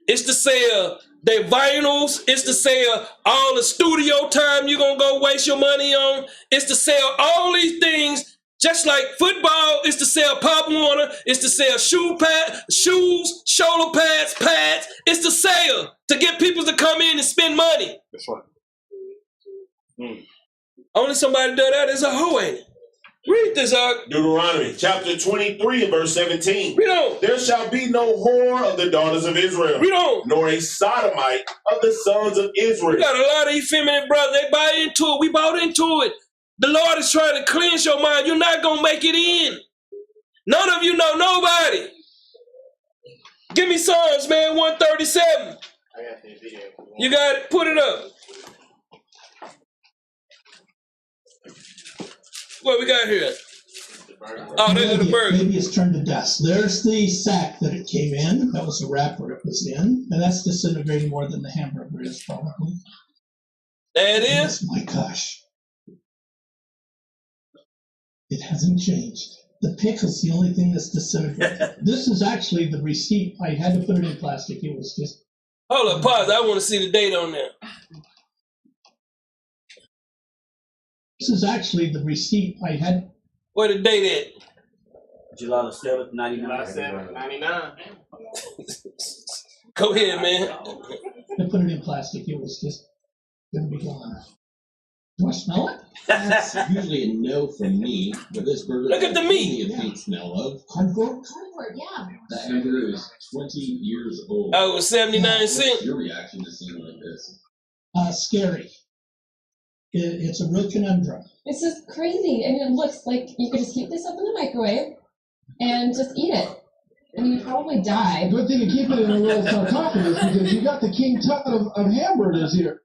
it's to sell their vinyls, it's to sell all the studio time you're gonna go waste your money on, it's to sell all these things. Just like football is to sell pop water, it's to sell shoes, shoulder pads, it's to sell to get people to come in and spend money. That's right. Only somebody does that is a hoe, ain't it? Read this, Deuteronomy chapter 23 and verse 17. Read on. There shall be no whore of the daughters of Israel. Read on. Nor a sodomite of the sons of Israel. We got a lot of effeminate brothers. They buy into it. We bought into it. The Lord is trying to cleanse your mind. You're not going to make it in. None of you know nobody. Give me Psalms, man, 137. You got it? Put it up. What we got here? Oh, there's the burger. Maybe it's turned to dust. There's the sack that it came in. That was the wrapper it was in. And that's disintegrating more than the hamburger is, probably. There it is. My gosh. It hasn't changed. The pickle's the only thing that's disintegrated. This is actually the receipt. I had to put it in plastic. It was just... Hold up, pause. I want to see the date on there. This is actually the receipt I had. Where the date at? July 7th, 99. July 7th, 99. Go ahead, man. I put it in plastic. It was just going to be gone. Do I smell it? That's usually a no from me, but this burger Look at the meat. has a faint smell of. Cardboard? Cardboard, yeah. That hamburger is 20 years old. Oh, it was 79 What's cents. your reaction to something like this? Scary. It's a real conundrum. This is crazy. I mean, it looks like you could just heat this up in the microwave and just eat it. And you'd probably die. Good thing to keep it in a little sarcophagus because you got the King Tut of hamburgers here.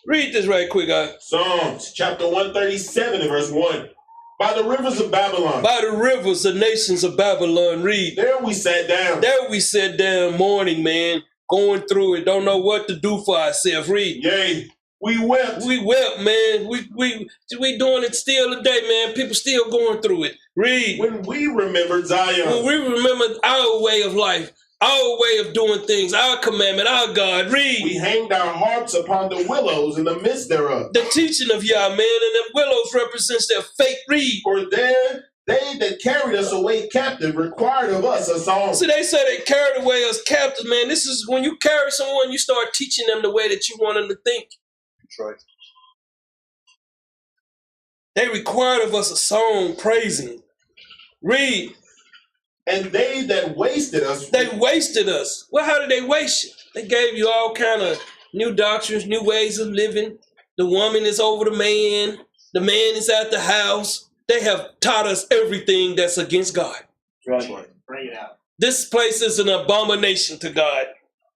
Read this right quick, guys. Psalms chapter 137 and verse 1. By the rivers of Babylon. By the rivers, the nations of Babylon, read. There we sat down. There we sat down mourning, man, going through it, don't know what to do for ourselves. Read. Yea, we wept. We wept, man. We doing it still today, man. People still going through it. Read. When we remembered Zion. When we remember our way of life, our way of doing things, our commandment, our God. Read. We hanged our harps upon the willows in the midst thereof. The teaching of Yah, man, and them willows represents their faith. Read. For there they that carried us away captive required of us a song. See, they say they carried away us captives, man. This is when you carry someone, you start teaching them the way that you want them to think. That's right. They required of us a song praising. Read. And they that wasted us. They wasted us. Well, how did they waste you? They gave you all kind of new doctrines, new ways of living. The woman is over the man. The man is at the house. They have taught us everything that's against God. That's right. Bring it out. This place is an abomination to God.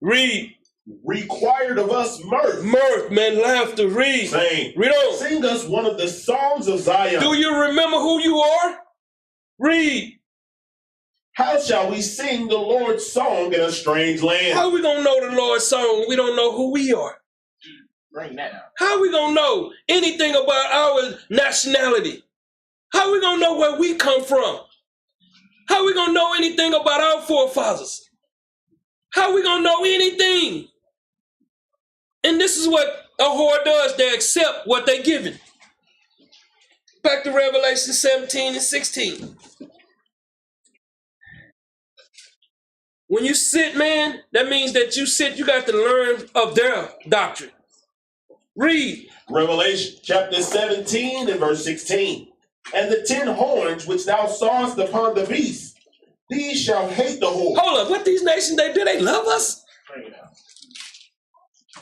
Read. Required of us mirth. Mirth, man, laughter. Read. Saying, Read on. sing us one of the songs of Zion. Do you remember who you are? Read. How shall we sing the Lord's song in a strange land? How are we going to know the Lord's song when we don't know who we are? Bring that out. How are we going to know anything about our nationality? How are we going to know where we come from? How are we going to know anything about our forefathers? How are we going to know anything? And this is what a whore does. They accept what they're given. Back to Revelation 17 and 16. When you sit, man, that means that you sit, you got to learn of their doctrine. Read. Revelation chapter 17 and verse 16. And the 10 horns which thou sawest upon the beast, these shall hate the whore. Hold up, what these nations they do? They love us? Bring it out.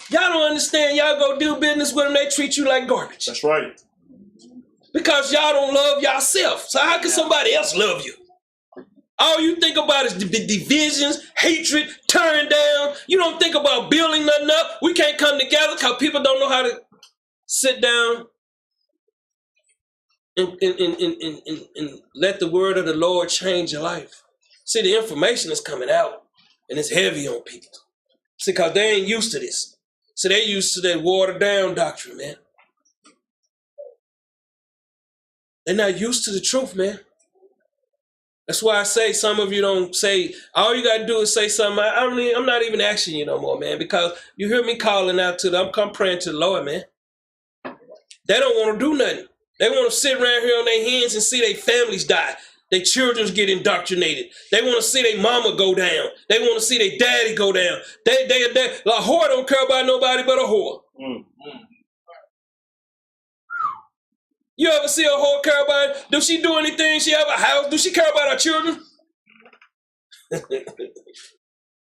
Y'all don't understand. Y'all go do business with them, they treat you like garbage. That's right. Because y'all don't love yourself. So how can somebody else love you? All you think about is the divisions, hatred, tearing down. You don't think about building nothing up. We can't come together because people don't know how to sit down and let the word of the Lord change your life. See, the information is coming out and it's heavy on people. See, because they ain't used to this. So they used to that watered down doctrine, man. They're not used to the truth, man. That's why I say some of you don't say, all you got to do is say something. I'm not even asking you no more, man, because you hear me calling out to them. I'm praying to the Lord, man. They don't want to do nothing. They want to sit around here on their hands and see their families die. Their children get indoctrinated. They want to see their mama go down. They want to see their daddy go down. A whore don't care about nobody but a whore. You ever see a whore care about it? Does she do anything? She have a house? Do she care about her children?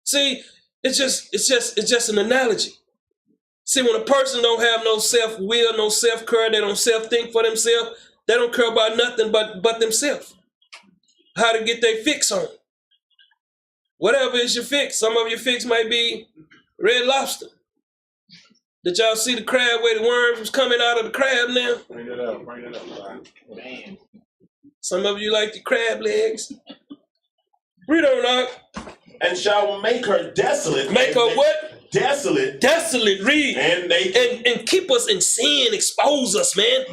See, it's just an analogy. See, when a person don't have no self-will, no self-care, they don't self-think for themselves, they don't care about nothing but themselves. How to get their fix on. Whatever is your fix. Some of your fix might be Red Lobster. Did y'all see the crab where the worms was coming out of the crab now? Bring it up, man. Man. Some of you like the crab legs. Read on out. And shall make her desolate. Make her what? Desolate. Desolate, read. And naked. And keep us in sin, expose us, man.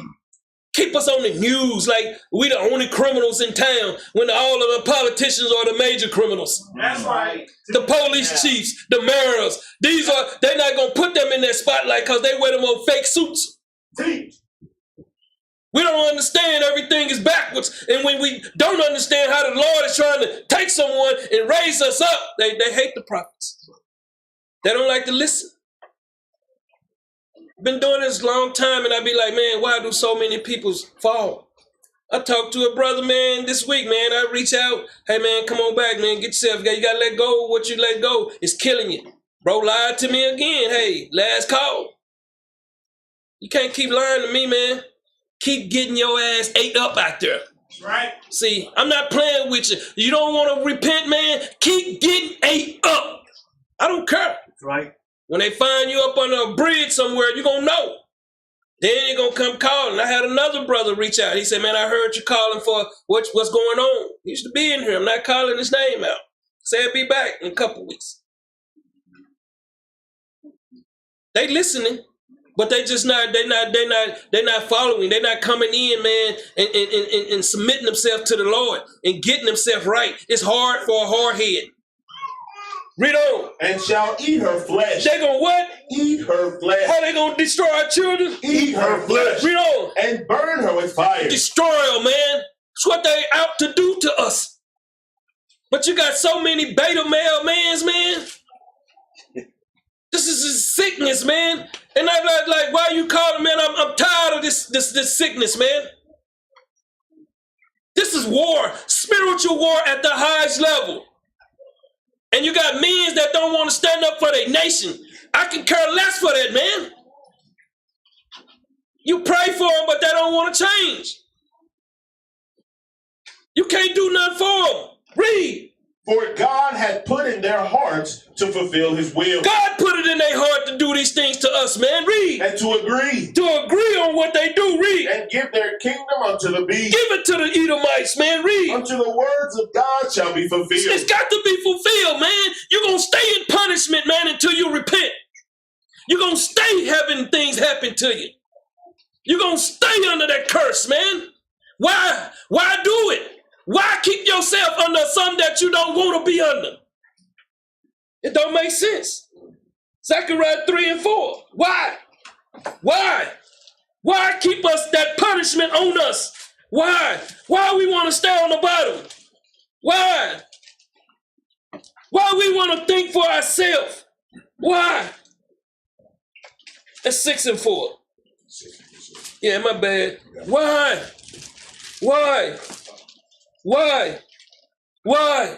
Keep us on the news like we the only criminals in town when all of the politicians are the major criminals. That's right. The police chiefs, the mayors, they're not going to put them in that spotlight because they wear them on fake suits. We don't understand everything is backwards. And when we don't understand how the Lord is trying to take someone and raise us up, they hate the prophets. They don't like to listen. Been doing this a long time, and I be like, man, why do so many people fall? I talked to a brother, man, this week, man. I reach out, hey, man, come on back, man. Get yourself, you got to let go of what you let go. It's killing you. Bro lied to me again. Hey, last call. You can't keep lying to me, man. Keep getting your ass ate up out there. That's right. See, I'm not playing with you. You don't want to repent, man? Keep getting ate up. I don't care. That's right. When they find you up on a bridge somewhere, you're going to know. Then you're going to come calling. I had another brother reach out. He said, man, I heard you calling for what's going on. He used to be in here. I'm not calling his name out. Say I'll be back in a couple weeks. They listening, but they're not following. They're not coming in, man, and submitting themselves to the Lord and getting themselves right. It's hard for a hard head. Read on. And shall eat her flesh. They gonna what? Eat her flesh. How they gonna destroy our children? Eat her flesh. Read on. And burn her with fire. Destroy her, man. It's what they out to do to us. But you got so many beta male mans, man. This is a sickness, man. And I'm like, why you calling, man? I'm tired of this sickness, man. This is war, spiritual war at the highest level. And you got men that don't want to stand up for their nation. I can care less for that, man. You pray for them, but they don't want to change. You can't do nothing for them. Read. For God had put in their hearts to fulfill his will. God put it in their heart to do these things to us, man. Read. And to agree. To agree on what they do. Read. And give their kingdom unto the beast. Give it to the Edomites, man. Read. Unto the words of God shall be fulfilled. It's got to be fulfilled, man. You're going to stay in punishment, man, until you repent. You're going to stay having things happen to you. You're going to stay under that curse, man. Why? Why do it? Why keep yourself under something that you don't want to be under? It don't make sense. Zechariah 3 and 4. Why? Why? Why keep us that punishment on us? Why? Why we want to stay on the bottom? Why? Why we want to think for ourselves? Why? That's 6 and 4. Yeah, my bad. Why? Why? Why? Why?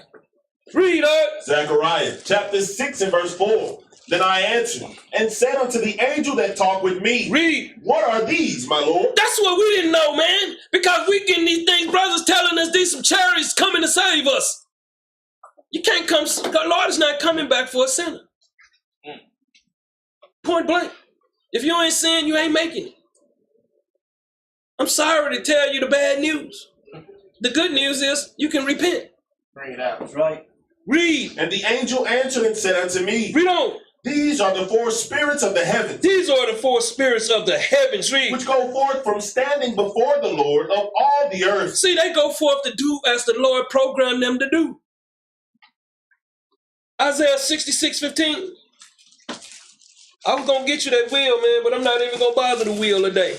Read up. Zechariah chapter 6 and verse 4. Then I answered and said unto the angel that talked with me, read. What are these, my Lord? That's what we didn't know, man. Because we getting these things, brothers telling us these some chariots coming to save us. You can't come, the Lord is not coming back for a sinner. Point blank. If you ain't sin, you ain't making it. I'm sorry to tell you the bad news. The good news is you can repent. Bring it out. That's right. Read. And the angel answered and said unto me, read on. These are the 4 spirits of the heavens. These are the 4 spirits of the heavens. Read. Which go forth from standing before the Lord of all the earth. See, they go forth to do as the Lord programmed them to do. Isaiah 66:15. I was going to get you that wheel, man, but I'm not even going to bother the wheel today.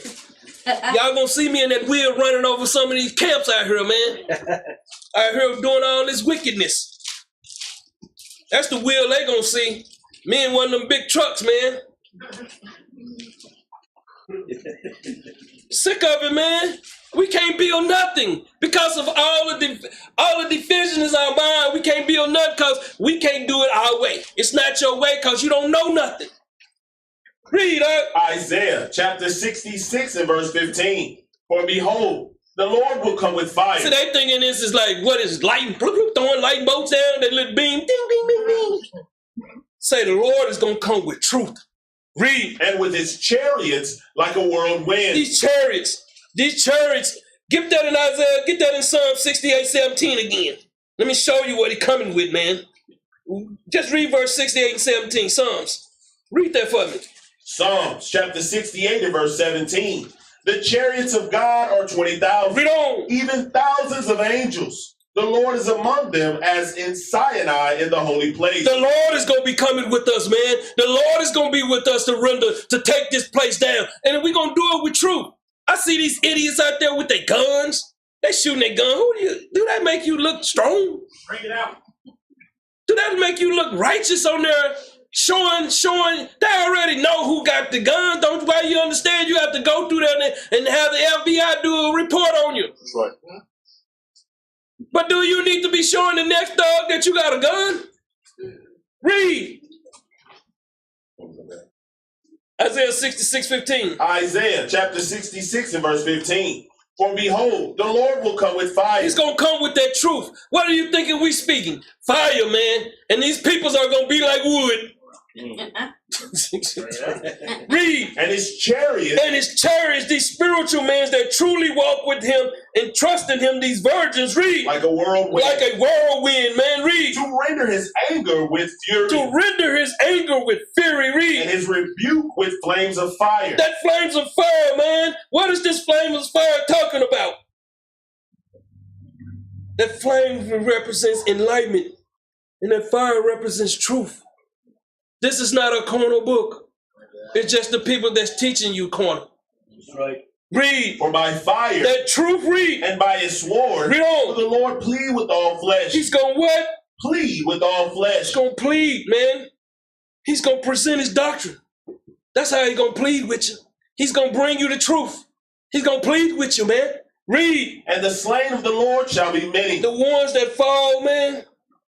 Y'all gonna see me in that wheel running over some of these camps out here, man. Out here doing all this wickedness. That's the wheel they gonna see. Me in one of them big trucks, man. Sick of it, man. We can't build nothing because of all the division in our mind. We can't build nothing because we can't do it our way. It's not your way because you don't know nothing. Read up. Isaiah chapter 66 and verse 15. For behold, the Lord will come with fire. So they thinking this is like, what is light, throwing light bolts down, that little beam, ding, ding, ding, ding. Say the Lord is going to come with truth. Read. And with his chariots like a whirlwind. These chariots, get that in Isaiah, get that in Psalm 68:17 again. Let me show you what he's coming with, man. Just read verse 68 and 17, Psalms. Read that for me. Psalms chapter 68 and verse 17. The chariots of God are 20,000. Read on. Even thousands of angels. The Lord is among them as in Sinai in the holy place. The Lord is going to be coming with us, man. The Lord is going to be with us to take this place down. And we're going to do it with truth. I see these idiots out there with their guns. They shooting their gun. Do that make you look strong? Bring it out. Do that make you look righteous on there? showing, they already know who got the gun. Don't why you understand you have to go through there and have the FBI do a report on you. That's right. But do you need to be showing the next dog that you got a gun? Read. Isaiah 66:15. Isaiah chapter 66 and verse 15. For behold, the Lord will come with fire. He's going to come with that truth. What are you thinking we speaking? Fire, man. And these peoples are going to be like wood. Read. And his chariots. And his chariots, these spiritual men that truly walk with him and trust in him, these virgins. Read. Like a whirlwind. Like a whirlwind, man. Read. To render his anger with fury. To render his anger with fury. Read. And his rebuke with flames of fire. That flames of fire, man. What is this flames of fire talking about? That flame represents enlightenment. And that fire represents truth. This is not a corner book. It's just the people that's teaching you corner. That's right. Read. For by fire. That truth, read. And by his sword. Read on. For the Lord plead with all flesh. He's going to what? Plead with all flesh. He's going to plead, man. He's going to present his doctrine. That's how he's going to plead with you. He's going to bring you the truth. He's going to plead with you, man. Read. And the slain of the Lord shall be many. The ones that fall, man.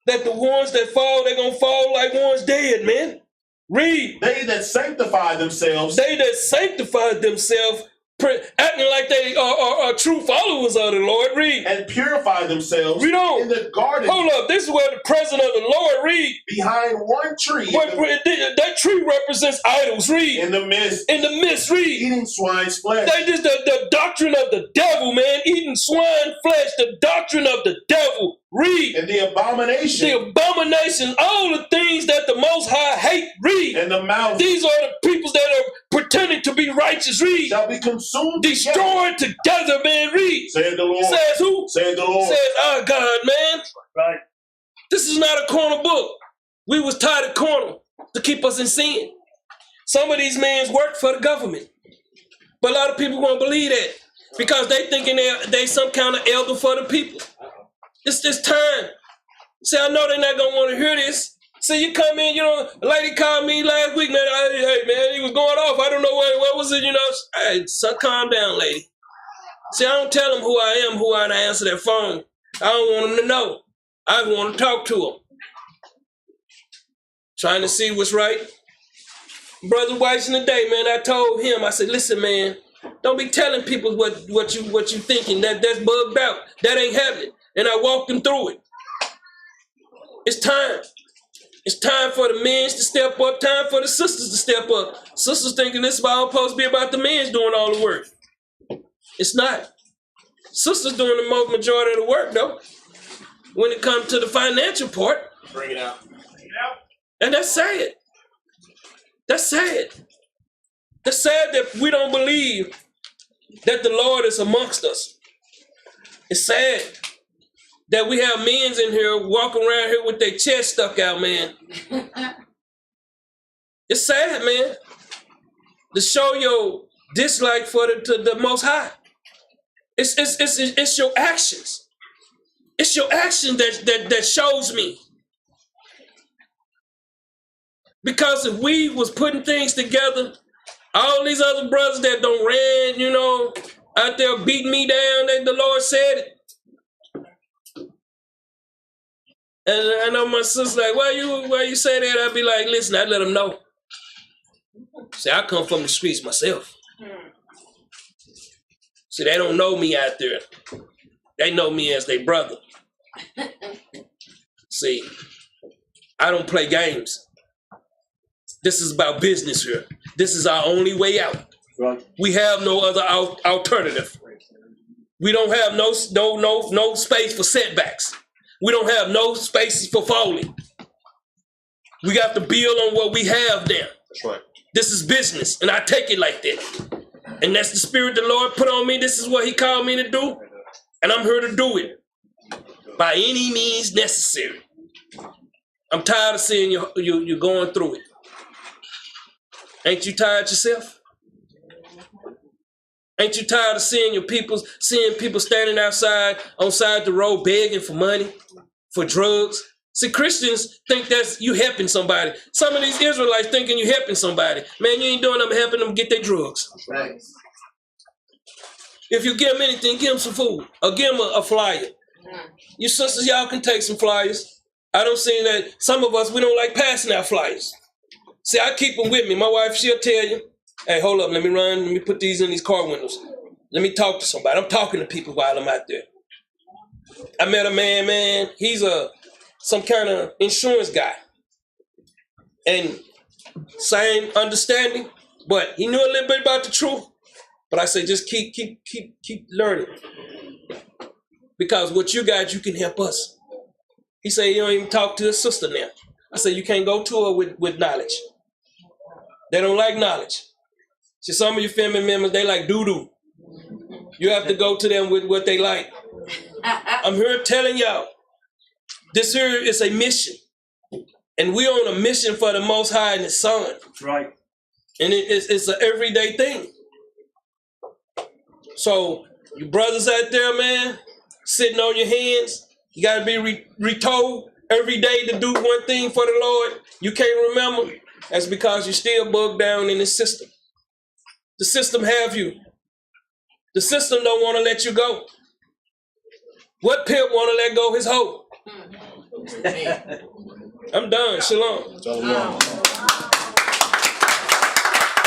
That the ones that fall, they're going to fall like ones dead, man. Read. They that sanctify themselves. They that sanctify themselves, acting like they are true followers of the Lord. Read. And purify themselves. Read on. In the garden. Hold up. This is where the presence of the Lord. Read. Behind one tree. That tree represents idols. Read. In the midst. In the midst. Read. Eating swine's flesh. They just the doctrine of the devil, man. Eating swine flesh. The doctrine of the devil. Read. And the abomination. The abomination. All the things that the Most High hate. Read. And the mouth. These are the people that are pretending to be righteous. Read. Shall be consumed. Destroyed together, man. Read. Said the Lord. Says who? Said the Lord. Says our God, man. Right. This is not a corner book. We was tied at corner to keep us in sin. Some of these men work for the government. But a lot of people won't believe that because they thinking they some kind of elder for the people. It's this time. See, I know they're not going to want to hear this. See, you come in, a lady called me last week, man. Hey, man, he was going off. I don't know what was it, Hey, so calm down, lady. See, I don't tell them who I am, who I answer their phone. I don't want them to know. I want to talk to them. Trying to see what's right. Brother Weiss in the day, man, I told him, I said, listen, man, don't be telling people what you thinking. That's bugged out. That ain't happening. And I walked him through it. It's time. It's time for the men to step up, time for the sisters to step up. Sisters thinking this is all supposed to be about the men doing all the work. It's not. Sisters doing the majority of the work, though. When it comes to the financial part. Bring it out. And that's sad. That's sad. It's sad that we don't believe that the Lord is amongst us. It's sad that we have men in here walking around here with their chest stuck out, man. It's sad, man, to show your dislike for the Most High. It's your actions. It's your action that shows me. Because if we was putting things together, all these other brothers that don't ran, out there beating me down, that the Lord said it. And I know my sister's like, why you say that? I'd be like, listen, I let them know. See, I come from the streets myself. See, they don't know me out there. They know me as their brother. See, I don't play games. This is about business here. This is our only way out. Right. We have no other alternative. We don't have no space for setbacks. We don't have no spaces for falling. We got to build on what we have there. That's right. This is business, and I take it like that. And that's the spirit the Lord put on me. This is what he called me to do. And I'm here to do it by any means necessary. I'm tired of seeing you going through it. Ain't you tired yourself? Ain't you tired of seeing people standing outside on side the road begging for money, for drugs, See, Christians think that's you helping somebody. Some of these Israelites thinking you helping somebody. Man, you ain't doing them helping them get their drugs. Right. If you give them anything, give them some food. Or give them a flyer. You sisters, y'all can take some flyers. I don't see that some of us, we don't like passing out flyers. See, I keep them with me. My wife, she'll tell you, hey, hold up, let me put these in these car windows. Let me talk to somebody. I'm talking to people while I'm out there. I met a man, he's some kind of insurance guy. And same understanding, but he knew a little bit about the truth. But I say, just keep learning. Because what you got, you can help us. He said, you don't even talk to his sister now. I said, you can't go to her with knowledge. They don't like knowledge. See, some of your family members, they like doo-doo. You have to go to them with what they like. I'm here telling y'all, this here is a mission. And we're on a mission for the Most High and His Son. That's right. And it's an everyday thing. So, you brothers out there, man, sitting on your hands, you got to be retold every day to do one thing for the Lord. You can't remember. That's because you're still bugged down in the system. The system have you. The system don't want to let you go. What pimp want to let go his hoe? I'm done. Shalom. Shalom.